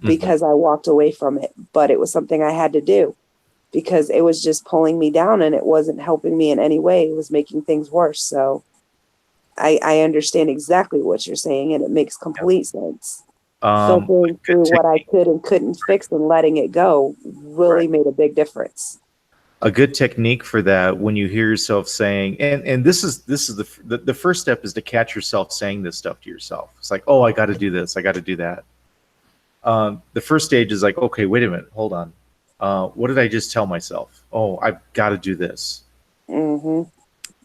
Mhm. because I walked away from it. But it was something I had to do, because it was just pulling me down, and it wasn't helping me in any way. It was making things worse. So I understand exactly what you're saying, and it makes complete sense. A Filtering good through what I technique, could and couldn't fix and letting it go really right. made a big difference. A good technique for that, when you hear yourself saying, and this is the first step, is to catch yourself saying this stuff to yourself. It's like, oh, I got to do this, I got to do that. The first stage is like, okay, wait a minute, hold on. What did I just tell myself? Oh, I've got to do this. Mm-hmm.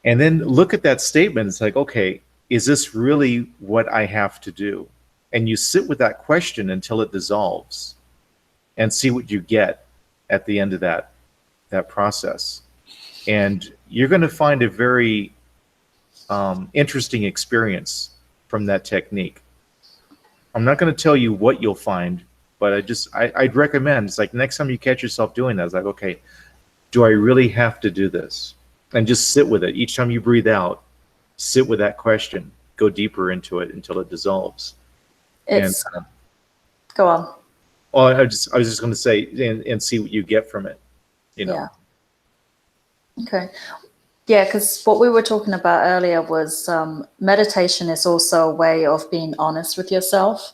And then look at that statement. It's like, okay, is this really what I have to do? And you sit with that question until it dissolves, and see what you get at the end of that process. And you're going to find a very interesting experience from that technique. I'm not going to tell you what you'll find, but I'd recommend, it's like, next time you catch yourself doing that, it's like, okay, do I really have to do this? And just sit with it. Each time you breathe out, sit with that question, go deeper into it until it dissolves. And It's go on. oh, I was just going to say, and see what you get from it. Yeah. Okay. Yeah, because what we were talking about earlier was meditation is also a way of being honest with yourself.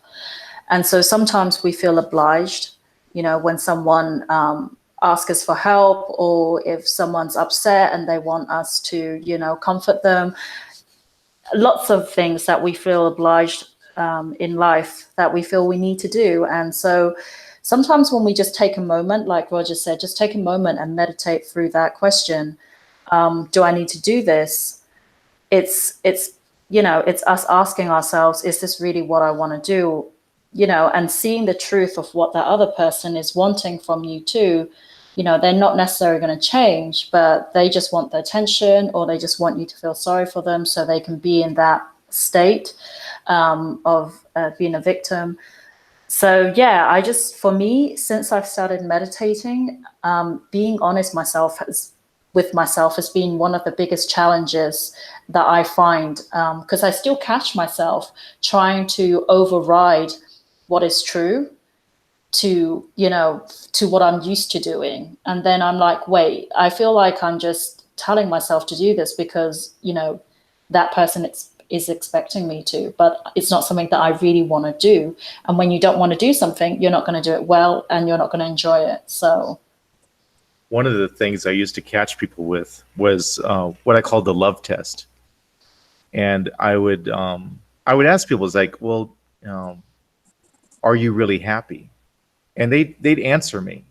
And so sometimes we feel obliged, when someone asks us for help, or if someone's upset and they want us to, comfort them. Lots of things that we feel obliged in life that we feel we need to do. And so sometimes when we just take a moment, like Roger said, just take a moment and meditate through that question. Do I need to do this? It's us asking ourselves, is this really what I want to do? And seeing the truth of what that other person is wanting from you too. They're not necessarily going to change, but they just want the attention, or they just want you to feel sorry for them so they can be in that state of being a victim. So yeah, for me, since I've started meditating, being honest with myself has been one of the biggest challenges that I find, because I still catch myself trying to override what is true to what I'm used to doing. And then I'm like, wait, I feel like I'm just telling myself to do this because that person is expecting me to, but it's not something that I really want to do. And when you don't want to do something, you're not going to do it well, and you're not going to enjoy it. So one of the things I used to catch people with was what I called the love test. And I would ask people, it's like, well, are you really happy? And they'd answer me,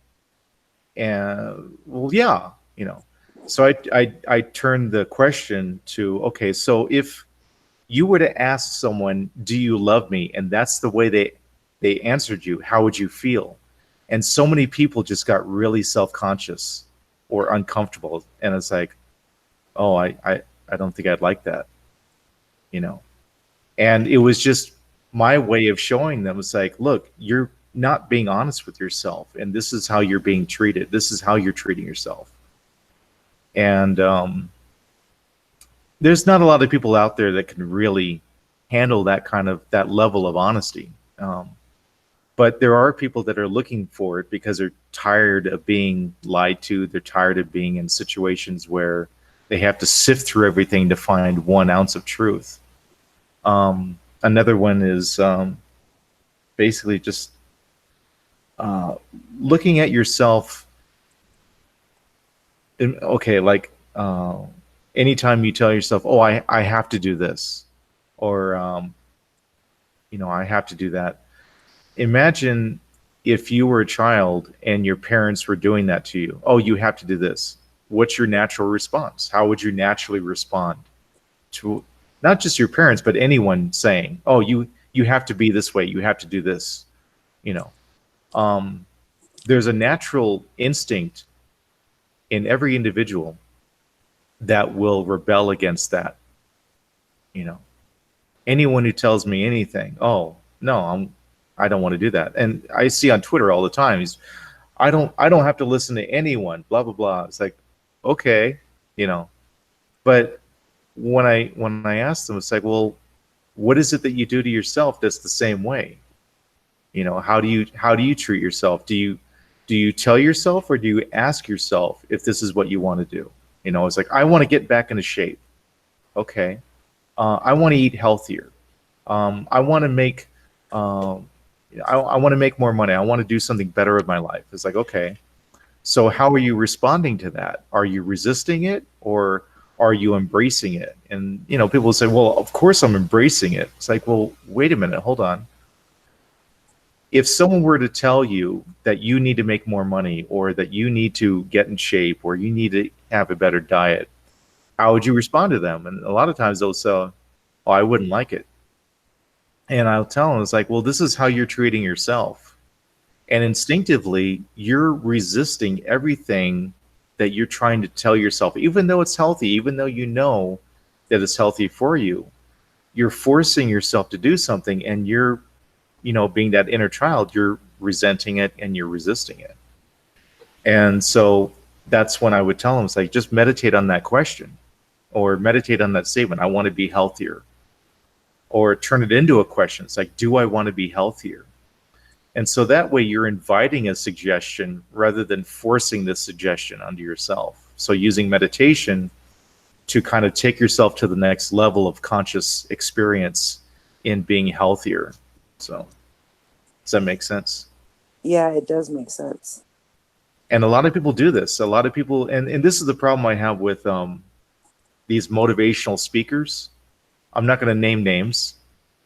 and well, yeah, So I turned the question to, okay, so if you were to ask someone, do you love me? And that's the way they answered you, how would you feel? And so many people just got really self-conscious or uncomfortable. And it's like, oh, I don't think I'd like that, And it was just my way of showing them, it's like, look, you're not being honest with yourself. And this is how you're being treated. This is how you're treating yourself. And there's not a lot of people out there that can really handle that level of honesty. But there are people that are looking for it because they're tired of being lied to. They're tired of being in situations where they have to sift through everything to find 1 ounce of truth. Another one is basically just looking at yourself. Okay, like anytime you tell yourself, oh, I have to do this, or I have to do that. Imagine if you were a child and your parents were doing that to you. Oh, you have to do this. What's your natural response? How would you naturally respond to not just your parents, but anyone saying, "Oh, you have to be this way. You have to do this." You know, um, there's a natural instinct in every individual that will rebel against that. You know, anyone who tells me anything, oh no, I don't want to do that. And I see on Twitter all the time, I don't have to listen to anyone, blah blah blah. It's like, okay, you know, but when I ask them, it's like, well, what is it that you do to yourself that's the same way? How do you treat yourself? Do you tell yourself, or do you ask yourself if this is what you want to do? It's like, I want to get back into shape. Okay. I want to eat healthier. I want to make I want to make more money. I want to do something better with my life. It's like, okay, so how are you responding to that? Are you resisting it, or are you embracing it? And people will say, well, of course I'm embracing it. It's like, well, wait a minute, hold on. If someone were to tell you that you need to make more money, or that you need to get in shape, or you need to have a better diet, how would you respond to them? And a lot of times they'll say, oh, I wouldn't like it. And I'll tell them, it's like, well, this is how you're treating yourself. And instinctively, you're resisting everything that you're trying to tell yourself, even though it's healthy, even though you know that it's healthy for you. You're forcing yourself to do something, and you're, being that inner child, you're resenting it and you're resisting it. And so that's when I would tell them, it's like, just meditate on that question, or meditate on that statement, I want to be healthier. Or turn it into a question. It's like, do I want to be healthier? And so that way you're inviting a suggestion rather than forcing this suggestion onto yourself. So using meditation to kind of take yourself to the next level of conscious experience in being healthier. So does that make sense? Yeah, it does make sense. And a lot of people do this. A lot of people, and this is the problem I have with these motivational speakers. I'm not going to name names,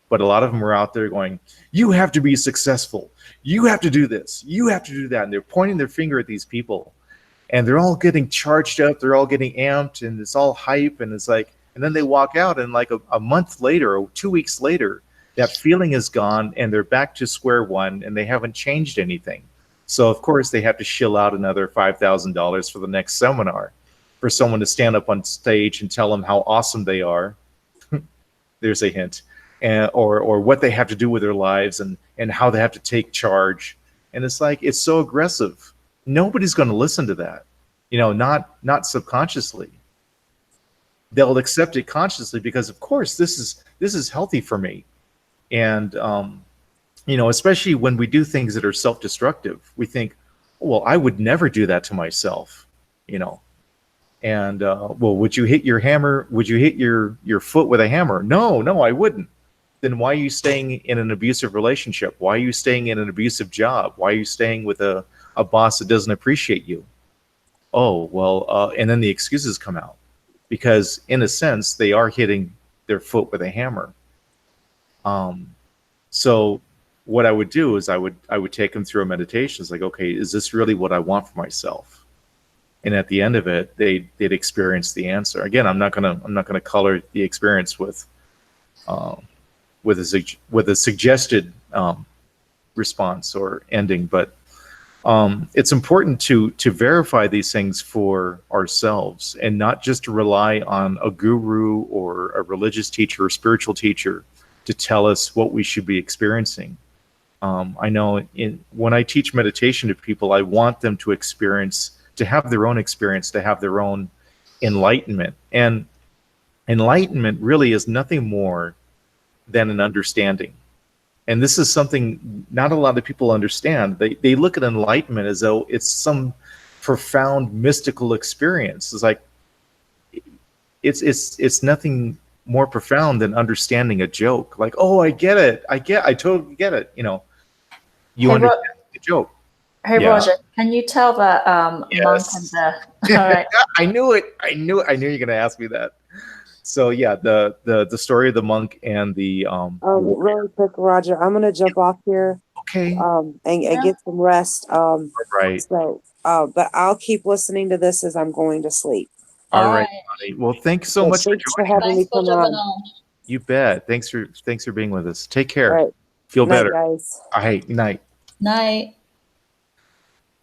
but a lot of them are out there going, you have to be successful. You have to do this. You have to do that. And they're pointing their finger at these people. And they're all getting charged up. They're all getting amped. And it's all hype. And it's like, and then they walk out, and like a month later or 2 weeks later, that feeling is gone, and they're back to square one, and they haven't changed anything. So, of course, they have to shill out another $5,000 for the next seminar for someone to stand up on stage and tell them how awesome they are. There's a hint. Or what they have to do with their lives, and how they have to take charge. And it's like, it's so aggressive. Nobody's going to listen to that, not subconsciously. They'll accept it consciously because, of course, this is healthy for me. And, especially when we do things that are self-destructive, we think, well, I would never do that to myself, And well, would you hit your hammer? Would you hit your foot with a hammer? No, I wouldn't. Then why are you staying in an abusive relationship? Why are you staying in an abusive job? Why are you staying with a boss that doesn't appreciate you? Oh, well, and then the excuses come out, because in a sense they are hitting their foot with a hammer. So what I would do is I would take them through a meditation. It's like, okay, is this really what I want for myself? And at the end of it, they'd experience the answer. Again, I'm not gonna color the experience with a suggested response or ending, but it's important to verify these things for ourselves, and not just to rely on a guru or a religious teacher or spiritual teacher to tell us what we should be experiencing. I know when I teach meditation to people, I want them to have their own experience, to have their own enlightenment. And enlightenment really is nothing more than an understanding. And this is something not a lot of people understand. They look at enlightenment as though it's some profound mystical experience. It's like, it's nothing more profound than understanding a joke. Like, oh, I get it. I totally get it. You Hey, understand the joke. Hey, Yeah. Roger, can you tell the monk Yes. and the... All right. I knew it. I knew you're going to ask me that. So yeah, the story of the monk and the Really quick, Roger, I'm gonna jump off here, okay, and Yeah. get some rest. right, But I'll keep listening to this as I'm going to sleep. all All right, right. Bonnie. Well, thanks so So much for thanks for joining us. having me Thanks for come jumping on. on. You bet. Thanks for being with us. Take All care. right, Feel night, better. guys. All right, good night. Night.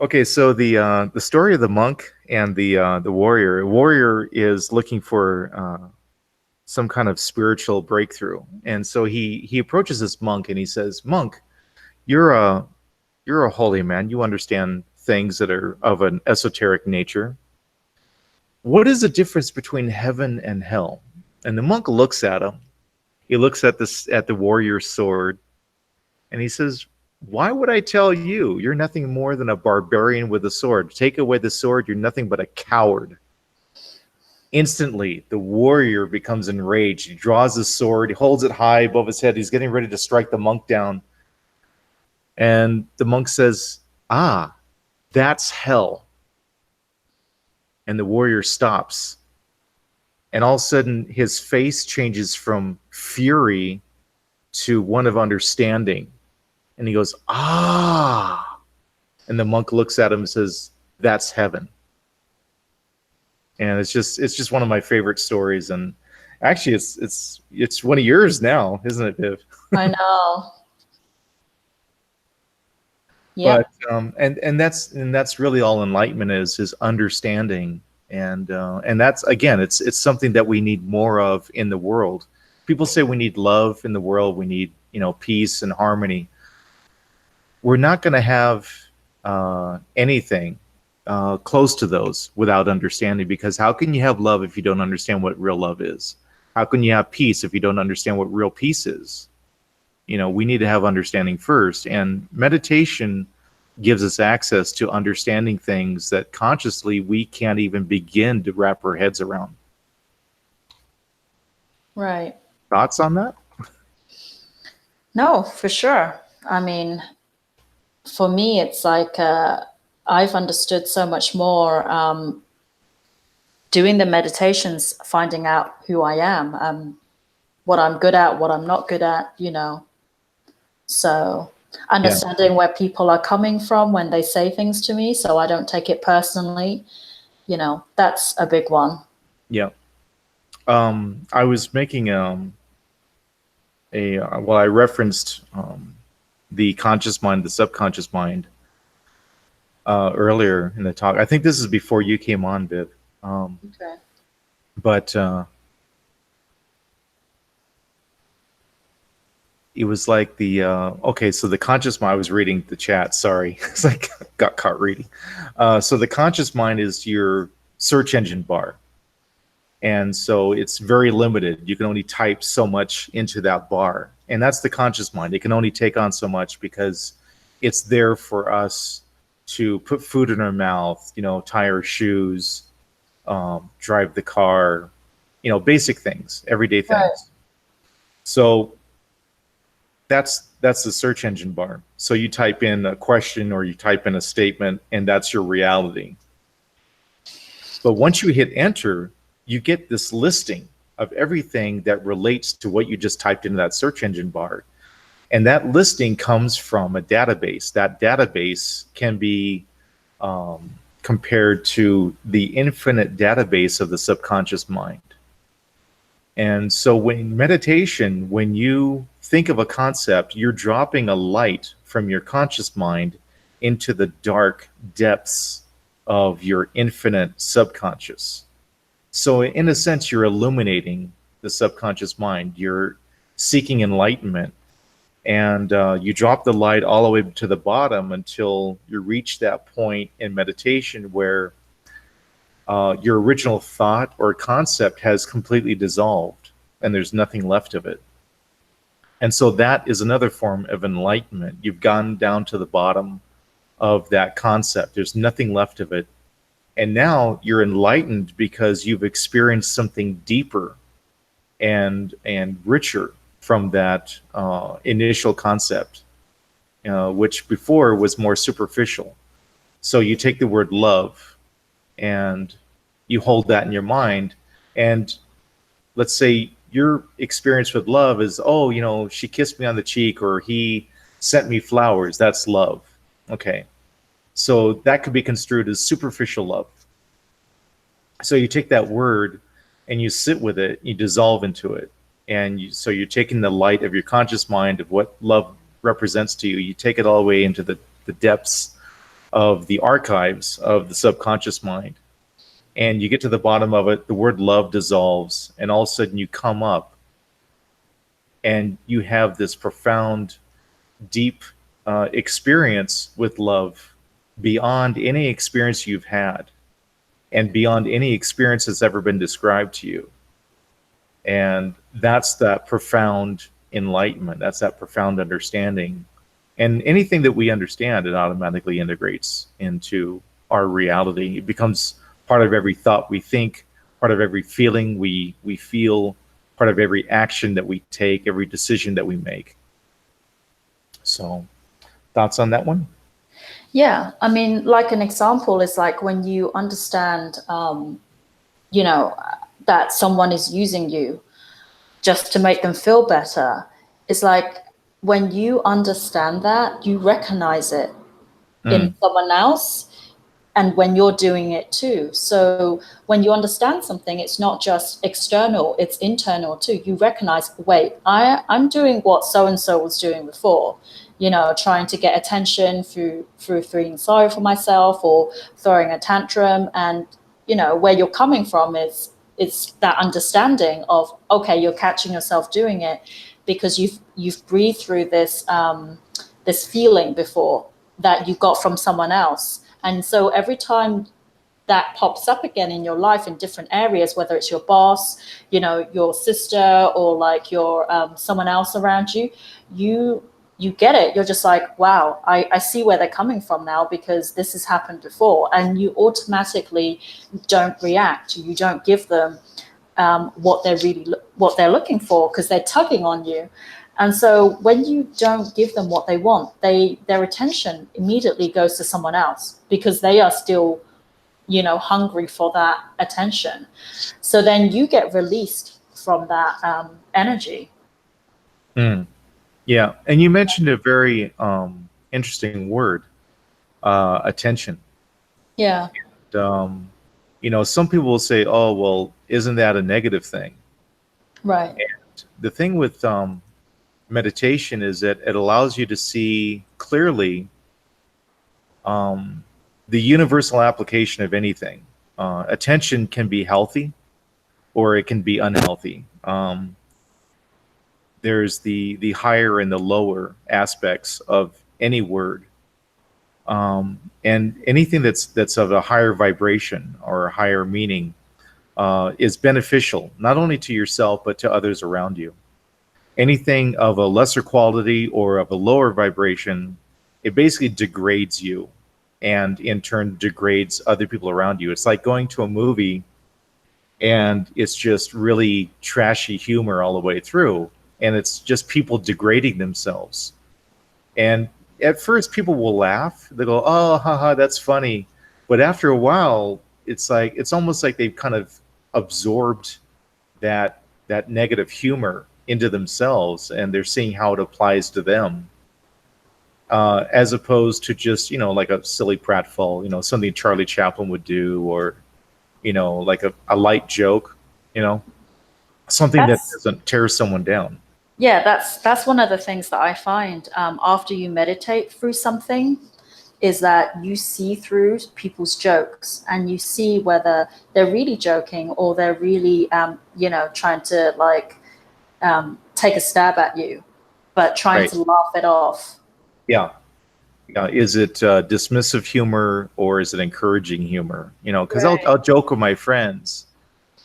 Okay, so the story of the monk and the warrior. A warrior is looking for some kind of spiritual breakthrough, and so he approaches this monk and he says, "Monk, you're a holy man. You understand things that are of an esoteric nature. What is the difference between heaven and hell?" And the monk looks at him. He looks at the warrior's sword, and he says, "Why would I tell you? You're nothing more than a barbarian with a sword. Take away the sword, you're nothing but a coward." Instantly, the warrior becomes enraged. He draws his sword, he holds it high above his head. He's getting ready to strike the monk down. And the monk says, "Ah, that's hell." And the warrior stops. And all of a sudden, his face changes from fury to one of understanding. And he goes, "Ah." And the monk looks at him and says, "That's heaven." And it's just one of my favorite stories. And actually, it's one of yours now, isn't it, Viv? I know. Yeah. But and that's really all enlightenment is understanding, and that's again, it's something that we need more of in the world. People say we need love in the world, we need peace and harmony. We're not going to have anything close to those without understanding, because how can you have love if you don't understand what real love is? How can you have peace if you don't understand what real peace is? We need to have understanding first, and meditation gives us access to understanding things that consciously we can't even begin to wrap our heads around. Right. Thoughts on that? No, for sure. I mean, for me, it's like I've understood so much more doing the meditations, finding out who I am, what I'm good at, what I'm not good at, So understanding where people are coming from when they say things to me, so I don't take it personally, that's a big one. Yeah. I was making I referenced the conscious mind, the subconscious mind earlier in the talk. I think this is before you came on, Viv. Okay. But it was like so the conscious mind, I was reading the chat, sorry. It's like got caught reading. So the conscious mind is your search engine bar. And so it's very limited. You can only type so much into that bar. And that's the conscious mind. It can only take on so much because it's there for us to put food in our mouth, tie our shoes, drive the car, basic things, everyday things. Right. So that's the search engine bar. So you type in a question or you type in a statement, and that's your reality. But once you hit enter, you get this listing of everything that relates to what you just typed into that search engine bar. And that listing comes from a database. That database can be compared to the infinite database of the subconscious mind. And so when meditation, when you think of a concept, you're dropping a light from your conscious mind into the dark depths of your infinite subconscious. So in a sense, you're illuminating the subconscious mind. You're seeking enlightenment. And you drop the light all the way to the bottom until you reach that point in meditation where your original thought or concept has completely dissolved and there's nothing left of it. And so that is another form of enlightenment. You've gone down to the bottom of that concept. There's nothing left of it. And now you're enlightened because you've experienced something deeper and richer from that initial concept, which before was more superficial. So you take the word love and you hold that in your mind, and let's say your experience with love is, oh, she kissed me on the cheek or he sent me flowers. That's love. Okay. So that could be construed as superficial love. So you take that word and you sit with it, you dissolve into it. And so you're taking the light of your conscious mind of what love represents to you. You take it all the way into the depths of the archives of the subconscious mind. And you get to the bottom of it, the word love dissolves, and all of a sudden you come up and you have this profound, deep experience with love beyond any experience you've had and beyond any experience that's ever been described to you. And that's that profound enlightenment. That's that profound understanding. And anything that we understand, it automatically integrates into our reality. It becomes part of every thought we think, part of every feeling we feel, part of every action that we take, every decision that we make. So, thoughts on that one? Yeah, I mean, like an example is like when you understand, you know, that someone is using you just to make them feel better. It's like when you understand that, you recognize it in someone else, and when you're doing it too. So when you understand something, it's not just external, it's internal too. You recognize, wait, I'm doing what so-and-so was doing before, trying to get attention through feeling sorry for myself or throwing a tantrum. And, where you're coming from is it's that understanding of, okay, you're catching yourself doing it because you've breathed through this, this feeling before that you got from someone else. And so every time that pops up again in your life in different areas, whether it's your boss, your sister, or like your someone else around you, you get it. You're just like, wow, I see where they're coming from now because this has happened before. And you automatically don't react. You don't give them what they're looking for because they're tugging on you. And so when you don't give them what they want, their attention immediately goes to someone else because they are still, hungry for that attention. So then you get released from that energy. Yeah. And you mentioned a very interesting word, attention. Yeah. And, some people will say, oh, well, isn't that a negative thing? Right. And the thing with meditation is that it allows you to see clearly the universal application of anything. Attention can be healthy or it can be unhealthy. There's the higher and the lower aspects of any word. And anything that's of a higher vibration or a higher meaning is beneficial, not only to yourself, but to others around you. Anything of a lesser quality or of a lower vibration, it basically degrades you and in turn degrades other people around you. It's like going to a movie and it's just really trashy humor all the way through. And it's just people degrading themselves. And at first people will laugh. They go, oh, haha, that's funny. But after a while, it's almost like they've kind of absorbed that negative humor into themselves, and they're seeing how it applies to them, as opposed to just like a silly pratfall, something Charlie Chaplin would do, or like a light joke, something that doesn't tear someone down. Yeah, that's one of the things that I find after you meditate through something is that you see through people's jokes and you see whether they're really joking or they're really trying to like take a stab at you, but trying to laugh it off. Yeah. Is it dismissive humor or is it encouraging humor? Because I'll joke with my friends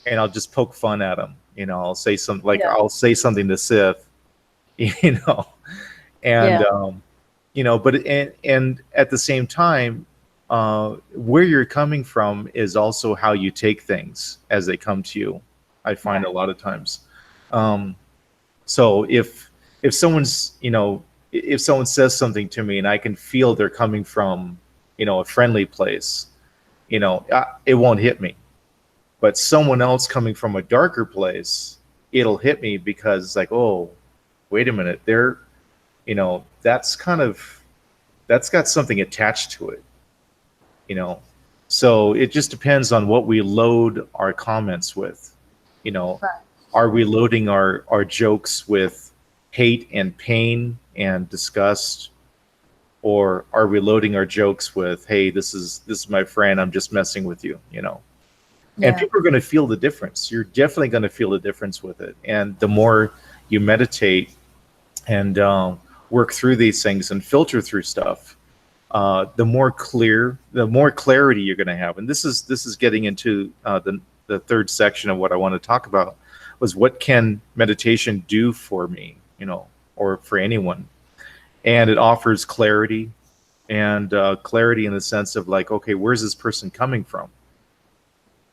and I'll just poke fun at them. I'll say something I'll say something to Sith, and but and at the same time, where you're coming from is also how you take things as they come to you. I find a lot of times. So if someone's if someone says something to me and I can feel they're coming from a friendly place, it won't hit me. But someone else coming from a darker place, it'll hit me because it's like, oh, wait a minute, they're, that's got something attached to it, you know. So it just depends on what we load our comments with. Right. Are we loading our jokes with hate and pain and disgust, or are we loading our jokes with, hey, this is my friend, I'm just messing with you, And Yeah. people are going to feel the difference. You're definitely going to feel the difference with it. And the more you meditate and work through these things and filter through stuff, the more clarity you're going to have. And this is getting into the third section of what I want to talk about, was what can meditation do for me, or for anyone. And it offers clarity, and clarity in the sense of like, okay, where's this person coming from?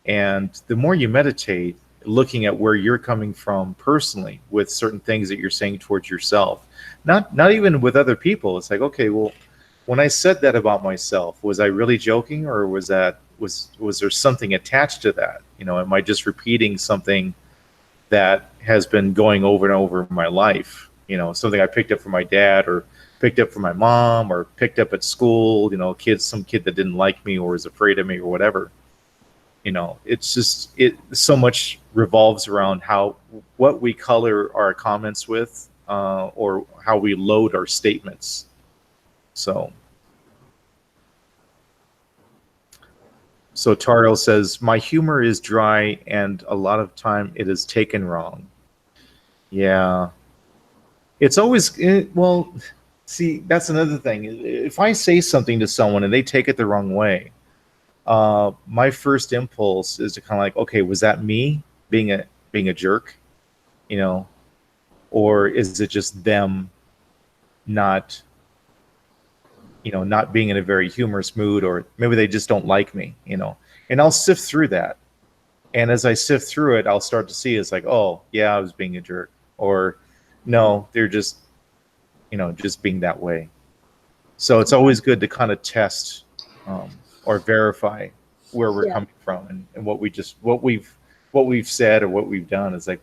And the more you meditate, looking at where you're coming from personally with certain things that you're saying towards yourself, not even with other people. It's like, okay, well, when I said that about myself, was I really joking, or was there something attached to that? Am I just repeating something that has been going over and over in my life? Something I picked up from my dad, or picked up from my mom, or picked up at school, some kid that didn't like me or was afraid of me or whatever. It's just, so much revolves around what we color our comments with, or how we load our statements. So Tariel says, my humor is dry and a lot of time it is taken wrong. Yeah. It's always, well, see, that's another thing. If I say something to someone and they take it the wrong way, my first impulse is to kind of like, okay, was that me being a jerk, or is it just them not being in a very humorous mood, or maybe they just don't like me, and I'll sift through that. And as I sift through it, I'll start to see it's like, oh yeah, I was being a jerk, or no, they're just, just being that way. So it's always good to kind of test, or verify where we're coming from, and what we've said or what we've done is like,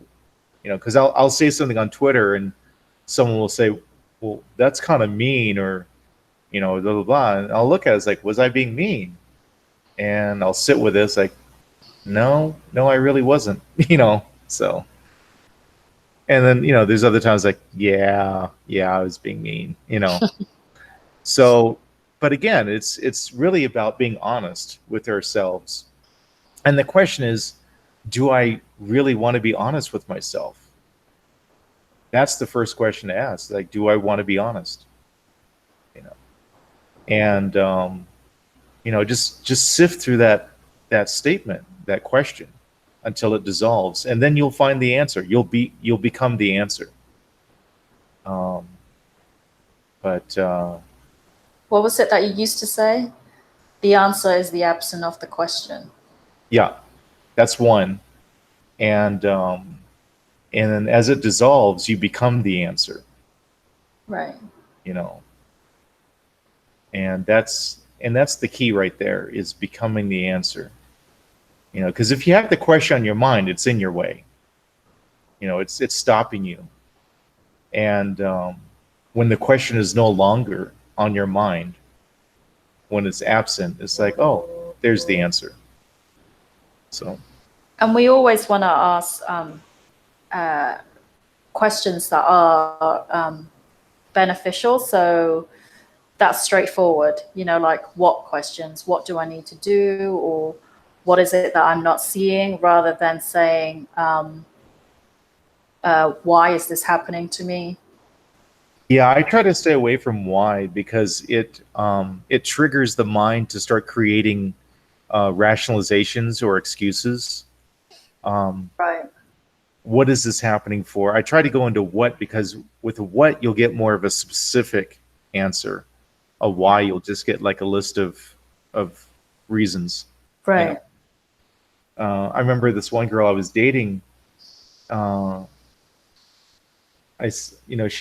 because I'll say something on Twitter and someone will say, well, that's kind of mean, or blah blah blah, and I'll look at it as like, was I being mean? And I'll sit with this like, no, I really wasn't, so. And then there's other times like, yeah, I was being mean, So, but again, it's really about being honest with ourselves. And the question is, do I really want to be honest with myself? That's the first question to ask. Like, do I want to be honest? And just sift through that statement, that question, until it dissolves, and then you'll find the answer. You'll become the answer. But What was it that you used to say? The answer is the absence of the question. yeah, that's one. And then as it dissolves, you become the answer. Right. And that's the key right there, is becoming the answer. Because if you have the question on your mind, it's in your way. It's stopping you. And when the question is no longer on your mind, when it's absent, it's like, oh, there's the answer. So. And we always want to ask questions that are beneficial. So that's straightforward, like what questions, what do I need to do, or what is it that I'm not seeing, rather than saying, why is this happening to me? Yeah, I try to stay away from why, because it triggers the mind to start creating rationalizations or excuses. Right. What is this happening for? I try to go into what, because with what you'll get more of a specific answer. A why, you'll just get like a list of reasons. Right. I remember this one girl I was dating. She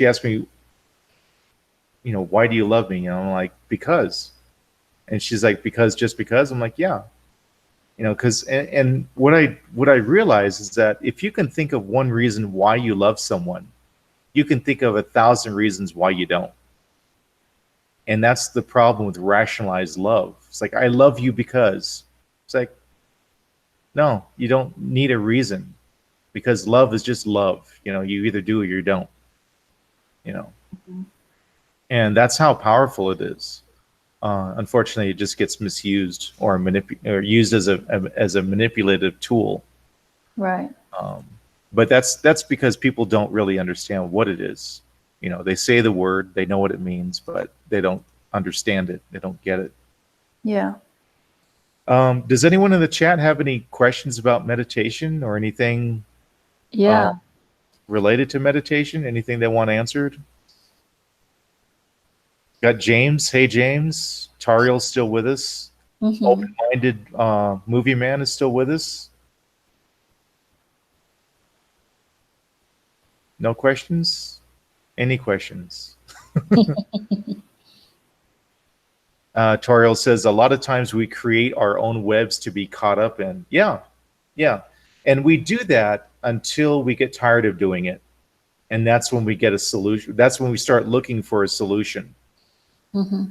asked me, why do you love me? And I'm like, because. And she's like, just because? I'm like, yeah. Because and what I realize is that if you can think of one reason why you love someone, you can think of 1,000 reasons why you don't. And that's the problem with rationalized love. It's like, I love you because. It's like, no, you don't need a reason, because love is just love. You either do or you don't. Mhm. And that's how powerful it is. Unfortunately, it just gets misused or used as a manipulative tool. Right. But that's because people don't really understand what it is. They say the word, they know what it means, but they don't understand it. They don't get it. Yeah. Does anyone in the chat have any questions about meditation or anything Yeah. related to meditation? Anything they want answered? Got James. Hey, James. Tariel's still with us. Hmm. Open-minded movie man is still with us. No questions? Any questions? Toriel says, a lot of times we create our own webs to be caught up in. Yeah. And we do that until we get tired of doing it. And that's when we get a solution. That's when we start looking for a solution. Hmm.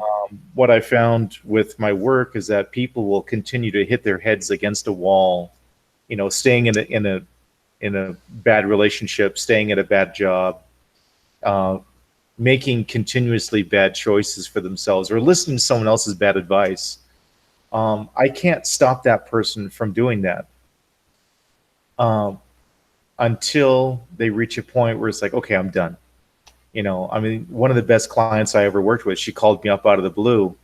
What I found with my work is that people will continue to hit their heads against a wall, staying in a bad relationship, staying at a bad job, making continuously bad choices for themselves, or listening to someone else's bad advice. I can't stop that person from doing that until they reach a point where it's like, okay, I'm done. One of the best clients I ever worked with, she called me up out of the blue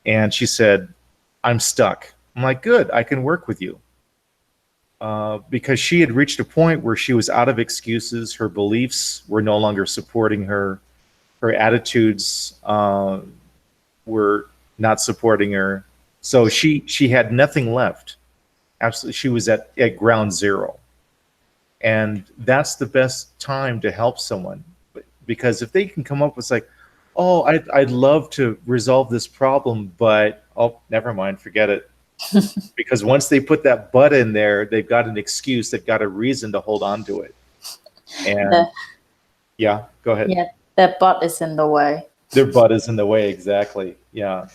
and she said, I'm stuck. I'm like, good, I can work with you. Because she had reached a point where she was out of excuses. Her beliefs were no longer supporting her. Her attitudes were not supporting her. So she had nothing left. Absolutely, she was at ground zero. And that's the best time to help someone, because if they can come up with like, oh, I'd love to resolve this problem, but oh, never mind, forget it. Because once they put that but in there, they've got an excuse, they've got a reason to hold on to it. And yeah, go ahead. Yeah, their butt is in the way. Their butt is in the way, exactly. Yeah.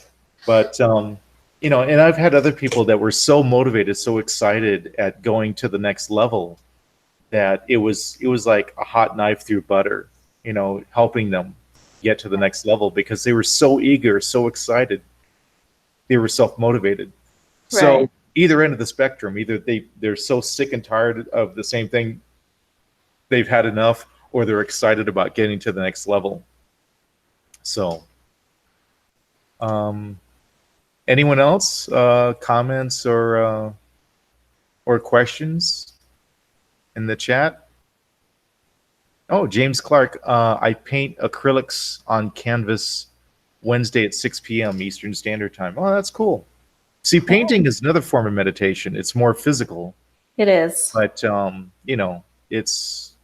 But and I've had other people that were so motivated, so excited at going to the next level, that it was like a hot knife through butter, helping them get to the next level, because they were so eager, so excited. They were self-motivated. Right. So either end of the spectrum, either they're so sick and tired of the same thing, they've had enough, or they're excited about getting to the next level. So anyone else comments or questions in the chat? Oh, James Clark, I paint acrylics on canvas Wednesday at 6 p.m. Eastern Standard Time. Oh, that's cool. See, painting is another form of meditation. It's more physical. It is. But it's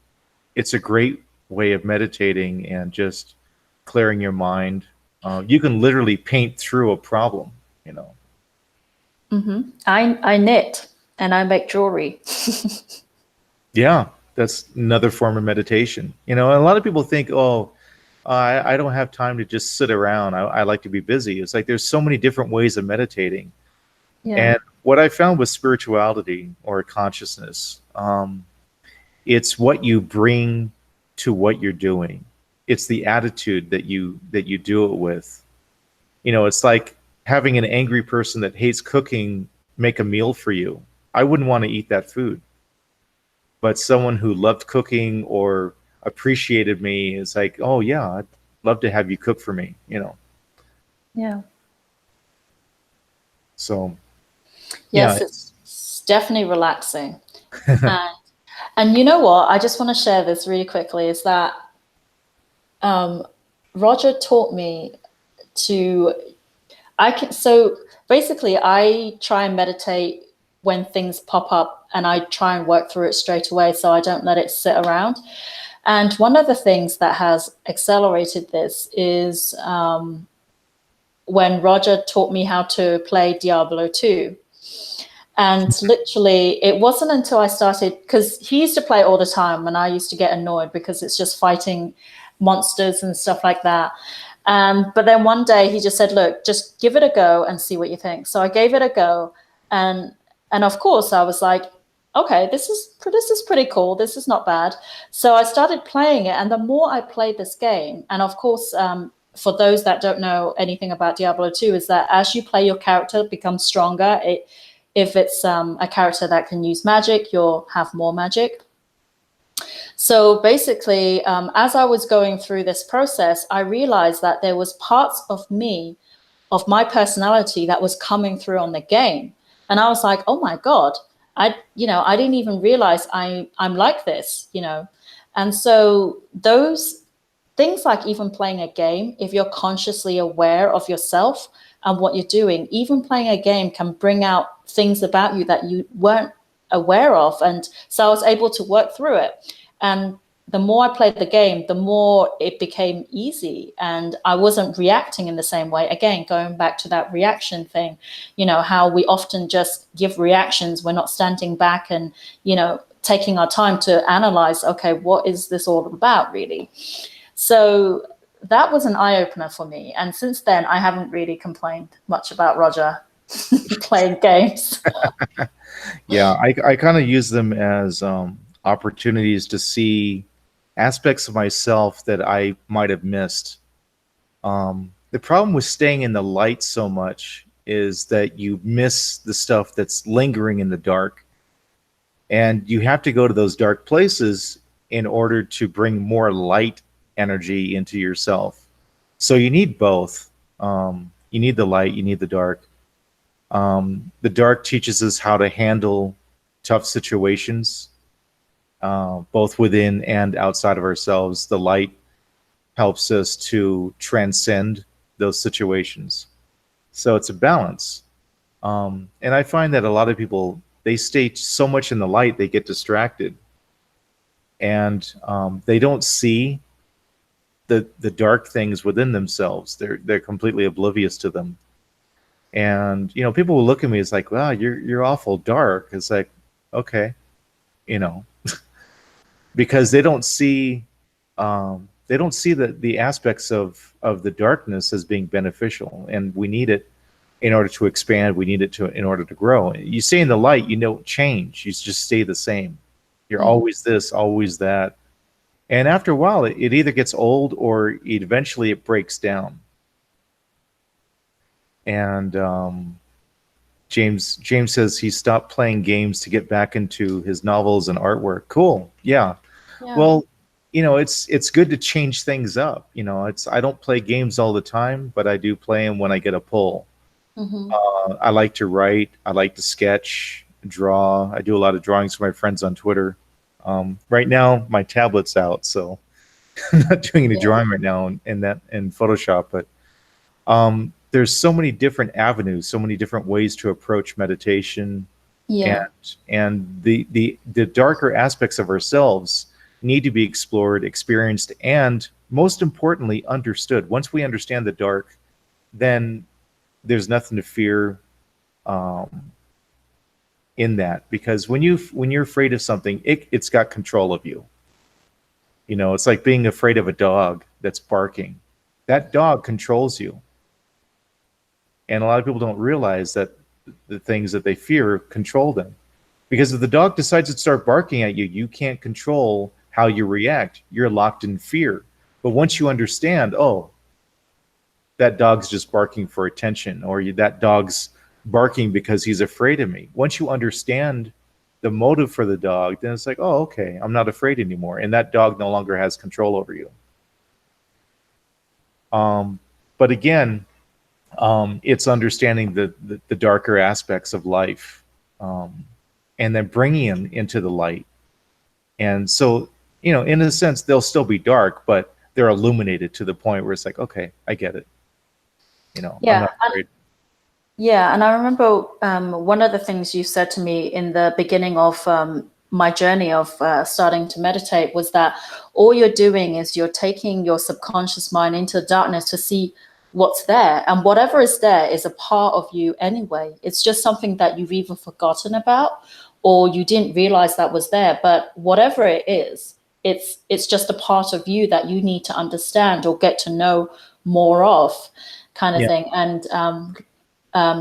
a great way of meditating and just clearing your mind. You can literally paint through a problem. Mm-hmm. I knit and I make jewelry. Yeah, that's another form of meditation. A lot of people think, oh, I don't have time to just sit around. I like to be busy. It's like there's so many different ways of meditating. Yeah. And what I found with spirituality or consciousness, it's what you bring to what you're doing. It's the attitude that you do it with. It's like having an angry person that hates cooking make a meal for you. I wouldn't want to eat that food. But someone who loved cooking or appreciated me is like, oh yeah, I'd love to have you cook for me. Yeah. So Yes, yeah, it's definitely relaxing. And you know what? I just want to share this really quickly, is that Roger taught me so basically I try and meditate when things pop up, and I try and work through it straight away, so I don't let it sit around. And one of the things that has accelerated this is when Roger taught me how to play Diablo 2. And literally, it wasn't until I started, because he used to play all the time, and I used to get annoyed because it's just fighting monsters and stuff like that. But then one day he just said, "Look, just give it a go and see what you think." So I gave it a go, and of course I was like, "Okay, this is pretty cool. This is not bad." So I started playing it, and the more I played this game, and of course, for those that don't know anything about Diablo 2, is that as you play, your character becomes stronger. If it's a character that can use magic, you'll have more magic. So basically, as I was going through this process, I realized that there was parts of me, of my personality, that was coming through on the game. And I was like, oh my God, I didn't even realize I'm like this, And so those things, like even playing a game, if you're consciously aware of yourself and what you're doing, even playing a game can bring out things about you that you weren't aware of. And so I was able to work through it. And the more I played the game, the more it became easy, and I wasn't reacting in the same way. Again, going back to that reaction thing, how we often just give reactions. We're not standing back and, taking our time to analyze, okay, what is this all about really? So that was an eye-opener for me. And since then, I haven't really complained much about Roger playing games. Yeah, I kind of use them as opportunities to see aspects of myself that I might have missed. The problem with staying in the light so much is that you miss the stuff that's lingering in the dark. And you have to go to those dark places in order to bring more light energy into yourself. So you need both. You need the light, you need the dark. The dark teaches us how to handle tough situations, both within and outside of ourselves. The light helps us to transcend those situations. So it's a balance. And I find that a lot of people, they stay so much in the light, they get distracted. And they don't see the dark things within themselves. They're completely oblivious to them. And people will look at me, it's like, wow, you're awful dark. It's like, okay, because they don't see the aspects of the darkness as being beneficial, and we need it in order to expand. We need it in order to grow. You stay in the light, you don't change. You just stay the same. You're always this, always that. And after a while, it either gets old or eventually it breaks down. And James says he stopped playing games to get back into his novels and artwork. Cool. Yeah. Well, it's good to change things up. I don't play games all the time, but I do play them when I get a pull. Mm-hmm. I like to write. I like to sketch, draw. I do a lot of drawings for my friends on Twitter. Right now, my tablet's out, so I'm not doing any drawing right now in Photoshop. But there's so many different avenues, so many different ways to approach meditation. Yeah. And the darker aspects of ourselves need to be explored, experienced, and most importantly, understood. Once we understand the dark, then there's nothing to fear in that, because when you're afraid of something, it's got control of you. It's like being afraid of a dog that's barking. That dog controls you. And a lot of people don't realize that the things that they fear control them. Because if the dog decides to start barking at you, you can't control how you react. You're locked in fear. But once you understand, oh, that dog's just barking for attention, or that dog's barking because he's afraid of me. Once you understand the motive for the dog, then it's like, oh, okay, I'm not afraid anymore. And that dog no longer has control over you. But again, it's understanding the darker aspects of life, and then bringing them into the light. And so, in a sense, they'll still be dark, but they're illuminated to the point where it's like, okay, I get it. I'm not afraid. Yeah, and I remember one of the things you said to me in the beginning of my journey of starting to meditate was that all you're doing is you're taking your subconscious mind into darkness to see what's there. And whatever is there is a part of you anyway. It's just something that you've either forgotten about or you didn't realize that was there. But whatever it is, it's just a part of you that you need to understand or get to know more of, kind of Yeah. thing. And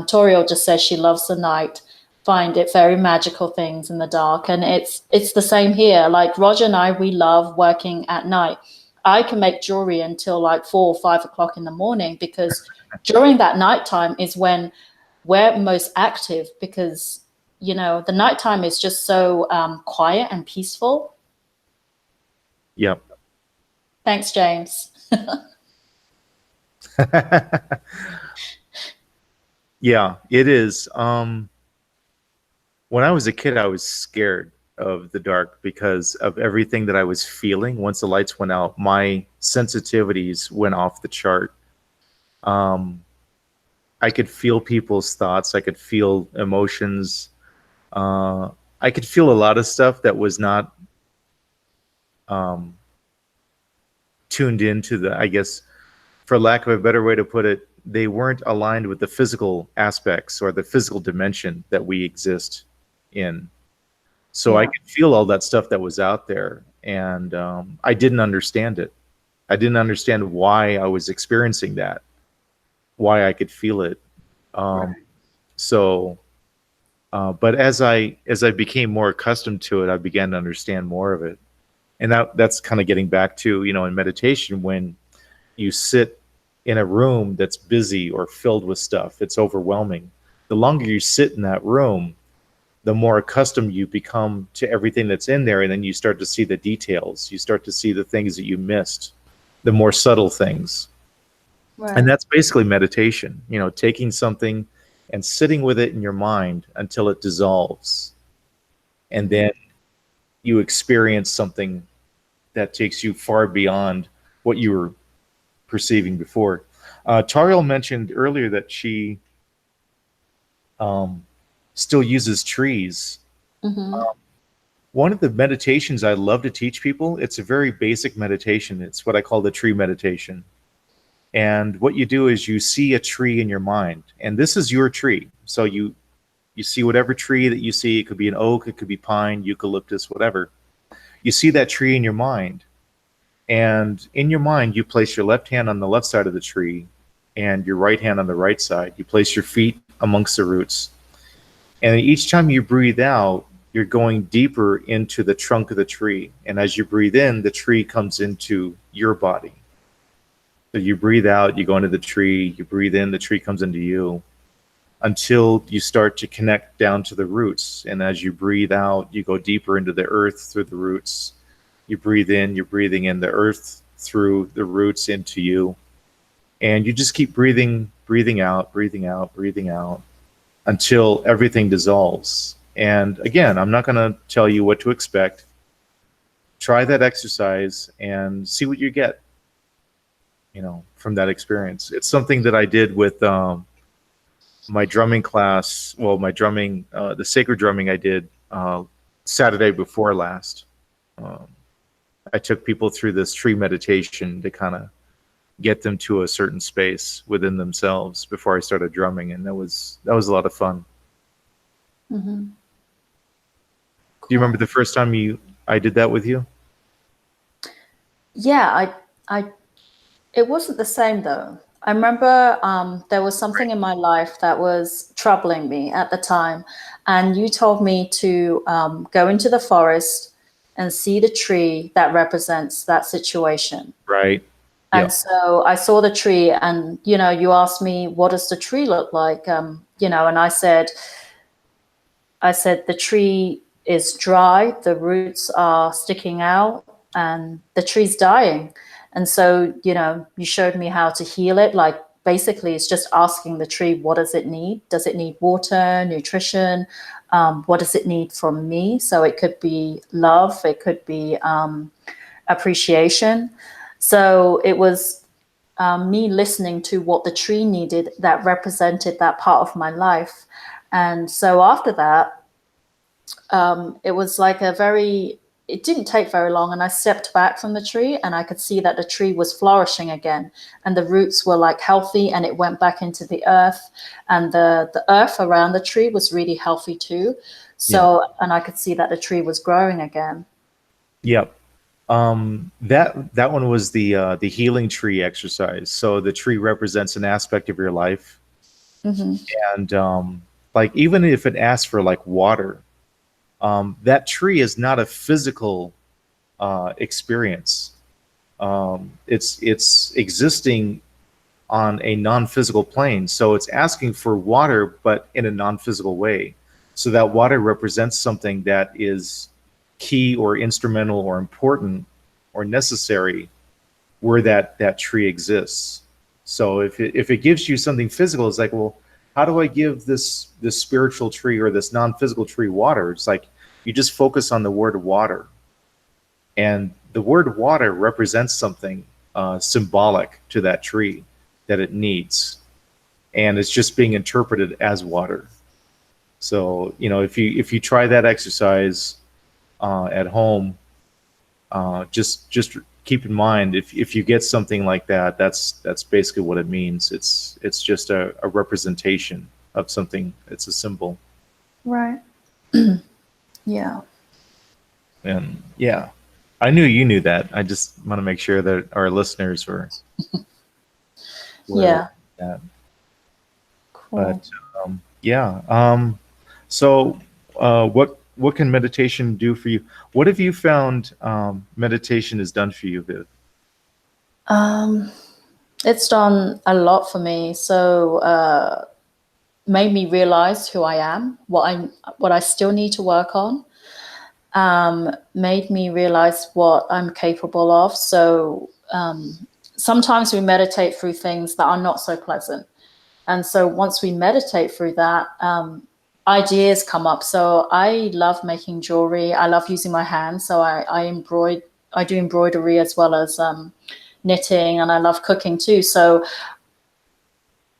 Toriel just says she loves the night, find it very magical things in the dark. And it's the same here. Like Roger and I, we love working at night. I can make jewelry until like 4 or 5 o'clock in the morning, because during that nighttime is when we're most active, because, you know, the nighttime is just so quiet and peaceful. Yep. Thanks, James. Yeah, it is. When I was a kid, I was scared of the dark because of everything that I was feeling. Once the lights went out, my sensitivities went off the chart. I could feel people's thoughts. I could feel emotions. I could feel a lot of stuff that was not tuned into the, I guess, for lack of a better way to put it, they weren't aligned with the physical aspects or the physical dimension that we exist in. So I Yeah. could feel all that stuff that was out there, and I didn't understand it. I didn't understand why I was experiencing that, why I could feel it. Right. So, but as I became more accustomed to it, I began to understand more of it, and that's kind of getting back to, you know, in meditation, when you sit in a room that's busy or filled with stuff, it's overwhelming. The longer you sit in that room, the more accustomed you become to everything that's in there, and then you start to see the details. You start to see the things that you missed, the more subtle things. Right. And that's basically meditation, you know, taking something and sitting with it in your mind until it dissolves. And then you experience something that takes you far beyond what you were perceiving before. Tariel mentioned earlier that she still uses trees. Mm-hmm. One of the meditations I love to teach people, it's a very basic meditation. It's what I call the tree meditation. And what you do is you see a tree in your mind, and this is your tree. So you see whatever tree that you see. It could be an oak, it could be pine, eucalyptus, whatever. You see that tree in your mind, and in your mind you place your left hand on the left side of the tree and your right hand on the right side. You place your feet amongst the roots, and each time you breathe out, you're going deeper into the trunk of the tree. And as you breathe in, the tree comes into your body. So you breathe out, you go into the tree, you breathe in, the tree comes into you, until you start to connect down to the roots. And as you breathe out, you go deeper into the earth through the roots. You breathe in, you're breathing in the earth through the roots into you. And you just keep breathing, breathing out, breathing out, breathing out, until everything dissolves. And again, I'm not going to tell you what to expect. Try that exercise and see what you get, you know, from that experience. It's something that I did with my drumming class. Well, my drumming, the sacred drumming I did Saturday before last. I took people through this tree meditation to kind of get them to a certain space within themselves before I started drumming, and that was a lot of fun. Mm-hmm. Do you remember the first time I did that with you? Yeah, it wasn't the same though. I remember there was something in my life that was troubling me at the time, and you told me to go into the forest and see the tree that represents that situation. Right. And Yeah. so I saw the tree, and you know, you asked me, what does the tree look like? You know, and I said the tree is dry, the roots are sticking out, and the tree's dying. And so, you know, you showed me how to heal it. Like basically it's just asking the tree, what does it need? Does it need water, nutrition? What does it need from me? So it could be love, it could be appreciation. So it was me listening to what the tree needed that represented that part of my life. And so after that, it was like a very it didn't take very long, and I stepped back from the tree and I could see that the tree was flourishing again, and the roots were like healthy, and it went back into the earth, and the earth around the tree was really healthy too. So, and I could see that the tree was growing again. Yep. That one was the healing tree exercise. So the tree represents an aspect of your life, Hmm. and like even if it asks for like water, that tree is not a physical experience. It's existing on a non-physical plane, so it's asking for water, but in a non-physical way. So that water represents something that is key or instrumental or important or necessary where that tree exists. So if it gives you something physical, it's like, well, how do I give this spiritual tree or this non-physical tree water? It's like you just focus on the word water, and the word water represents something symbolic to that tree that it needs, and it's just being interpreted as water. So if you try that exercise at home, just keep in mind if you get something like that, that's basically what it means. It's just a representation of something. It's a symbol. Right. Yeah. And yeah, I knew you knew that. I just want to make sure that our listeners were Yeah. that. Cool. But yeah. So what can meditation do for you? What have you found meditation has done for you, Viv? It's done a lot for me. So made me realize who I am, what I still need to work on. Made me realize what I'm capable of. So sometimes we meditate through things that are not so pleasant. And so once we meditate through that, ideas come up. So I love making jewelry. I love using my hands. So I do embroidery as well as knitting, and I love cooking too. So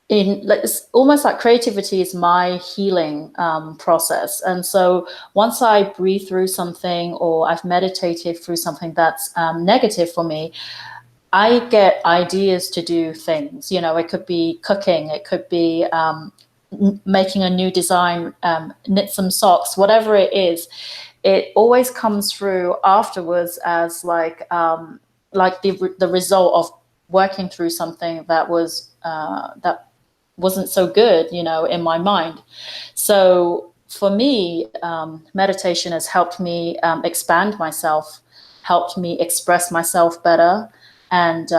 it's almost like creativity is my healing process. And so once I breathe through something, or I've meditated through something that's negative for me, I get ideas to do things. It could be cooking, it could be making a new design, knit some socks, whatever it is. It always comes through afterwards as like the result of working through something that wasn't so good, in my mind. So for me, meditation has helped me expand myself, helped me express myself better. And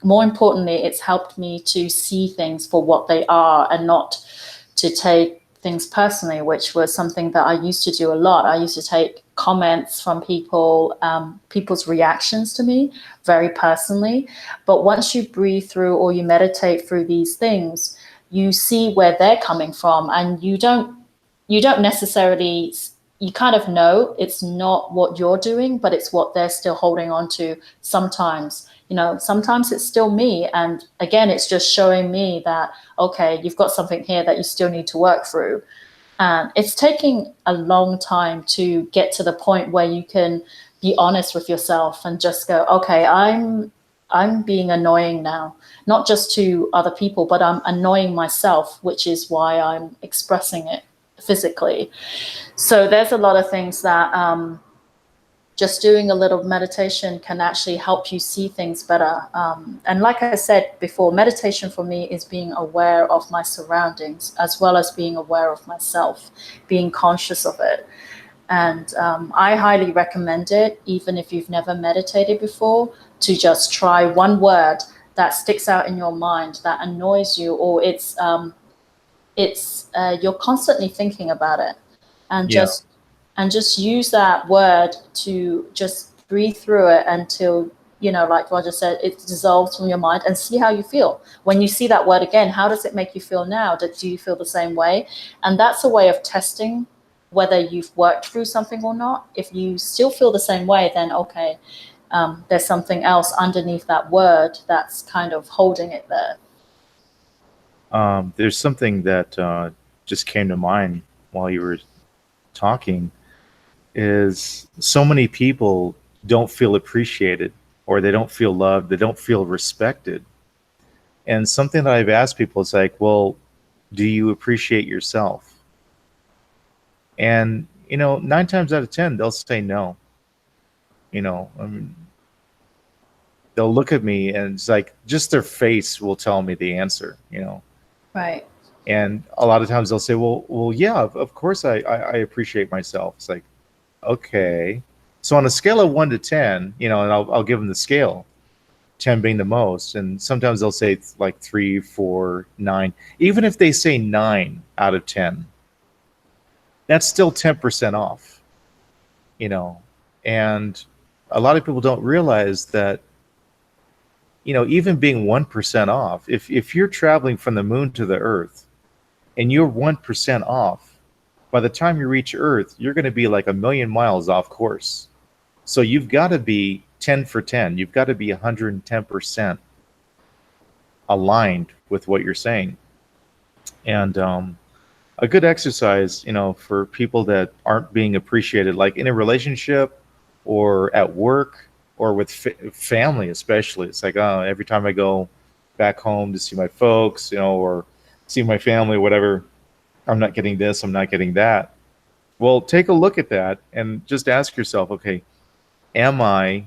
more importantly, it's helped me to see things for what they are and not to take things personally, which was something that I used to do a lot. I used to take comments from people, people's reactions to me very personally. But once you breathe through or you meditate through these things, you see where they're coming from, and you don't necessarily, you kind of know it's not what you're doing, but it's what they're still holding on to. Sometimes it's still me, and again, it's just showing me that, okay, you've got something here that you still need to work through. And it's taking a long time to get to the point where you can be honest with yourself and just go, okay, I'm being annoying now, not just to other people, but I'm annoying myself, which is why I'm expressing it physically. So there's a lot of things that just doing a little meditation can actually help you see things better. And like I said before, meditation for me is being aware of my surroundings as well as being aware of myself, being conscious of it. And I highly recommend it, even if you've never meditated before, to just try one word that sticks out in your mind that annoys you, or you're constantly thinking about it, and Yeah. just use that word to just breathe through it until, like Roger said, it dissolves from your mind, and see how you feel. When you see that word again, how does it make you feel now? Do you feel the same way? And that's a way of testing whether you've worked through something or not. If you still feel the same way, then okay, there's something else underneath that word that's kind of holding it there. There's something that just came to mind while you were talking. is so many people don't feel appreciated, or they don't feel loved, they don't feel respected. And something that I've asked people is like, well, do you appreciate yourself? And, 9 times out of 10, they'll say no. I mean, they'll look at me and it's like just their face will tell me the answer. Right. And a lot of times they'll say, well, yeah, of course I appreciate myself. It's like, okay. So on a scale of 1 to 10, and I'll give them the scale, 10 being the most. And sometimes they'll say like 3, 4, 9. Even if they say 9 out of 10, that's still 10% off, and a lot of people don't realize that, even being 1% off, if you're traveling from the moon to the earth and you're 1% off, by the time you reach Earth, you're going to be like 1,000,000 miles off course. So you've got to be 10 for 10. You've got to be 110% aligned with what you're saying. And a good exercise, for people that aren't being appreciated, like in a relationship or at work or with family, especially. It's like, oh, every time I go back home to see my folks, or see my family, whatever, I'm not getting this, I'm not getting that. Well, take a look at that and just ask yourself, okay, am I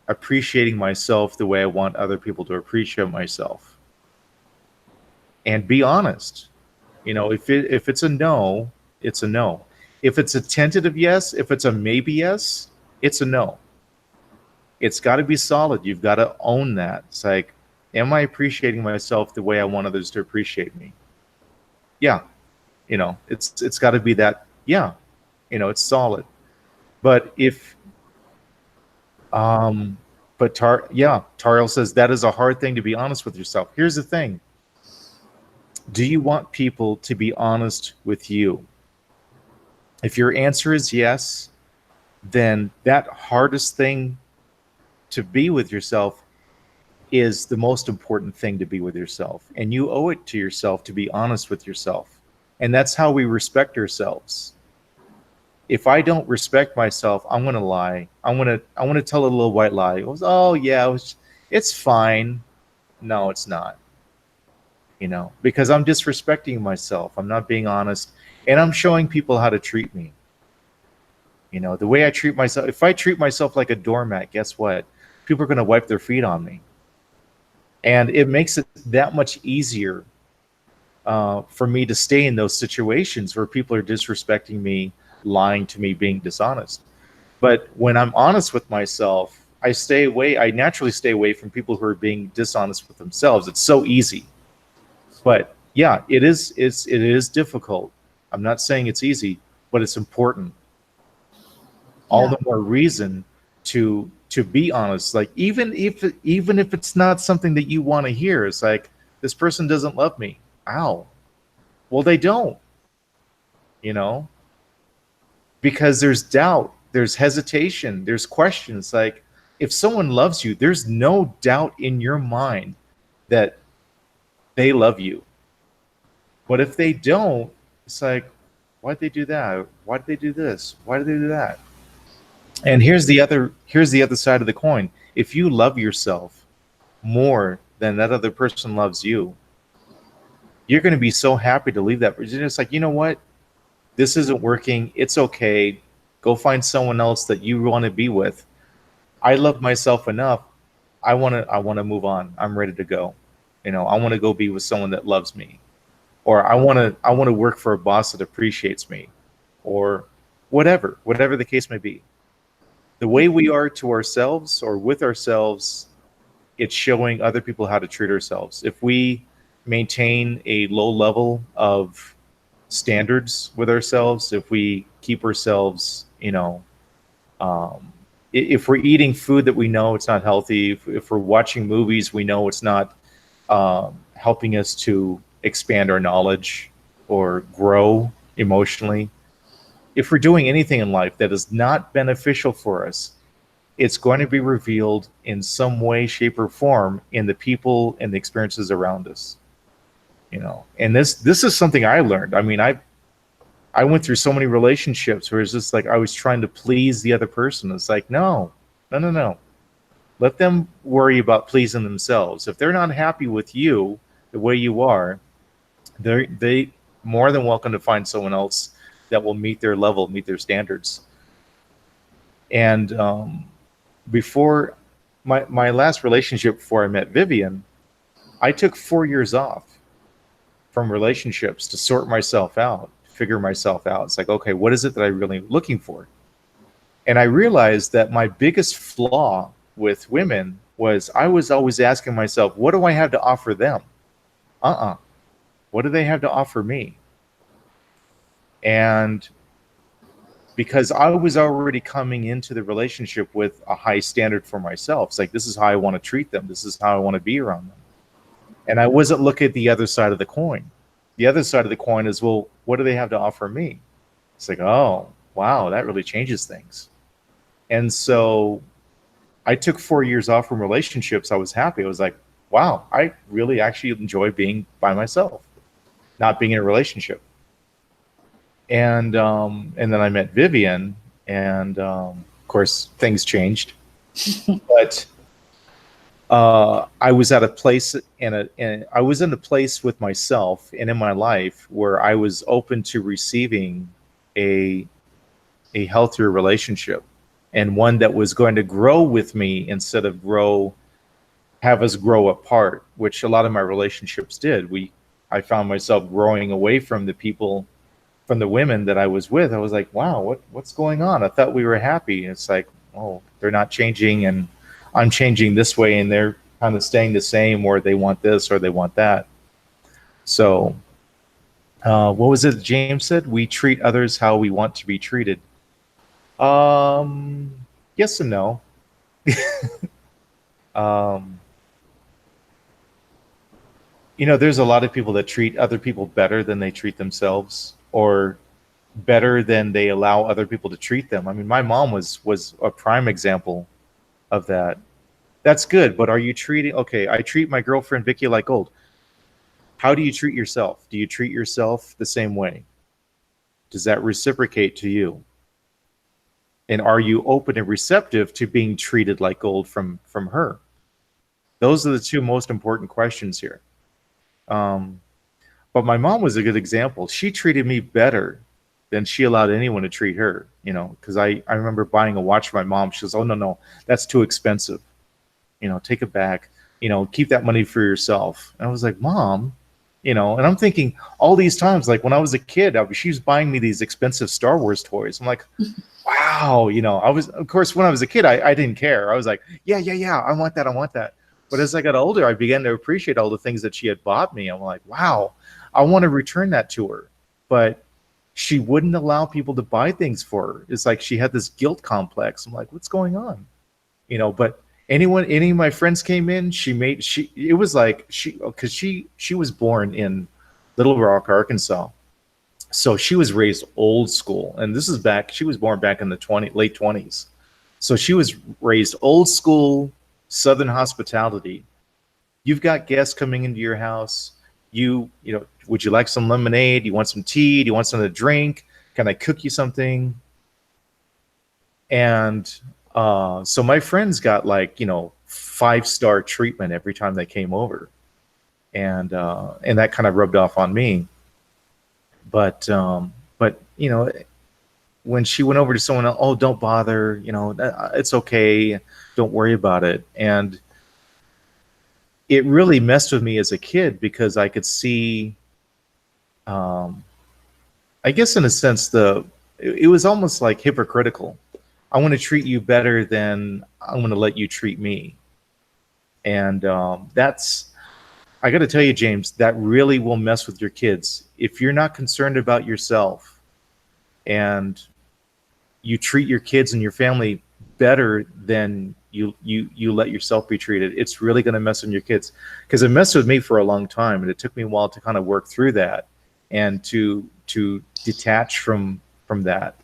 appreciating myself the way I want other people to appreciate myself? And be honest. If it's a no, it's a no. If it's a tentative yes, if it's a maybe yes, it's a no. It's got to be solid. You've got to own that. It's like, am I appreciating myself the way I want others to appreciate me? Yeah. It's got to be that. Yeah. It's solid. But Tariel says that is a hard thing to be honest with yourself. Here's the thing. Do you want people to be honest with you? If your answer is yes, then that hardest thing to be with yourself is the most important thing to be with yourself. And you owe it to yourself to be honest with yourself. And that's how we respect ourselves. If I don't respect myself, I'm going to lie. I want to tell a little white lie. Oh yeah, it's fine. No, it's not. Because I'm disrespecting myself. I'm not being honest. And I'm showing people how to treat me. The way I treat myself, if I treat myself like a doormat, guess what? People are going to wipe their feet on me. And it makes it that much easier for me to stay in those situations where people are disrespecting me, lying to me, being dishonest. But when I'm honest with myself, I naturally stay away from people who are being dishonest with themselves. It's so easy. But yeah, it is difficult. I'm not saying it's easy, but it's important. All the more reason to be honest. Like even if it's not something that you want to hear, it's like, this person doesn't love me. Ow. Well, they don't. Because there's doubt, there's hesitation, there's questions. Like, if someone loves you, there's no doubt in your mind that they love you. But if they don't, it's like, why'd they do that? Why'd they do this? Why did they do that? And here's the other side of the coin. If you love yourself more than that other person loves you, you're going to be so happy to leave that person. It's like, you know what? This isn't working. It's okay. Go find someone else that you want to be with. I love myself enough. I want to move on. I'm ready to go. I want to go be with someone that loves me. Or I want to work for a boss that appreciates me, or whatever the case may be. The way we are to ourselves or with ourselves, it's showing other people how to treat ourselves. If we maintain a low level of standards with ourselves, if we keep ourselves, if we're eating food that we know it's not healthy, if we're watching movies we know it's not helping us to expand our knowledge or grow emotionally, if we're doing anything in life that is not beneficial for us, it's going to be revealed in some way, shape, or form in the people and the experiences around us. And this is something I learned. I mean, I went through so many relationships where it's just like I was trying to please the other person. It's like, no, no, no, no. Let them worry about pleasing themselves. If they're not happy with you the way you are, they more than welcome to find someone else that will meet their level, meet their standards. And before my last relationship, before I met Vivian, I took 4 years off from relationships to sort myself out, figure myself out. It's like, okay, what is it that I'm really looking for? And I realized that my biggest flaw with women was I was always asking myself, what do I have to offer them? What do they have to offer me? And because I was already coming into the relationship with a high standard for myself, it's like, this is how I want to treat them. This is how I want to be around them. And I wasn't looking at the other side of the coin. The other side of the coin is, well, what do they have to offer me? It's like, oh, wow, that really changes things. And so I took 4 years off from relationships. I was happy. I was like, wow, I really actually enjoy being by myself, not being in a relationship. And then I met Vivian, and of course things changed. But I was at a place and I was in a place with myself and in my life where I was open to receiving a healthier relationship, and one that was going to grow with me instead of have us grow apart, which a lot of my relationships did. I found myself growing away from the people, from the women that I was with. I was like, wow, what's going on? I thought we were happy. It's like, oh, they're not changing, and I'm changing this way, and they're kind of staying the same, or they want this or they want that. So what was it James said? We treat others how we want to be treated. Yes and no. There's a lot of people that treat other people better than they treat themselves, or better than they allow other people to treat them. I mean, my mom was a prime example of that. That's good, but are you treating, okay, I treat my girlfriend Vicky like gold. How do you treat yourself? Do you treat yourself the same way? Does that reciprocate to you? And are you open and receptive to being treated like gold from her? Those are the two most important questions here. But my mom was a good example. She treated me better than she allowed anyone to treat her, because I remember buying a watch for my mom. She goes, oh, no, that's too expensive. Take it back, keep that money for yourself. And I was like, Mom, and I'm thinking all these times, like when I was a kid, she was buying me these expensive Star Wars toys. I'm like, wow, I was, of course, when I was a kid, I didn't care. I was like, yeah, I want that. But as I got older, I began to appreciate all the things that she had bought me. I'm like, wow, I want to return that to her. But she wouldn't allow people to buy things for her. It's like she had this guilt complex. I'm like, what's going on? But any of my friends came in, it was like because she was born in Little Rock, Arkansas. So she was raised old school. And this is she was born back in the late 20s. So she was raised old school, Southern hospitality. You've got guests coming into your house. Would you like some lemonade? Do you want some tea? Do you want something to drink? Can I cook you something? And so my friends got 5-star treatment every time they came over, and that kind of rubbed off on me. But when she went over to someone else, oh, don't bother, it's okay, don't worry about it. And it really messed with me as a kid, because I could see, I guess in a sense, it was almost like hypocritical. I want to treat you better than I'm going to let you treat me. And I got to tell you, James, that really will mess with your kids. If you're not concerned about yourself and you treat your kids and your family better than you let yourself be treated, it's really going to mess with your kids. Because it messed with me for a long time, and it took me a while to kind of work through that and to detach from that.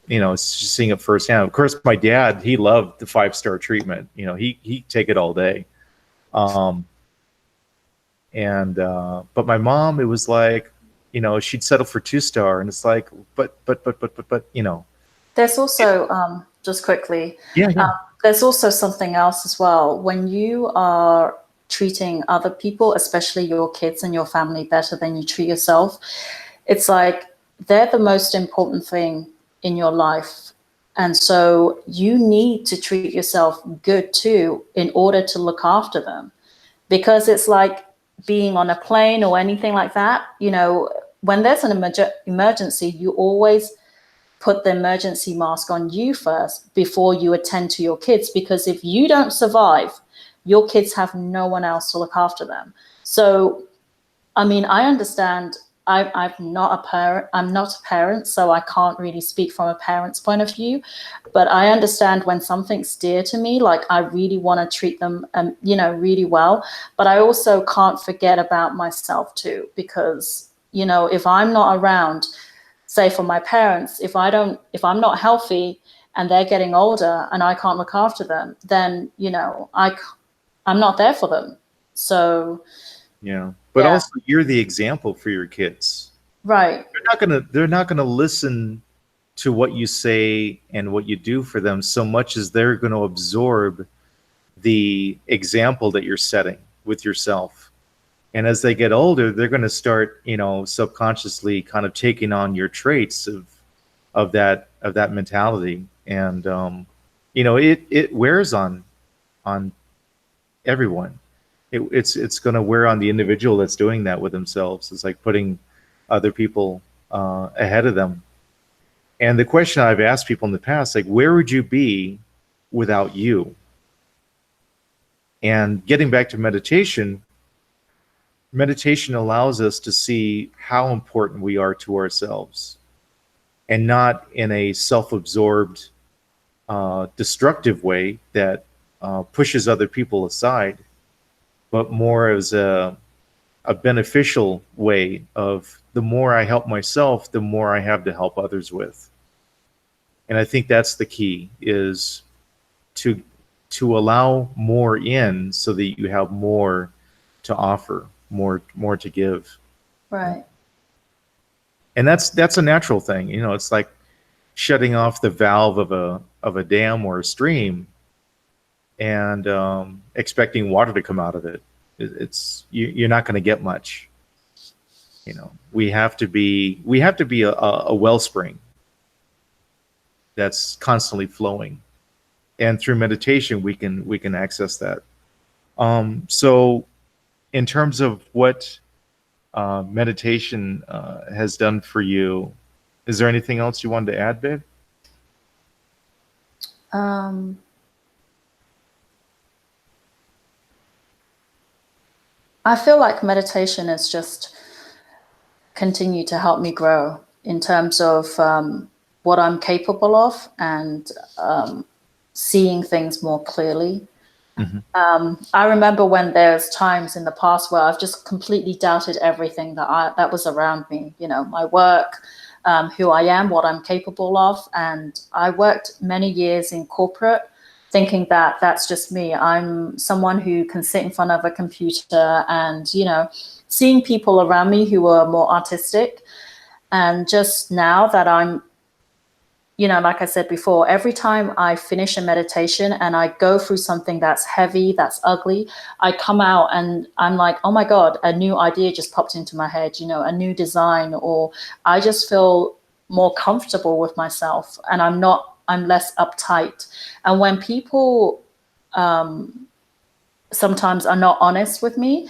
It's just seeing it firsthand. Of course, my dad, he loved the 5-star treatment. He'd take it all day. But my mom, it was like, she'd settle for 2-star, and it's like, but, There's also, just quickly, yeah, yeah. there's also something else as well. When you are treating other people, especially your kids and your family, better than you treat yourself, it's like they're the most important thing in your life. And so you need to treat yourself good too in order to look after them. Because it's like being on a plane or anything like that, when there's an emergency, you always put the emergency mask on you first before you attend to your kids. Because if you don't survive, your kids have no one else to look after them. So, I mean, I understand. I'm not a parent. I'm not a parent, so I can't really speak from a parent's point of view. But I understand when something's dear to me, like I really want to treat them, really well. But I also can't forget about myself too, because if I'm not around, say for my parents, if I'm not healthy and they're getting older and I can't look after them, then I'm not there for them. So. Yeah. But Yeah. also you're the example for your kids. Right. They're not gonna listen to what you say and what you do for them so much as they're going to absorb the example that you're setting with yourself. And as they get older, they're going to start, subconsciously kind of taking on your traits of that mentality. And it wears on everyone. It's going to wear on the individual that's doing that with themselves. It's like putting other people ahead of them. And the question I've asked people in the past, like, where would you be without you? And getting back to meditation allows us to see how important we are to ourselves, and not in a self-absorbed, destructive way that pushes other people aside, but more as a beneficial way of the more I help myself, the more I have to help others with. And I think that's the key, is to allow more in so that you have more to offer, more to give. Right. And that's a natural thing. It's like shutting off the valve of a dam or a stream and expecting water to come out of it. You're not going to get much. We have to be a wellspring that's constantly flowing, and through meditation we can access that. So in terms of what meditation has done for you, is there anything else you wanted to add, Viv? I feel like meditation has just continued to help me grow in terms of what I'm capable of, and seeing things more clearly. Mm-hmm. I remember when there's times in the past where I've just completely doubted everything that was around me, my work, who I am, what I'm capable of. And I worked many years in corporate thinking that that's just me. I'm someone who can sit in front of a computer and, seeing people around me who are more artistic. And just now that I'm, like I said before, every time I finish a meditation and I go through something that's heavy, that's ugly, I come out and I'm like, oh my God, a new idea just popped into my head, a new design, or I just feel more comfortable with myself, and I'm less uptight. And when people sometimes are not honest with me,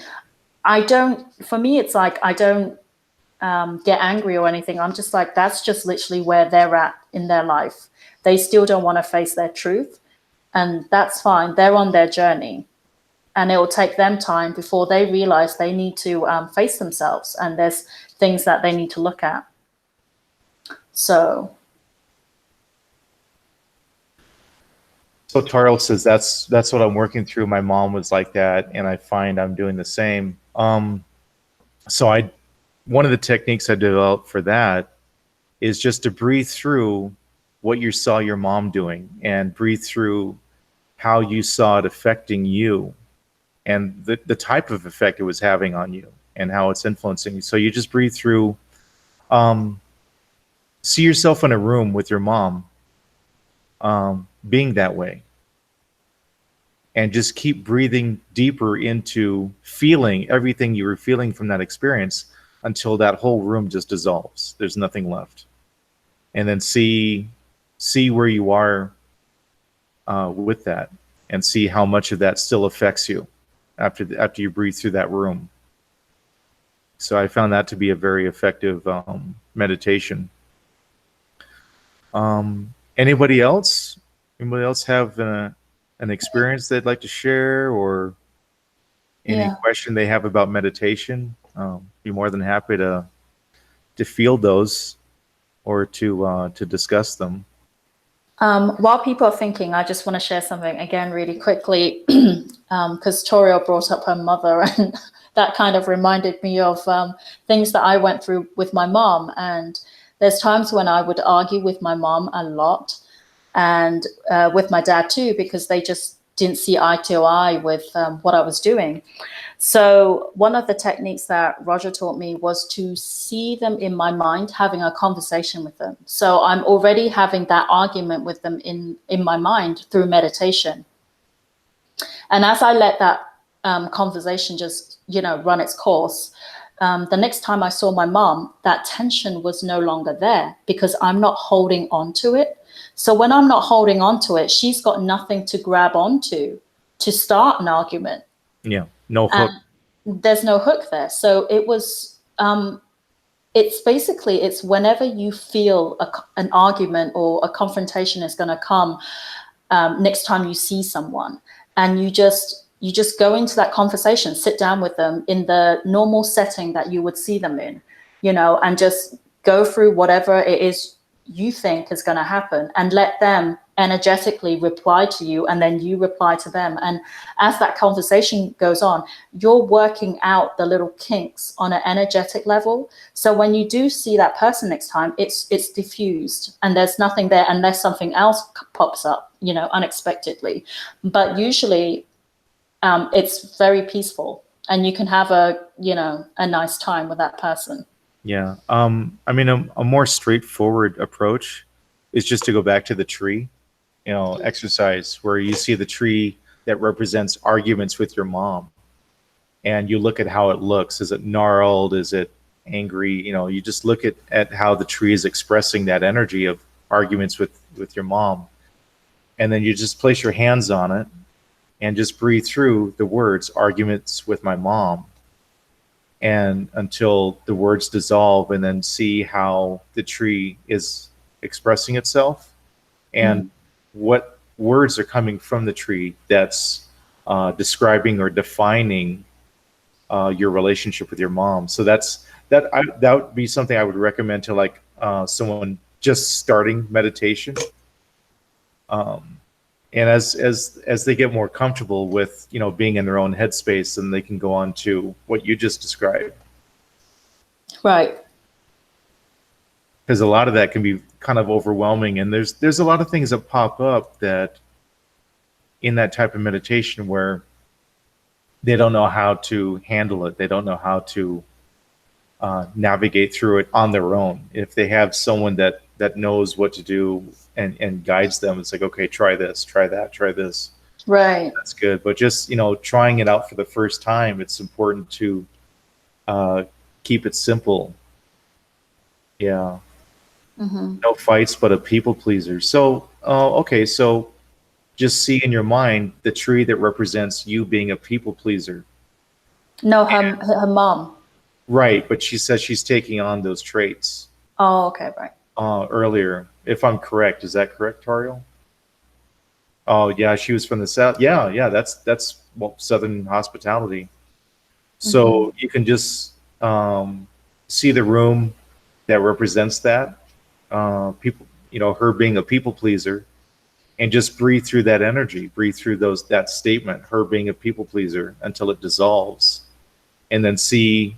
for me, it's like, I don't get angry or anything. I'm just like, that's just literally where they're at in their life. They still don't want to face their truth, and that's fine. They're on their journey, and it will take them time before they realize they need to face themselves, and there's things that they need to look at. So Taro says that's what I'm working through. My mom was like that, and I find I'm doing the same. So one of the techniques I developed for that is just to breathe through what you saw your mom doing, and breathe through how you saw it affecting you, and the type of effect it was having on you, and how it's influencing you. So you just breathe through See yourself in a room with your mom, being that way, and just keep breathing deeper into feeling everything you were feeling from that experience until that whole room just dissolves. There's nothing left. And then see where you are with that, and see how much of that still affects you after you breathe through that room. So I found that to be a very effective meditation. Anybody else? Anybody else have an experience they'd like to share, or any Yeah. question they have about meditation? Be more than happy to field those, or to discuss them. While people are thinking, I just want to share something again really quickly, because Toriel brought up her mother, and that kind of reminded me of things that I went through with my mom. And there's times when I would argue with my mom a lot, and with my dad too, because they just didn't see eye to eye with what I was doing. So one of the techniques that Roger taught me was to see them in my mind, having a conversation with them. So I'm already having that argument with them in my mind through meditation. And as I let that conversation just, run its course, the next time I saw my mom, that tension was no longer there because I'm not holding on to it. So when I'm not holding on to it, she's got nothing to grab onto to start an argument. Yeah, no hook. And there's no hook there. So it was, it's whenever you feel an argument or a confrontation is going to come next time you see someone, and you just go into that conversation, sit down with them in the normal setting that you would see them in, and just go through whatever it is you think is going to happen, and let them energetically reply to you, and then you reply to them. And as that conversation goes on, you're working out the little kinks on an energetic level. So when you do see that person next time, it's diffused and there's nothing there unless something else pops up, unexpectedly. But usually it's very peaceful, and you can have a nice time with that person. Yeah. I mean, a more straightforward approach is just to go back to the tree, exercise, where you see the tree that represents arguments with your mom, and you look at how it looks. Is it gnarled? Is it angry? You just look at how the tree is expressing that energy of arguments with your mom. And then you just place your hands on it and just breathe through the words arguments with my mom, and until the words dissolve, and then see how the tree is expressing itself, and what words are coming from the tree that's describing or defining your relationship with your mom. So that would be something I would recommend to someone just starting meditation. And as they get more comfortable with being in their own headspace, then they can go on to what you just described. Right. Because a lot of that can be kind of overwhelming, and there's a lot of things that pop up that in that type of meditation where they don't know how to handle it. They don't know how to navigate through it on their own. If they have someone that knows what to do and guides them, it's like, okay, try this, try that, try this. Right. That's good. But just, trying it out for the first time, it's important to keep it simple. Yeah. Mm-hmm. No fights, but a people pleaser. So, okay, so just see in your mind the tree that represents you being a people pleaser. No, her mom. Right, but she says she's taking on those traits. Oh, okay, right. Earlier, if I'm correct. Is that correct, Tariel? Oh, yeah, she was from the South. Yeah, that's Southern hospitality. So you can just see the room that represents that. People, her being a people pleaser, and just breathe through that energy, breathe through that statement, her being a people pleaser, until it dissolves, and then see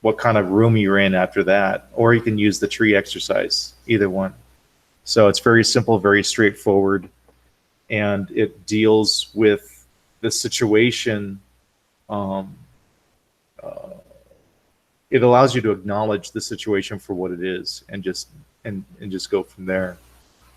what kind of room you're in after that. Or you can use the tree exercise, either one. So it's very simple, very straightforward, and it deals with the situation it allows you to acknowledge the situation for what it is, and just go from there.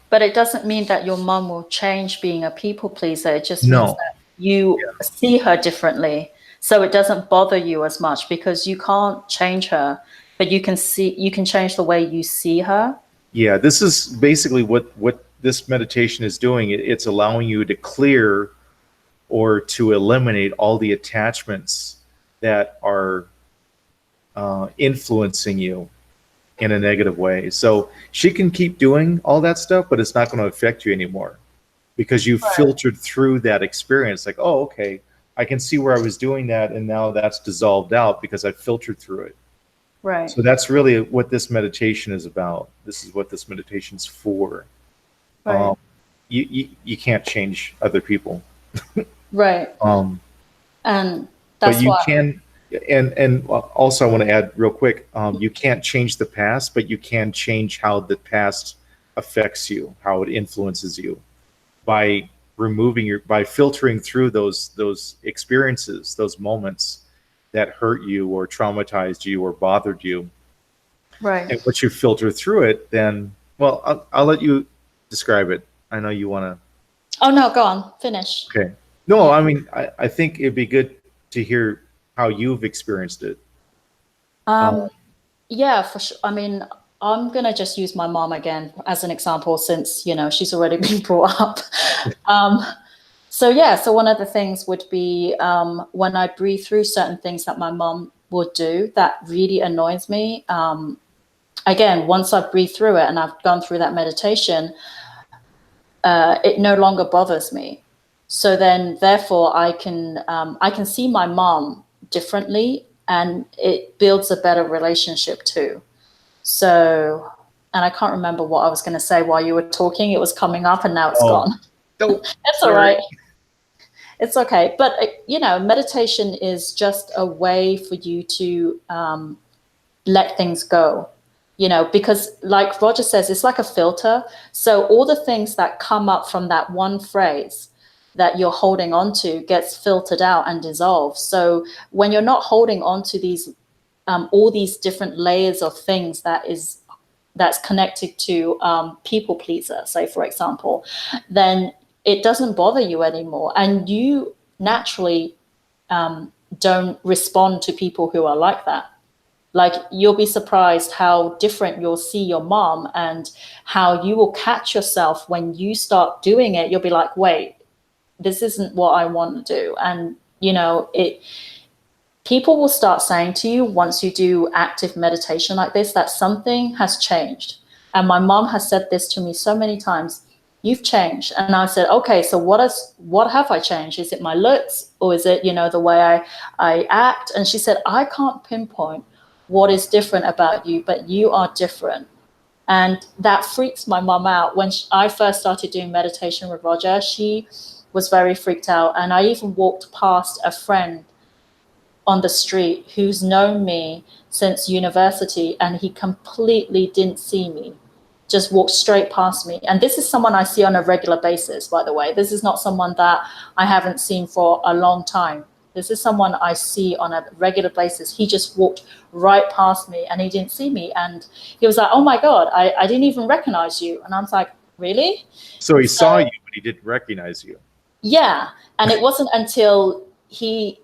But it doesn't mean that your mom will change being a people pleaser. It just means No. that you see her differently. So it doesn't bother you as much because you can't change her, but you can change the way you see her. Yeah, this is basically what this meditation is doing. It's allowing you to clear or to eliminate all the attachments that are influencing you in a negative way. So she can keep doing all that stuff, but it's not going to affect you anymore because you've filtered through that experience. Like, oh, okay, I can see where I was doing that, and now that's dissolved out because I filtered through it. Right. So that's really what this meditation is about. This is what this meditation's for. Right. You can't change other people. Right. And that's but you why. can, and also I want to add real quick, you can't change the past, but you can change how the past affects you, how it influences you by by filtering through those experiences, those moments that hurt you or traumatized you or bothered you. Right. And once you filter through it, then, well, I'll let you describe it. I know you want to. Oh, no, go on. Finish. Okay. No, I mean, I think it'd be good to hear how you've experienced it. Yeah, for sure. I mean, I'm going to just use my mom again as an example since, she's already been brought up. So one of the things would be when I breathe through certain things that my mom would do that really annoys me. Again, once I breathe through it and I've gone through that meditation, it no longer bothers me. So then, therefore, I can see my mom differently, and it builds a better relationship too. So, and I can't remember what I was going to say while you were talking. It was coming up, and now it's gone. It's all right. It's okay. But meditation is just a way for you to let things go. Because like Roger says, it's like a filter. So all the things that come up from that one phrase that you're holding on to gets filtered out and dissolved. So when you're not holding on to these, all these different layers of things that's connected to people pleaser, say, for example, then it doesn't bother you anymore. And you naturally don't respond to people who are like that. Like, you'll be surprised how different you'll see your mom and how you will catch yourself when you start doing it. You'll be like, wait, this isn't what I want to do. And, people will start saying to you once you do active meditation like this, that something has changed. And my mom has said this to me so many times, you've changed. And I said, okay, so what have I changed? Is it my looks, or is it, the way I act? And she said, I can't pinpoint what is different about you, but you are different. And that freaks my mom out. When I first started doing meditation with Roger, she was very freaked out. And I even walked past a friend on the street who's known me since university, and he completely didn't see me, just walked straight past me. And this is someone I see on a regular basis, by the way. This is not someone that I haven't seen for a long time. This is someone I see on a regular basis. He just walked right past me and he didn't see me. And he was like, oh my God, I didn't even recognize you. And I was like, really? So he saw you, but he didn't recognize you. Yeah. And it wasn't until he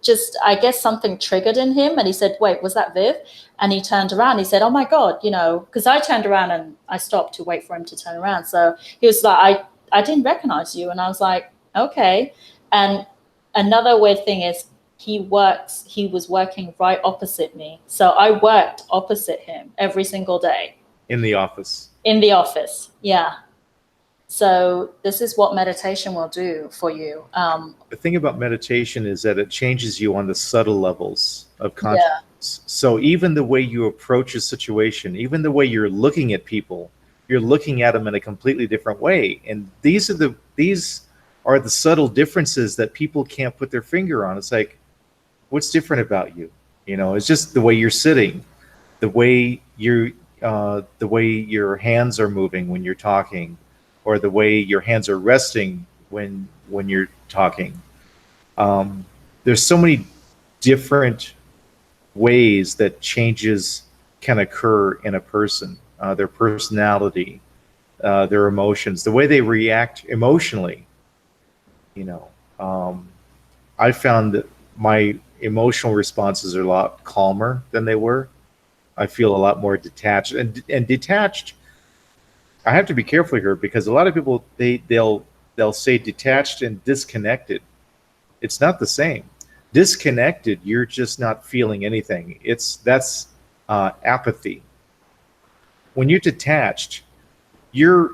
just, I guess something triggered in him. And he said, wait, was that Viv? And he turned around. He said, oh my God, because I turned around and I stopped to wait for him to turn around. So he was like, I didn't recognize you. And I was like, okay. And another weird thing is he was working right opposite me. So I worked opposite him every single day. In the office. In the office, yeah. So this is what meditation will do for you. The thing about meditation is that it changes you on the subtle levels of consciousness. Yeah. So even the way you approach a situation, even the way you're looking at people, you're looking at them in a completely different way. And these are the subtle differences that people can't put their finger on. It's like, what's different about you? It's just the way you're sitting, the way your hands are moving when you're talking, or the way your hands are resting when you're talking. There's so many different ways that changes can occur in a person, their personality, their emotions, the way they react emotionally. You know, I found that my emotional responses are a lot calmer than they were. I feel a lot more detached, and detached. I have to be careful here because a lot of people they'll say detached and disconnected. It's not the same. Disconnected, you're just not feeling anything. That's apathy. When you're detached, you're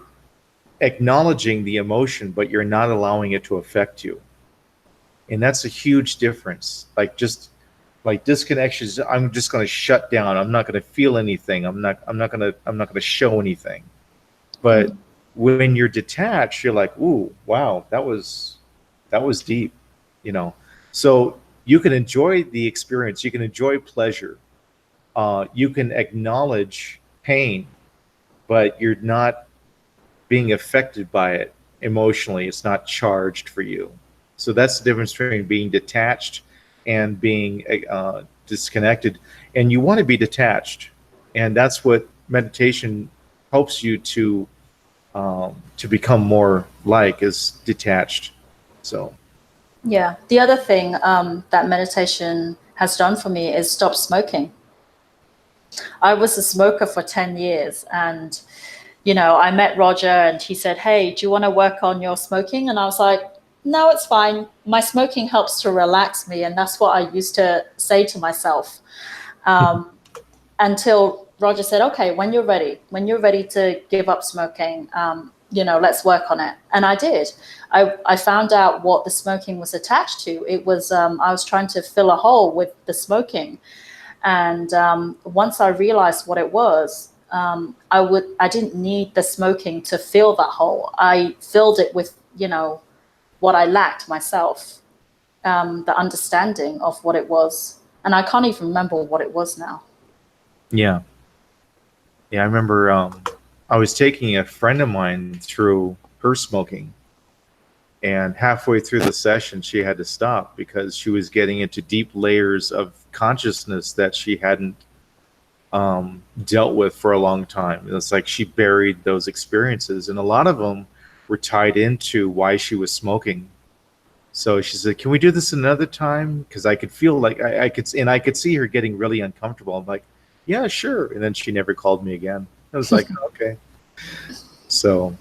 acknowledging the emotion, but you're not allowing it to affect you, and that's a huge difference. Like disconnections, I'm just going to shut down. I'm not going to feel anything. I'm not going to show anything. But when you're detached, you're like, ooh, wow, that was deep, you know. So you can enjoy the experience. You can enjoy pleasure. You can acknowledge pain, but you're not being affected by it emotionally. It's not charged for you. So that's the difference between being detached and being disconnected. And you want to be detached, and that's what meditation helps you to become more like, is detached. So Yeah. The other thing that meditation has done for me is stop smoking. I was a smoker for 10 years, and I met Roger and he said, "Hey, do you want to work on your smoking?" And I was like, "No, it's fine. My smoking helps to relax me." And that's what I used to say to myself, until Roger said, "Okay, when you're ready to give up smoking, let's work on it." And I did. I found out what the smoking was attached to. It was, I was trying to fill a hole with the smoking. And once I realized what it was, I didn't need the smoking to fill that hole. I filled it with, what I lacked myself, the understanding of what it was. And I can't even remember what it was now. yeah, yeah, I remember I was taking a friend of mine through her smoking, and halfway through the session, she had to stop because she was getting into deep layers of consciousness that she hadn't dealt with for a long time. It's like she buried those experiences, and a lot of them were tied into why she was smoking. So she said, "Can we do this another time?" Because I could feel like I could see her getting really uncomfortable. I'm like, "Yeah, sure." And then she never called me again. I was like, "Okay." So,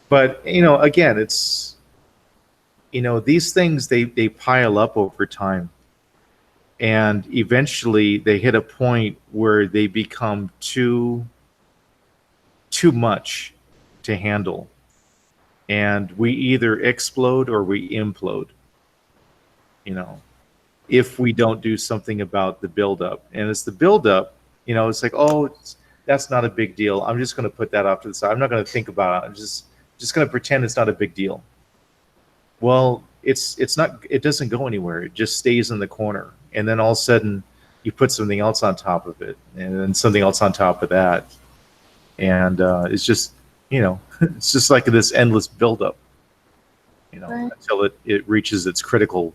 but again, it's these things they pile up over time, and eventually they hit a point where they become too much to handle, and we either explode or we implode. You know, if we don't do something about the buildup. And it's the buildup, it's like, oh, that's not a big deal. I'm just going to put that off to the side. I'm not going to think about it. I'm just going to pretend it's not a big deal. Well, it's not. It doesn't go anywhere. It just stays in the corner. And then all of a sudden, you put something else on top of it, and then something else on top of that, and it's just, it's just like this endless buildup, Right. until it reaches its critical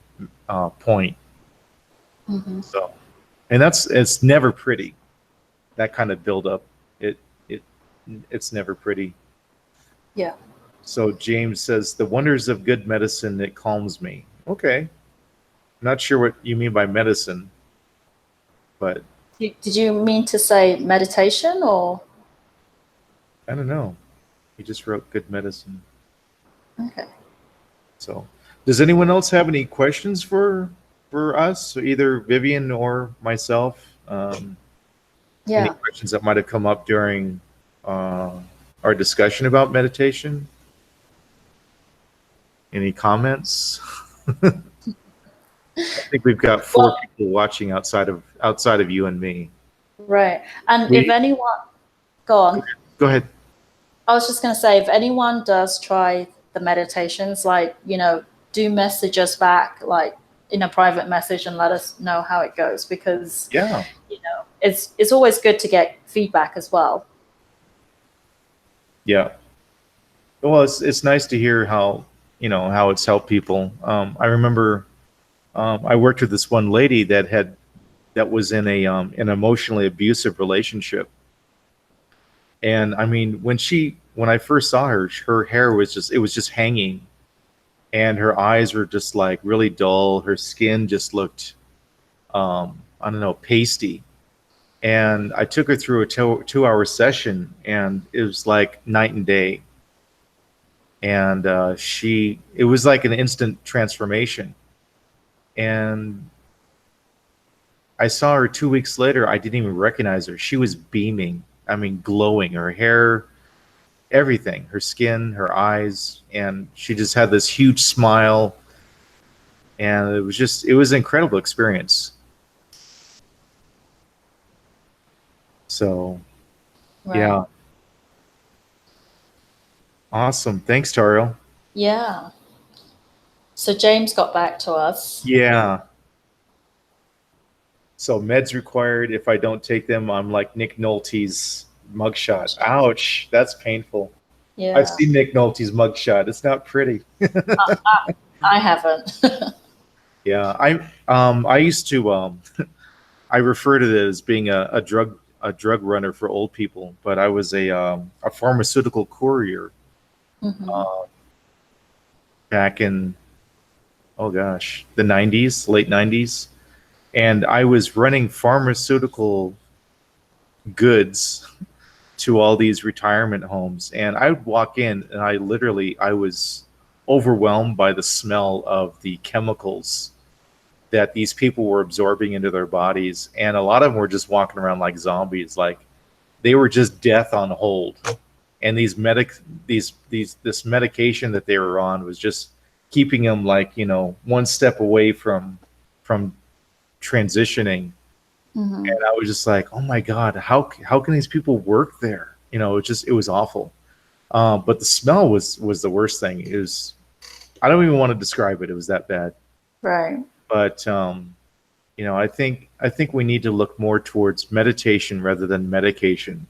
point. Mm-hmm. So, and it's never pretty. That kind of buildup, it it it's never pretty. Yeah. So James says, "The wonders of good medicine, it calms me." Okay, not sure what you mean by medicine, but Did you mean to say meditation or? I don't know. He just wrote good medicine. Okay. So, does anyone else have any questions for us, so either Vivian or myself? Any Yeah. questions that might have come up during our discussion about meditation? Any comments? I think we've got four Well, people watching outside of you and me. right. And if We anyone, go on. Go ahead. I was just going to say, if anyone does try the meditations, do message us back, in a private message, and let us know how it goes, because, Yeah, it's always good to get feedback as well. yeah. Well, it's nice to hear how it's helped people. I remember I worked with this one lady that had that was in an emotionally abusive relationship. And I mean, when I first saw her, her hair was just hanging, and her eyes were just like really dull. Her skin just looked, I don't know, pasty. And I took her through a 2 hour session, and it was like night and day. And it was like an instant transformation. And I saw her 2 weeks later. I didn't even recognize her. She was beaming. I mean, glowing. Her hair, everything, her skin, her eyes, and she just had this huge smile. And it was an incredible experience. So, Right. yeah. Awesome. Thanks, Tariel. Yeah. So James got back to us. Yeah. So meds required. If I don't take them, I'm like Nick Nolte's mugshot. Ouch. That's painful. Yeah. I've seen Nick Nolte's mugshot. It's not pretty. I haven't. Yeah. I used to I refer to it as being a drug runner for old people, but I was a pharmaceutical courier Mhm. back in, oh gosh, the 90s, late 90s. And I was running pharmaceutical goods to all these retirement homes. And I would walk in, and I was overwhelmed by the smell of the chemicals that these people were absorbing into their bodies. And a lot of them were just walking around like zombies, like they were just death on hold. And this medication that they were on was just keeping them like, one step away from transitioning. Mhm. And I was just like, oh my God, how can these people work there? It was awful. But the smell was the worst thing. I don't even want to describe it. It was that bad. Right. But I think we need to look more towards meditation rather than medication,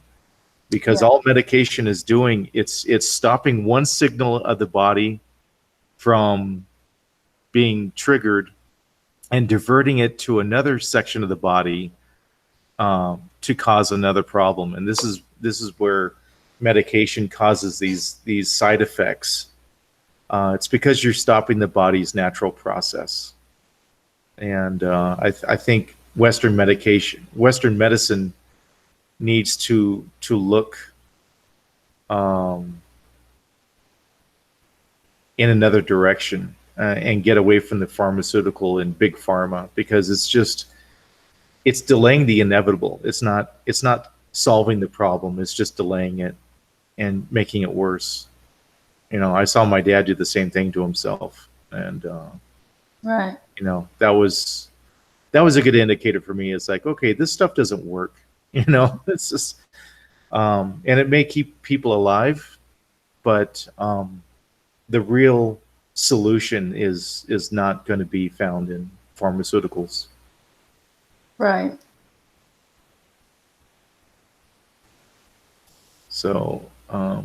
because Yeah. all medication is doing, it's stopping one signal of the body from being triggered and diverting it to another section of the body to cause another problem. And this is where medication causes these side effects. It's because you're stopping the body's natural process. And I think Western medicine needs to look in another direction and get away from the pharmaceutical and big pharma, because it's delaying the inevitable. It's not solving the problem. It's just delaying it and making it worse. I saw my dad do the same thing to himself, and Right. that was a good indicator for me. It's like, okay, this stuff doesn't work. It's just, and it may keep people alive, but the real solution is not going to be found in pharmaceuticals. Right. So, oh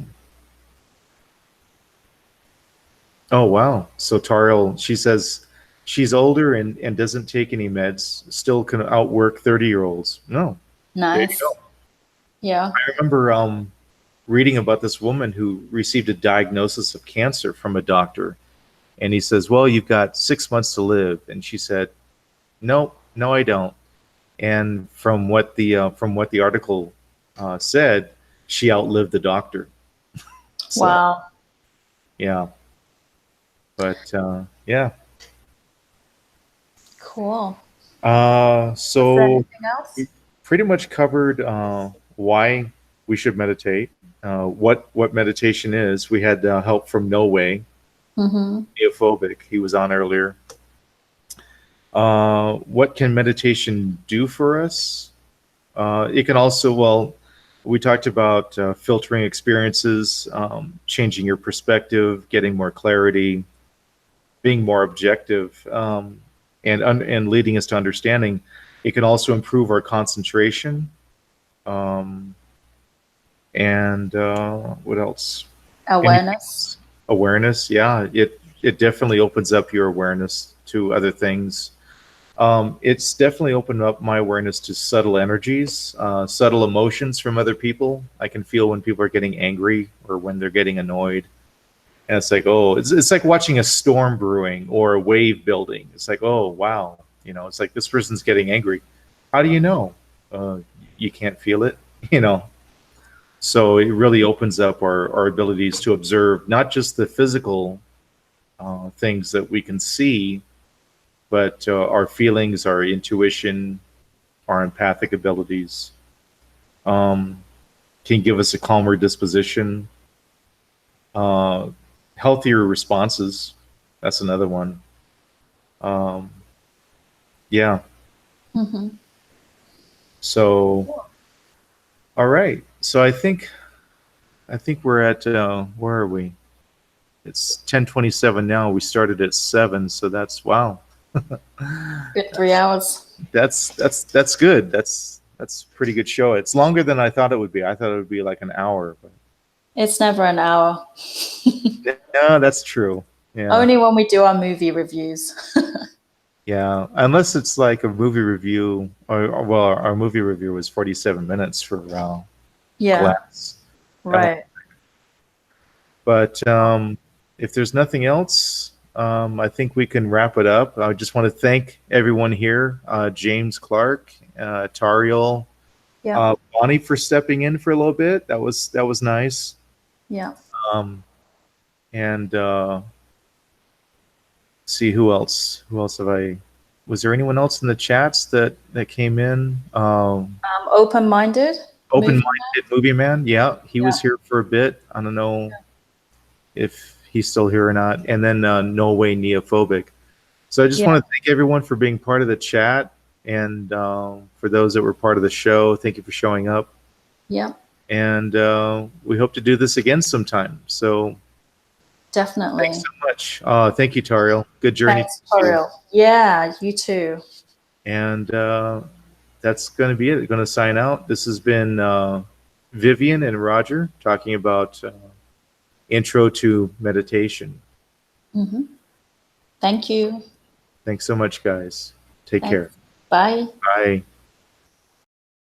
wow. So Tariel, she says she's older and doesn't take any meds, still can outwork 30-year-olds. No, there you Nice. go. Yeah. I remember reading about this woman who received a diagnosis of cancer from a doctor, and he says, "Well, you've got 6 months to live," and she said, "No, no, I don't." And from what the article said, she outlived the doctor. So, Wow. yeah, but yeah. Cool. Is there So anything else? we pretty much covered why we should meditate, what meditation is. We had help from No Way, Mm-hmm. Neophobic. He was on earlier. What can meditation do for us? It can also, well, we talked about filtering experiences, changing your perspective, getting more clarity, being more objective, and leading us to understanding. It can also improve our concentration. And what else? Awareness. Awareness. Yeah, it definitely opens up your awareness to other things. It's definitely opened up my awareness to subtle energies, subtle emotions from other people. I can feel when people are getting angry or when they're getting annoyed. And it's like, oh, it's like watching a storm brewing or a wave building. It's like, oh, wow. You know, it's like this person's getting angry. How do you know? You can't feel it, you know. So it really opens up our abilities to observe not just the physical things that we can see, but our feelings, our intuition, our empathic abilities can give us a calmer disposition, healthier responses. That's another one. Yeah. Mm-hmm. So, all right. So I think we're at where are we? It's 10:27 now. We started at 7, so that's wow. Good 3 hours. That's good. That's pretty good show. It's longer than I thought it would be. I thought it would be like an hour, but It's never an hour. yeah, that's true. Yeah. Only when we do our movie reviews. Yeah, unless it's like a movie review, or well, our movie review was 47 minutes for Yeah, Glass. right. But if there's nothing else, I think we can wrap it up. I just want to thank everyone here, James Clark, Tariel, Yeah, Bonnie for stepping in for a little bit. That was nice. yeah. And see who else. Who else have I? Was there anyone else in the chats that came in? Open-minded. Open-minded movie man. Yeah, he was here for a bit. I don't know if he's still here or not. And then No Way Neophobic. So I just want to thank everyone for being part of the chat, and for those that were part of the show, thank you for showing up. Yeah, And we hope to do this again sometime. So definitely. thanks so much. Thank you, Tariel. Good journey. Thanks, Toriel. Yeah, you too. And that's going to be it. We're going to sign out. This has been Vivian and Roger talking about intro to meditation. Mm-hmm. Thank you. Thanks so much, guys. Take Thanks. care. Bye. Bye.